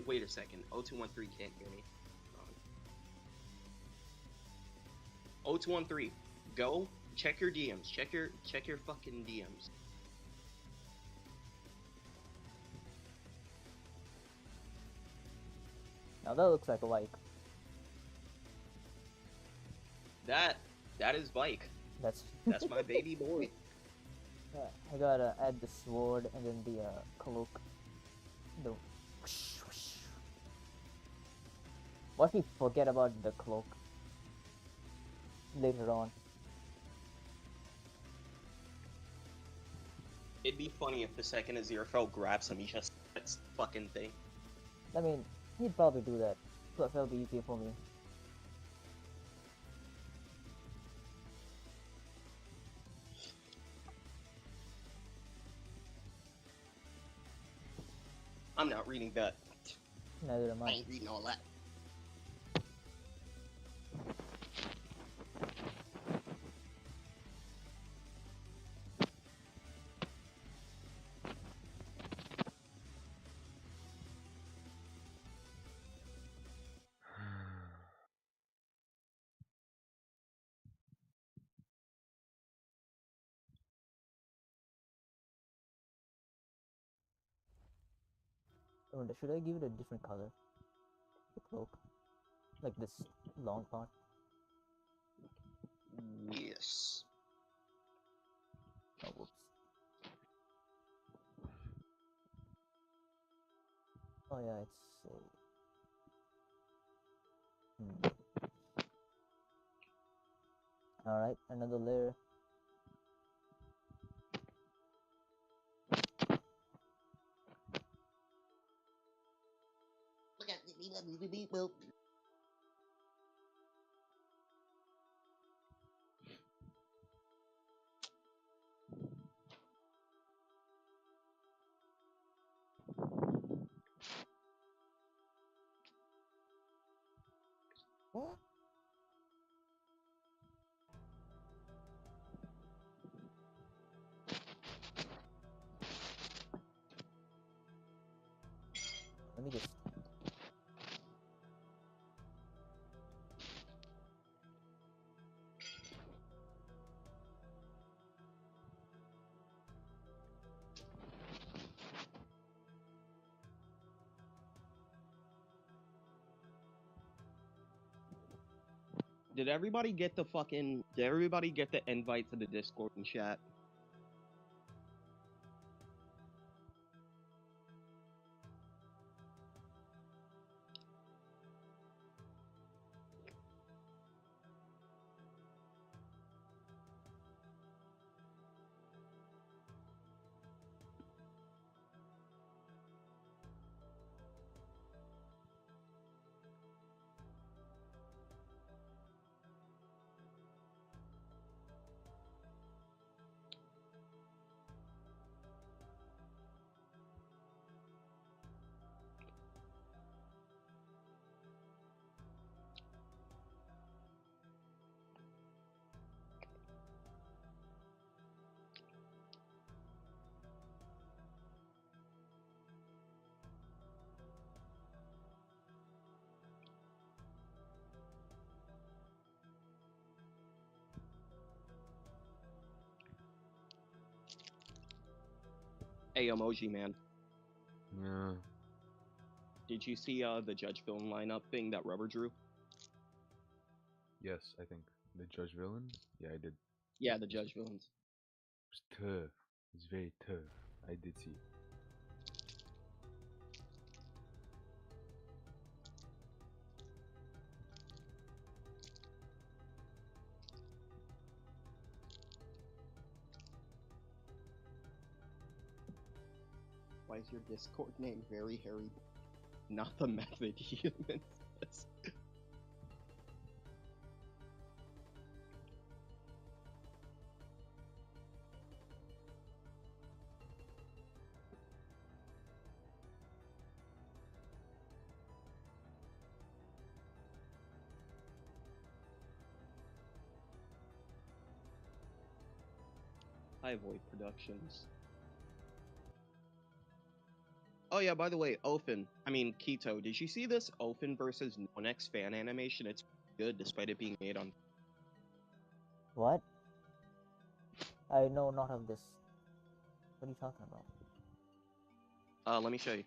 Wait a second. O213 can't hear me. O213, go check your DMs. Check your fucking DMs. Now that looks like a Vike. That is Vike. That's my baby boy. I gotta add the sword and then the cloak. The watch me forget about the cloak later on. It'd be funny if the second Aziraphale grabs him, he just that's fucking thing. I mean, he'd probably do that. Plus, that'll be easier for me. I'm not reading that. Neither am I I. ain't reading all that. I wonder, should I give it a different color? The cloak, like this long part. Yes. Oh, whoops. Oh yeah, it's all right. Another layer. What? Let me just. Did everybody get the fucking? Did everybody get the invite to the Discord and chat? Hey, emoji man. Yeah. Did you see the judge villain lineup thing that Rubber drew? Yes, I think the judge villain. Yeah, I did. Yeah, the judge villains. It's tough. It's very tough. I did see. Why is your Discord name very hairy? Not the method humans. High Void Productions. Oh yeah, by the way, Kito, did you see this Ofen versus Nonex fan animation? It's good despite it being made on... What? I know not of this. What are you talking about? Let me show you.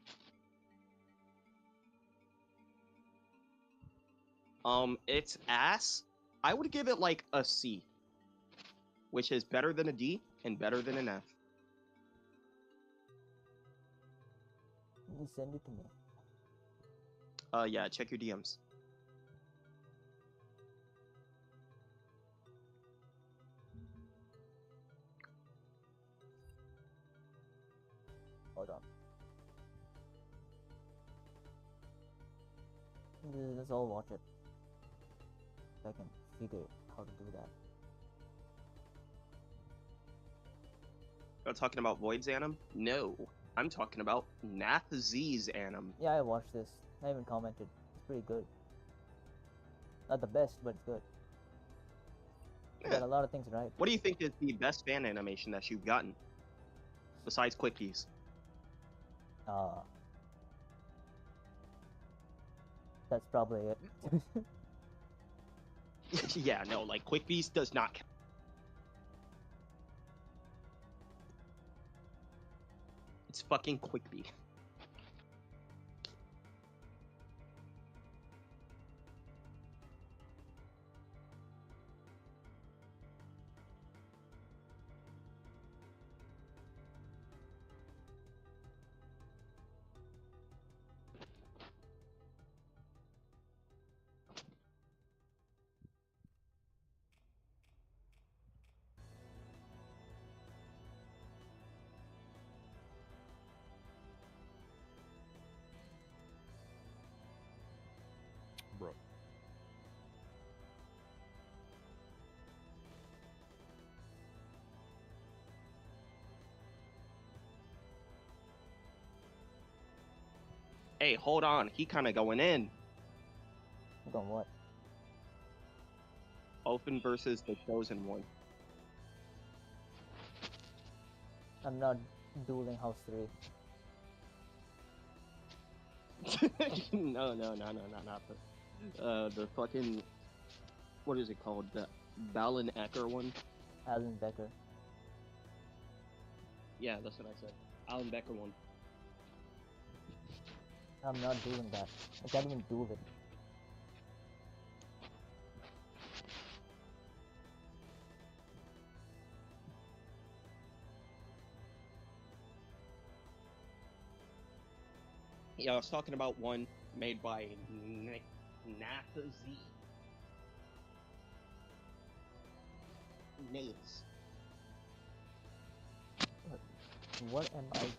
It's ass. I would give it like a C, which is better than a D and better than an F. You send it to me. Yeah, check your DMs. Hold on. Let's all watch it. If I can figure how to do that. You're talking about Void's anim? No, I'm talking about Nathz's anim. Yeah, I watched this. I even commented. It's pretty good. Not the best, but it's good. You got a lot of things right. What do you think is the best fan animation that you've gotten? Besides Quickies. That's probably it. Yeah, no, like Quickies does not count. It's fucking Quickbee. Bro. Hey, hold on. He kind of going in. Going what? Open versus the Chosen One. I'm not dueling House 3. No, not the fucking, what is it called? The Balin Ecker one? Alan Becker. Yeah, that's what I said. Alan Becker one. I'm not doing that. I can't even duel it. Yeah, I was talking about one made by Natha Z. Nails. What am I doing?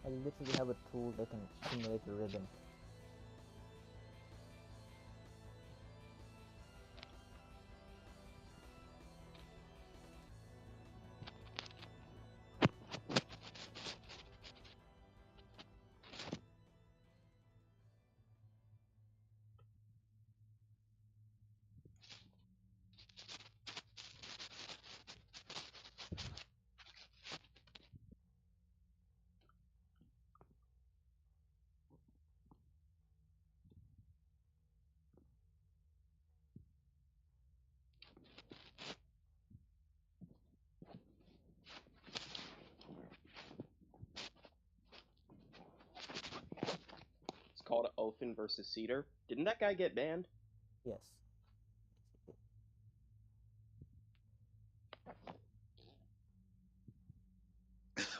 I literally have a tool that can simulate a ribbon. It's called Oafen versus Cedar. Didn't that guy get banned? Yes.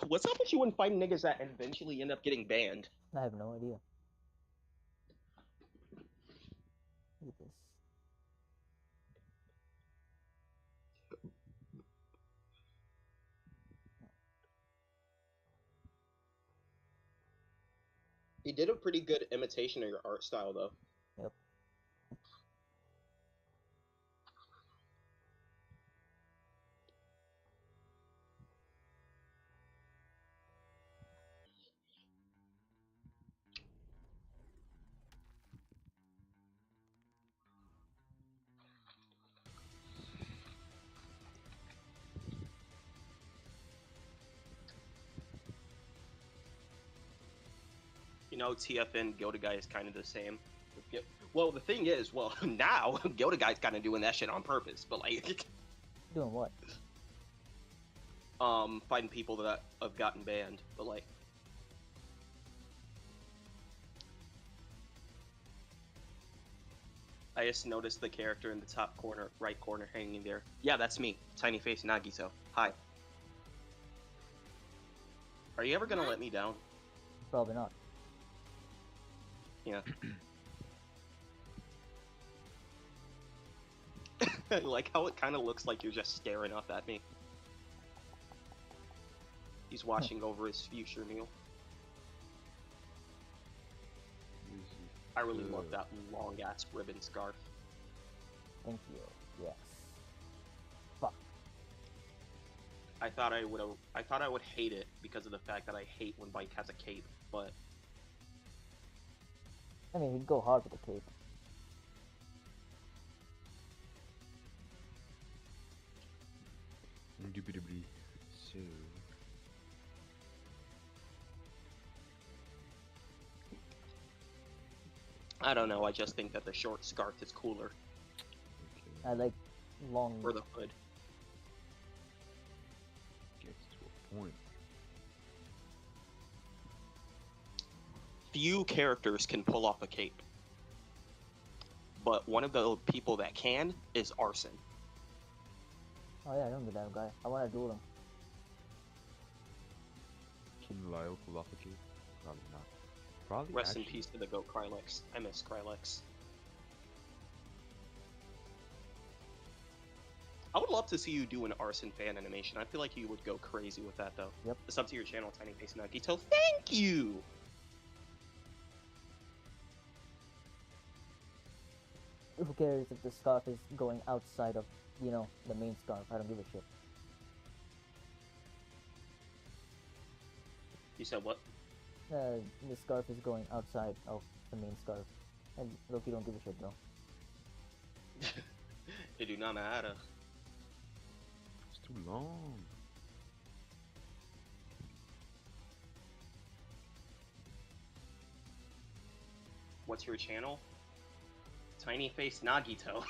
What's up with you and fighting niggas that eventually end up getting banned? I have no idea. Look at this. He did a pretty good imitation of your art style, though. Yep. You know, TFN Gilda guy is kind of the same. Well, the thing is, well, now Gilda guy's kind of doing that shit on purpose, but like, Doing what? fighting people that have gotten banned, but like, I just noticed the character in the top corner, right corner, hanging there. Yeah, that's me, Tiny Face Nagito. Hi. Are you ever gonna let me down? Probably not. Yeah. I like how it kind of looks like you're just staring up at me. He's watching over his future meal. I really love that long ass ribbon scarf. Thank you. Yes. Fuck. I thought I would hate it because of the fact that I hate when Vike has a cape, but I mean, he'd go hard with the cape. Indubitably. So. I don't know. I just think that the short scarf is cooler Okay. I like long. for the hood. Gets to a point. Few characters can pull off a cape, but one of the people that can is Arson. Oh yeah, I remember that guy. I want to duel him. Can Lyle pull off a cape? Probably not. Probably Rest in actually. peace to the goat Krylex. I miss Krylex. I would love to see you do an Arson fan animation. I feel like you would go crazy with that, though. Yep. It's up to your channel, Tiny Face Nagito. Thank you! Who cares if the scarf is going outside of, you know, the main scarf? I don't give a shit. You said what? The scarf is going outside of the main scarf. And Loki don't give a shit, bro. It do not matter. It's too long. What's your channel? Tiny Face Nagito.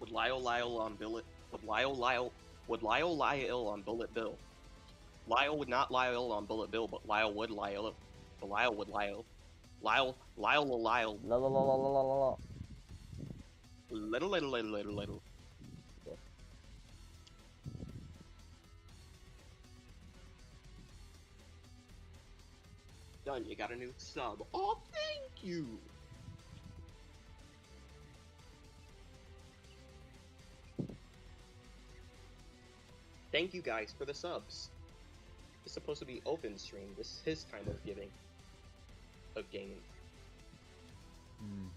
Would Lyle on Bullet Bill Lyle would not Lyle on Bullet Bill, but Lyle would Lyle. But Lyle would Lyle. Lyle. La la la la la la la. Little. Okay. Done. You got a new sub. Oh, thank you. Thank you guys for the subs. It's supposed to be open stream. This is his time of giving. Of gaming. Mm-hmm.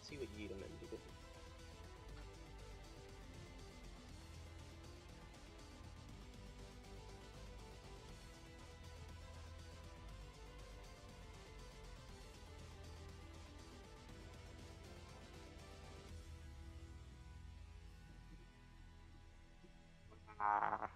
See what Yeedeman did. Ah.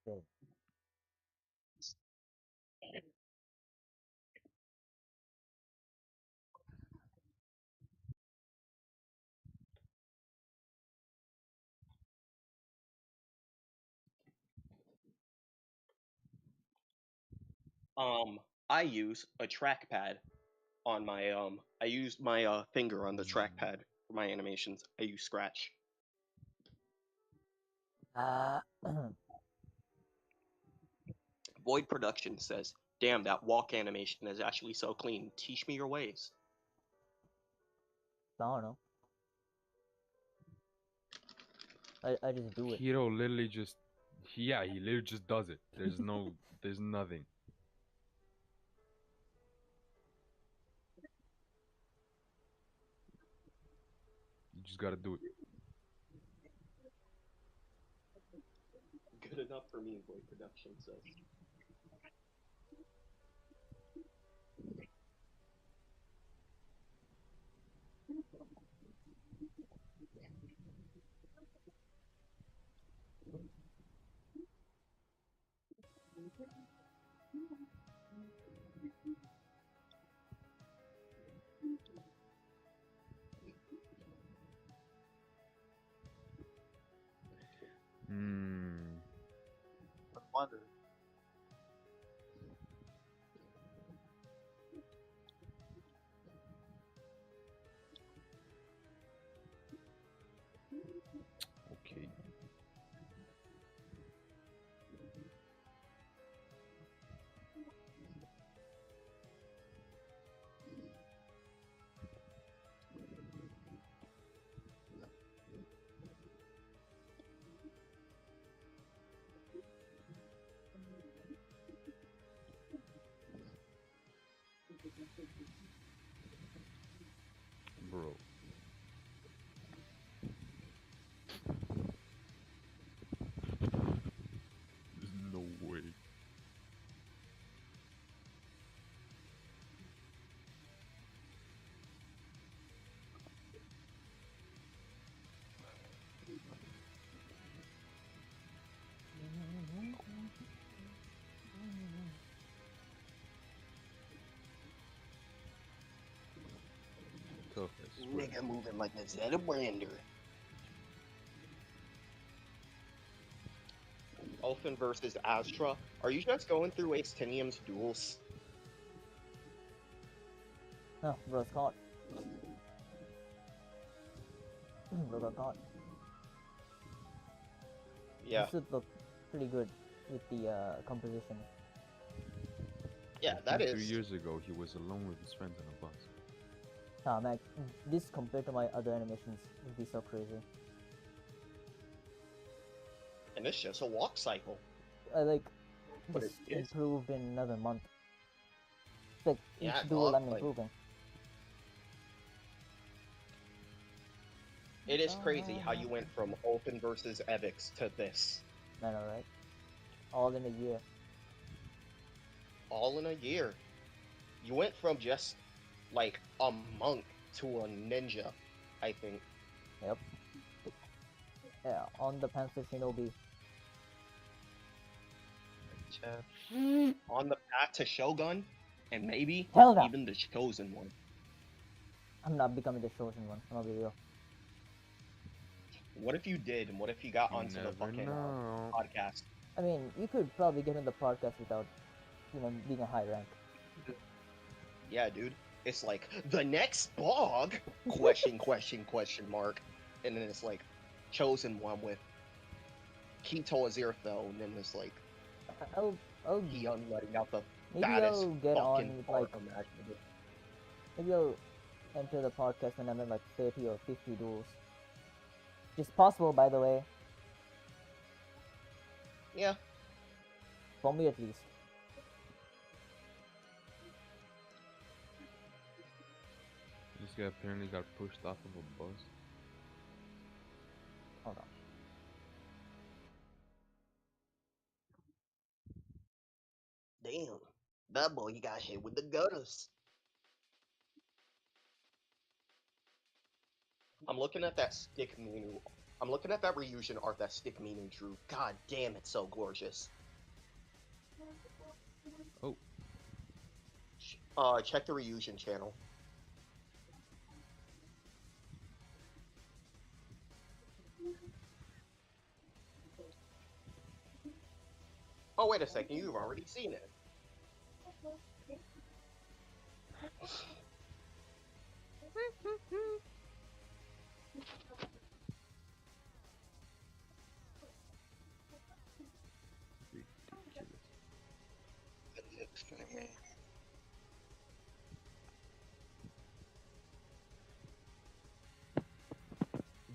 Okay. I use a trackpad on my I use my finger on the trackpad for my animations. I use Scratch. Void Production says, "Damn, that walk animation is actually so clean. Teach me your ways." I don't know. I just do it. Kito literally just, yeah, he literally just does it. There's no, there's nothing. You just gotta do it. Good enough for me, Void Production says. Hmm. I wonder. Okay. Bro. There's no way. Tough, I swear. Nigga moving like a Zeta Brander. Elfin versus Astra. Are you just going through Astinium's duels? Oh, bro's caught. Bro got caught. Yeah. This would look pretty good with the composition. Yeah, that Like 2 is. years ago, he was alone with his friends on a bus. Ah, man, this compared to my other animations would be so crazy. And it's just a walk cycle. I like But just it is. improved in another month. It's like Yeah, each duel dog, I'm like- improving. It is crazy how you went from Open versus Evix to this. I know, right? All in a year. All in a year. You went from just like a monk to a ninja, I think. Yep. Yeah, on the Panzer Shinobi. Chef. On the path to Shogun, and maybe Hell no. even the Chosen One. I'm not becoming the chosen one. I'm gonna be real. What if you did, and what if you got You onto the never fucking know. podcast? I mean, you could probably get in the podcast without, being a high rank. Yeah, dude. It's like the next bog? question mark. And then it's like Chosen One with Kito Azirtho, and then it's like I'll he letting out the maybe baddest I'll get fucking on with part like imaginable. maybe I'll enter the podcast when I'm in like 30 or 50 duels. Which is possible, by the way, Yeah. for me at least. This guy apparently got pushed off of a bus. Hold on. Damn. That boy got hit with the gutters. I'm looking at that stick menu. I'm looking at that Ryujin art that stick menu drew. God damn, it's so gorgeous. Oh. Check the Ryujin channel. Oh, wait a second, you've already seen it. Ridiculous.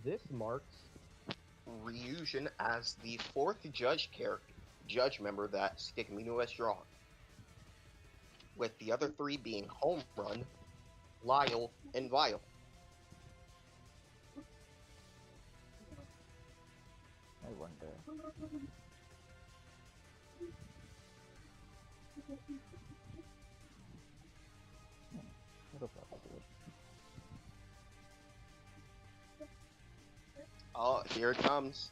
This marks Ryujin as the fourth judge member that Stick Minu has drawn, with the other three being Home Run, Lyle, and Vile. I wonder. It'll probably do it. Oh, here it comes.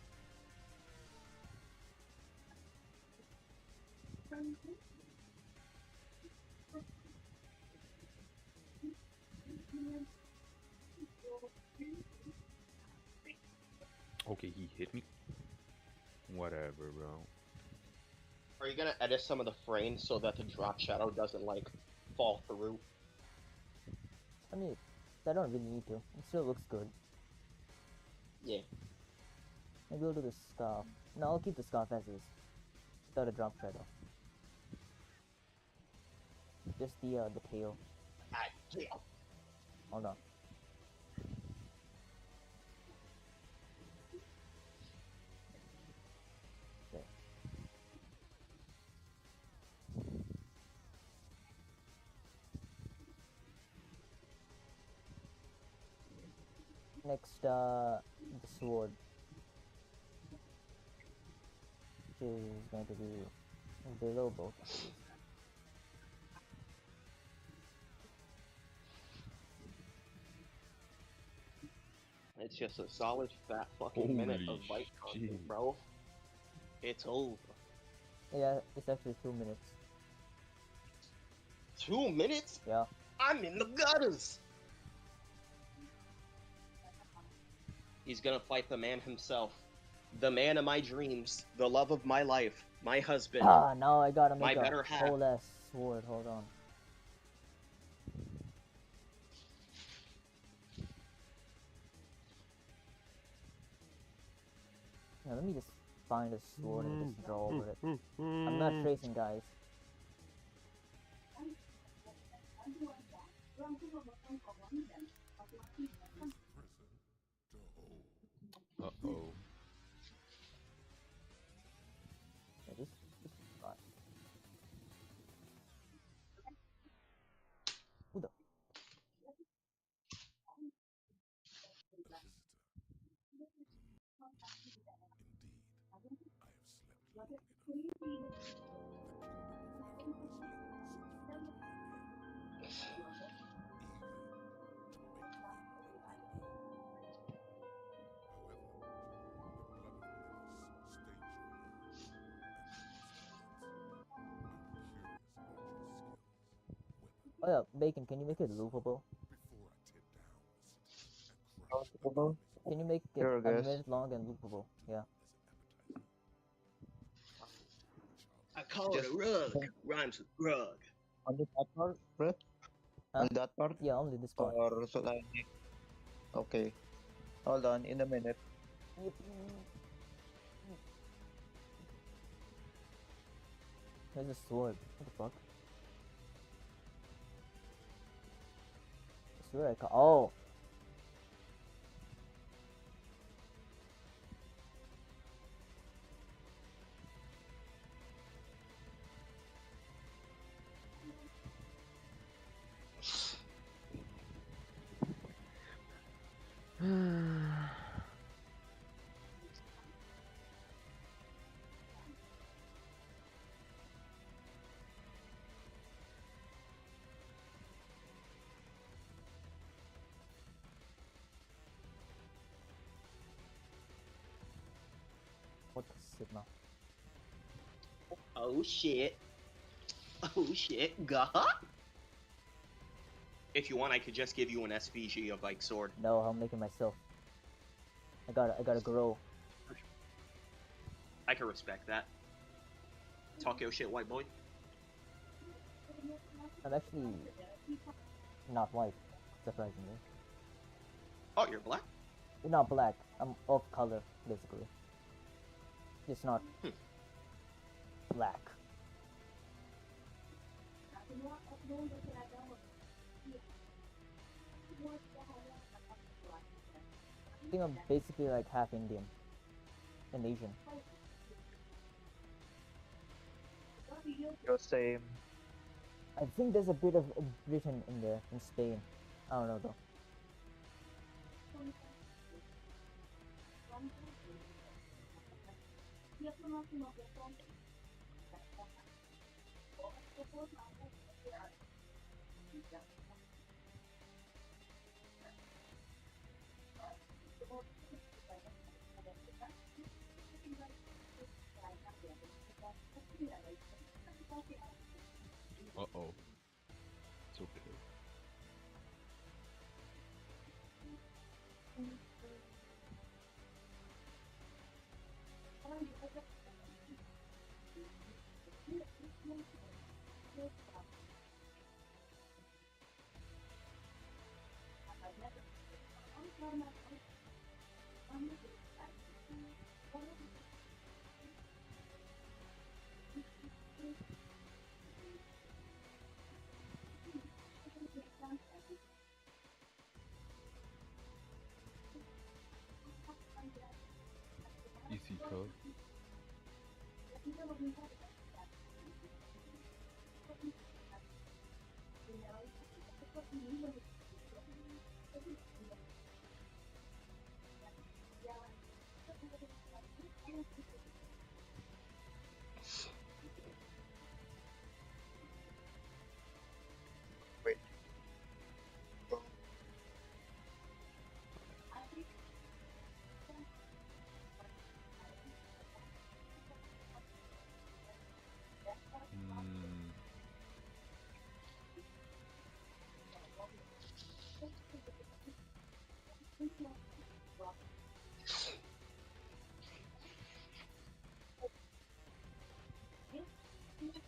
Okay, he hit me. Whatever, bro. Are you gonna edit some of the frames so that the drop shadow doesn't like fall through? I mean, I don't really need to. It still looks good. Yeah. Maybe I'll do the scarf. No, I'll keep the scarf as is. Without a drop shadow. Just the tail. Ah, yeah. Hold on. Okay. Next, the sword. Which is going to be below both of these. It's just a solid fat fucking minute of Holy Vike content, shit. bro. It's over. Yeah, it's actually 2 minutes. 2 minutes? Yeah. I'm in the gutters. He's gonna fight the man himself. The man of my dreams. The love of my life. My husband. Ah, now I gotta My make a better half. whole ass sword. Hold on. Yeah, let me just find a sword and just draw over it. I'm not tracing, guys. Oh yeah, Bacon, can you make it loopable? Comfortable? Can you make it Sure, a guys. minute long and loopable? Yeah. I call Just it a rug. Rhymes with rug. only that part, bro? Huh? Only that part? Yeah, only this part. Or should I make... Okay. Hold on, in a minute. There's a sword. What the fuck? I swear I ca- Oh! What the Sigma? Oh shit. Oh shit. Gah. If you want, I could just give you an SVG of like sword. No, I'll make it myself. I gotta grow. I can respect that. Talk your shit, white boy. I'm actually not white, surprisingly. Oh, you're black? Not black. I'm of color, basically. Just not black. I think I'm basically like half Indian and Asian. You're same. I think there's a bit of Britain in there, in Spain. I don't know though. Uh-oh. It's okay. Easy code. Wait. Hmm.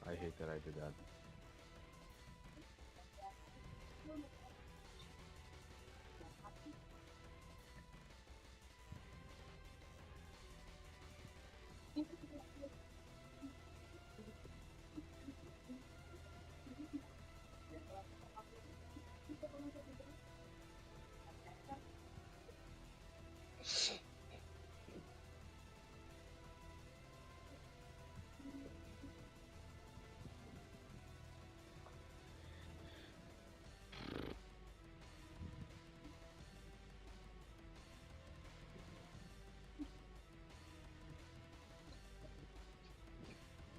I hate that I did that.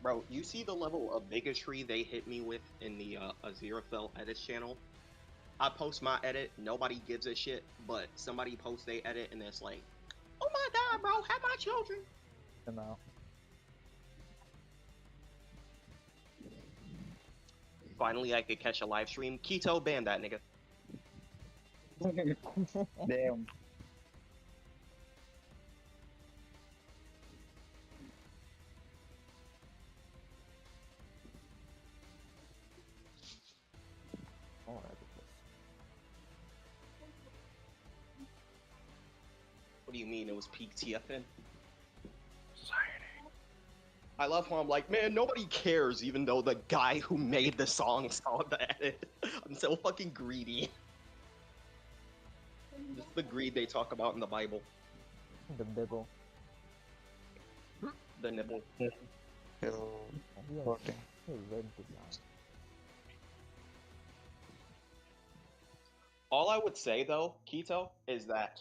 Bro, you see the level of bigotry they hit me with in the Aziraphale edits channel? I post my edit, nobody gives a shit, but somebody posts they edit and it's like, oh my god, bro, have my children. Somehow. Finally, I could catch a live stream. Keto, ban that nigga. Damn. Alright, What do you mean it was peak TFN? I love how I'm like, man, nobody cares, even though the guy who made the song saw the edit. I'm so fucking greedy. This is the greed they talk about in the Bible. the Bibble. The nipple. Till Yes, 14. he read design. All I would say, though, Keto, is that,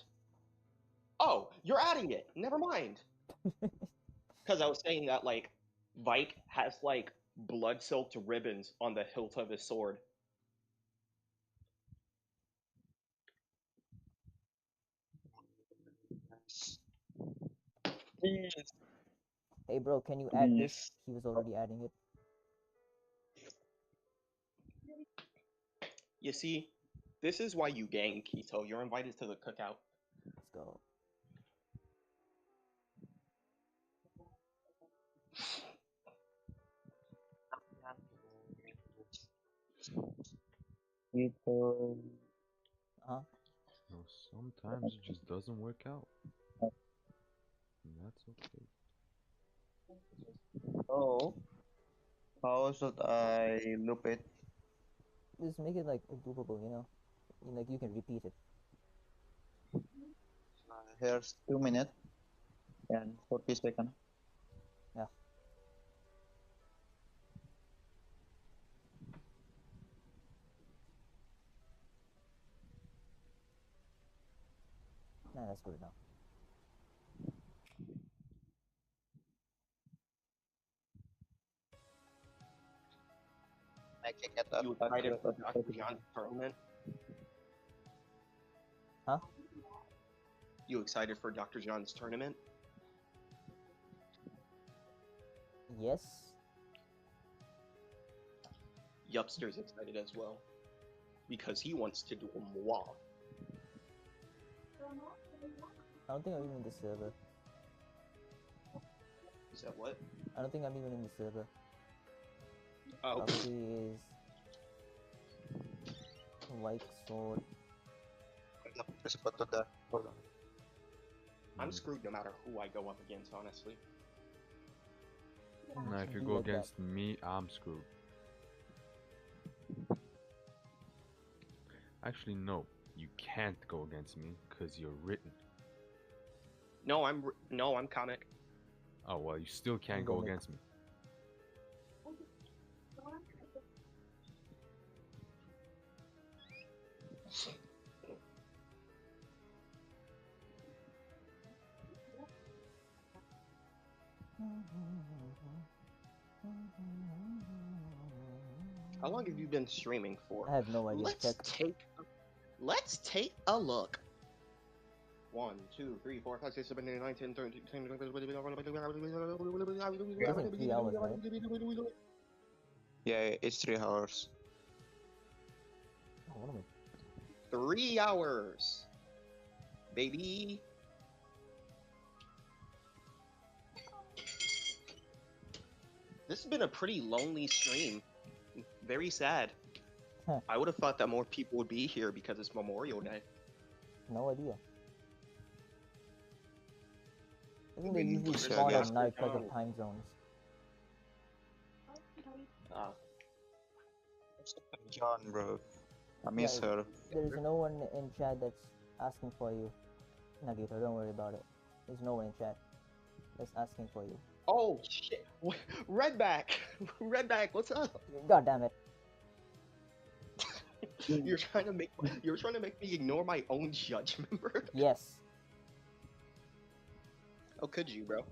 oh, you're adding it. Never mind. Because I was saying that, like, Vike has, like, blood-soaked ribbons on the hilt of his sword. Hey bro, can you add Mm. this? He was already adding it. You see, this is why you gang, Keto. You're invited to the cookout. Let's go. People. Huh? No, sometimes it just doesn't work out. And that's okay. So, how should I loop it? Just make it like loopable, you know? Like you can repeat it. Here's 2 minutes and 40 seconds. Yeah. Nah, that's good enough. Making it up. You excited for Dr. John's tournament? Huh? You excited for Dr. John's tournament? Yes. Yupster's excited as well. Because he wants to do a moi. I don't think I'm even in the server. Is that what? I don't think I'm even in the server. Oh, Probably is Vike sword. Hold on. I'm screwed no matter who I go up against, honestly. Now, if you Be go like that. against me, I'm screwed. Actually, no. You can't go against me because you're written. No, I'm comic. Oh, well, you still can't go against me. How long have you been streaming for? I have no idea. Check. Let's take a look. 1, 2, 3, 4, 5, 6, 7, 8, 9, 10, 13, 10, It was like 3 hours, right? Yeah, it's 3 hours. Oh, what am I? 3 hours, baby. This has been a pretty lonely stream. Very sad. Huh. I would have thought that more people would be here because it's Memorial Day. No idea. I think they Maybe usually there's spawn at Dr. night because John. of time zones. John, bro. I miss Yeah, her. There's no one in chat that's asking for you. Nagito, don't worry about it. There's no one in chat that's asking for you. Oh shit! Redback, Redback, what's up? God damn it. You're trying to make me ignore my own judge member. Yes. Oh, could you, bro?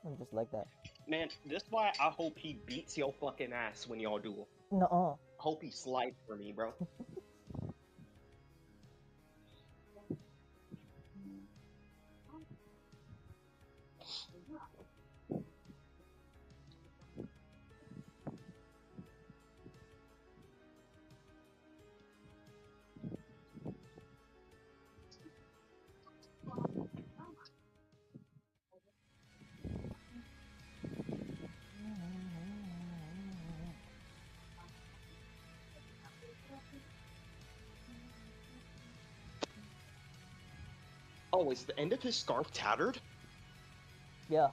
I'm just like that. Man, this is why I hope he beats your fucking ass when y'all duel. No. I hope he slides for me, bro. Oh, is the end of his scarf tattered? Yeah.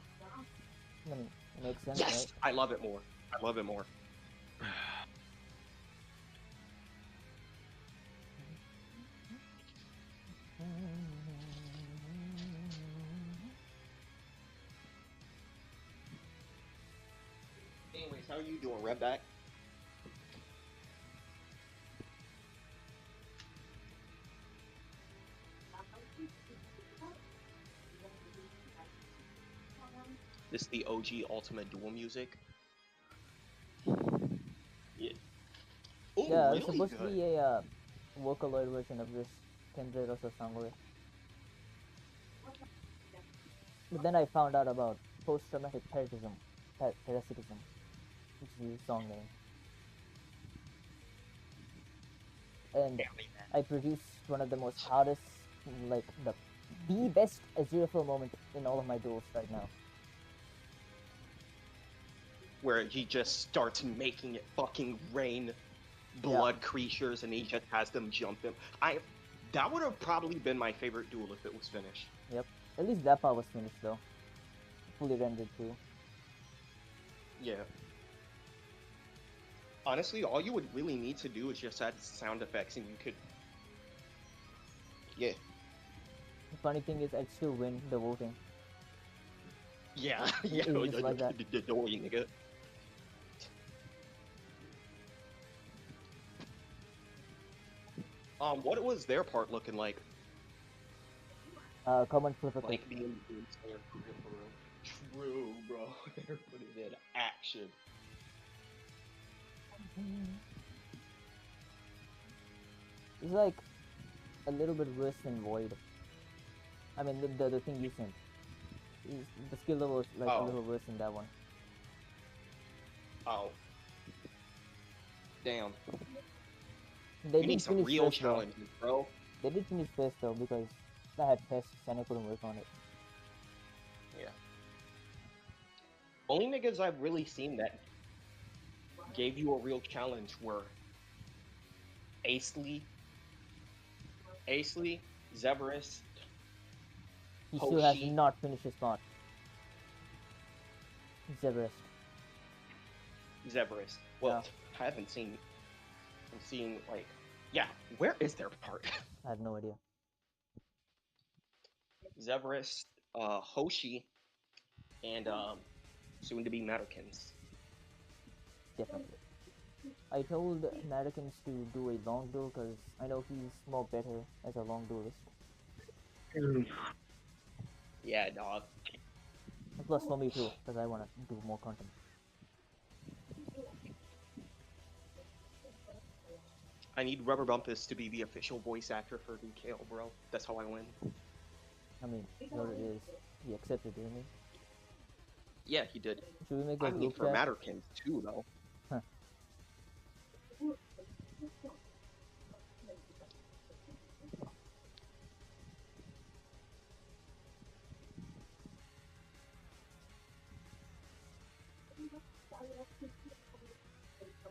I mean, it makes sense, Yes! I love it more. I love it more. right? Anyways, how are you doing, Redback? This is the OG Ultimate Duel music. Yeah. Oh, Yeah, really it's supposed to good. be a Vocaloid version of this Kindred or Sangre. But then I found out about post-traumatic parasitism, which is the song name. And I produced one of the most hardest, like the best Aziraphale moment in all of my duels right now. Where he just starts making it fucking rain blood creatures and he just has them jump him. That would have probably been my favorite duel if it was finished. Yep. At least that part was finished though. Fully rendered too. Yeah. Honestly, all you would really need to do is just add sound effects and you could... Yeah. The funny thing is I'd still win the voting. Yeah, yeah, Just like that. the nigga. What was their part looking like? Come on, flip a Like being true, bro. They're putting it in action. It's like a little bit worse than Void. I mean, the thing you sent. The skill level is like a little worse than that one. Oh. Damn. They you need some real challenges, bro. They did finish first though because I had pests and I couldn't work on it. Yeah. Only niggas I've really seen that gave you a real challenge were Acely, Zeverus. He still has not finished his part. Zeverus. Well, yeah. I haven't seen. I'm seeing like, yeah. Where is their part? I have no idea. Zeverus, Hoshi, and soon to be Madokins. Definitely. I told Madokins to do a long duel because I know he's more better as a long duelist. Yeah, dog. And plus for me too, because I want to do more content. I need Rubber Bumpus to be the official voice actor for DKO, bro. That's how I win. I mean, you know what it is. He accepted, didn't he? Yeah, he did. Should we make a group for Matterkins too, though. Huh.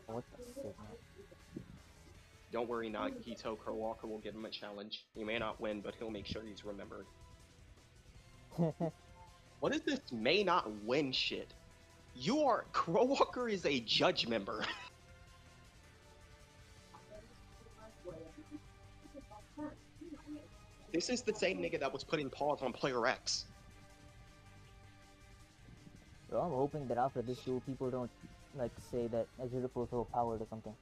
What the signal? Don't worry, Sera-Kito. Crow Walker will give him a challenge. He may not win, but he'll make sure he's remembered. What is this may not win shit? Crow Walker is a judge member. This is the same nigga that was putting pause on Player X. So I'm hoping that after this duel, people don't like say that Aziraphale is overpowered or something.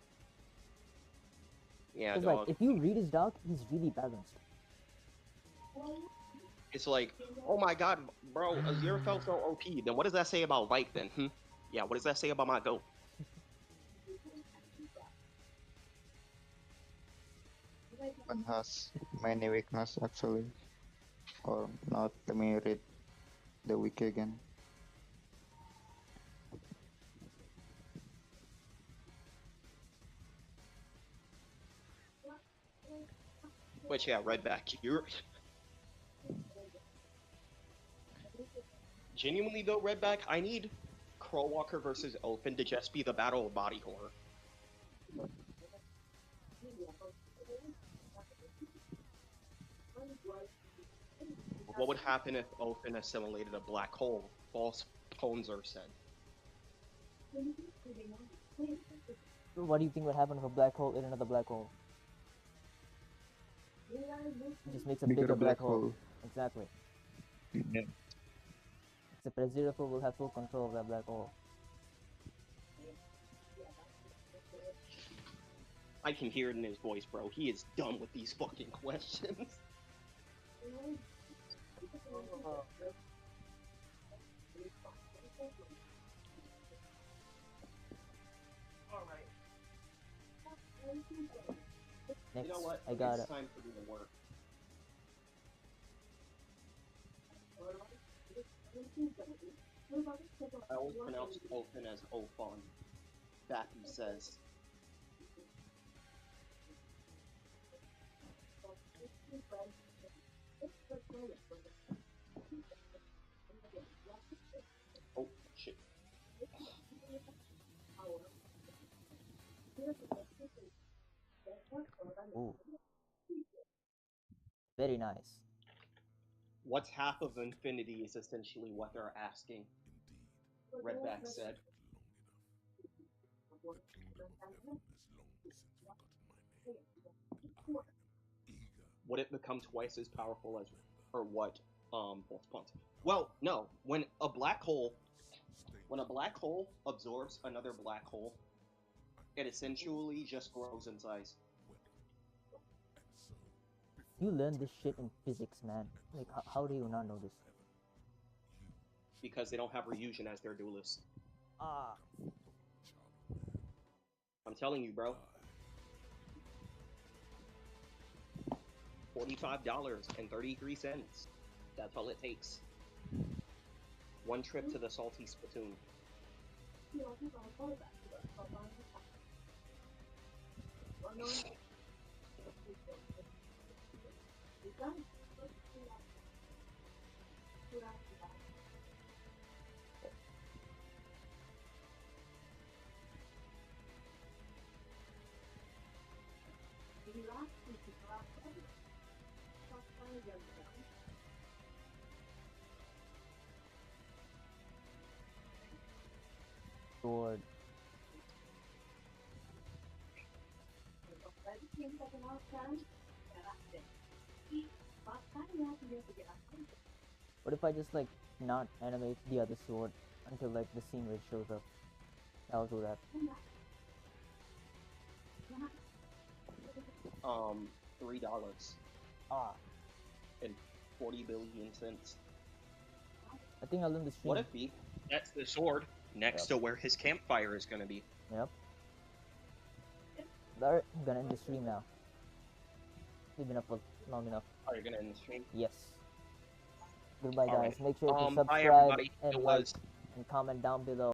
Yeah, because like if you read his doc, he's really balanced. It's like, oh my god, bro, Azir felt so OP. Then what does that say about Vike then? Yeah, what does that say about my goat? One has many weakness actually. Or not, let me read the wiki again. Which yeah, Redback, you're genuinely though, Redback, I need Crowwalker versus Open to just be the battle of body horror. What would happen if Open assimilated a black hole? False tones are said. What do you think would happen if a black hole ate another black hole? It just makes a bigger black hole. Exactly. Yeah. Except Aziraphale will have full control of that black hole. I can hear it in his voice, bro. He is done with these fucking questions. Next, You know what? I got It's it. time for me to work. I always pronounce Open as Ophon. Bathy says. Oh, shit. Ooh, very nice. What's half of infinity is essentially what they're asking. Redback said. Would it become twice as powerful as, or what? False pawns. Well, no. When a black hole absorbs another black hole, it essentially just grows in size. You learn this shit in physics, man. Like, how do you not know this? Because they don't have Ryujin as their duelist. Ah. I'm telling you, bro. $45.33. That's all it takes. One trip to the salty spittoon. Sword. What if I just like not animate the other sword until like the scene where it shows up? I'll do that. $3 Ah, and 40 billion cents. I think I'll end the stream. What if he gets the sword next to where his campfire is gonna be? Yep. Alright, I'm gonna end the stream now. We've been up for long enough. Are you gonna end the stream? Yes. Goodbye, All guys. right. Make sure to Bye subscribe everybody. and It like was and comment down below.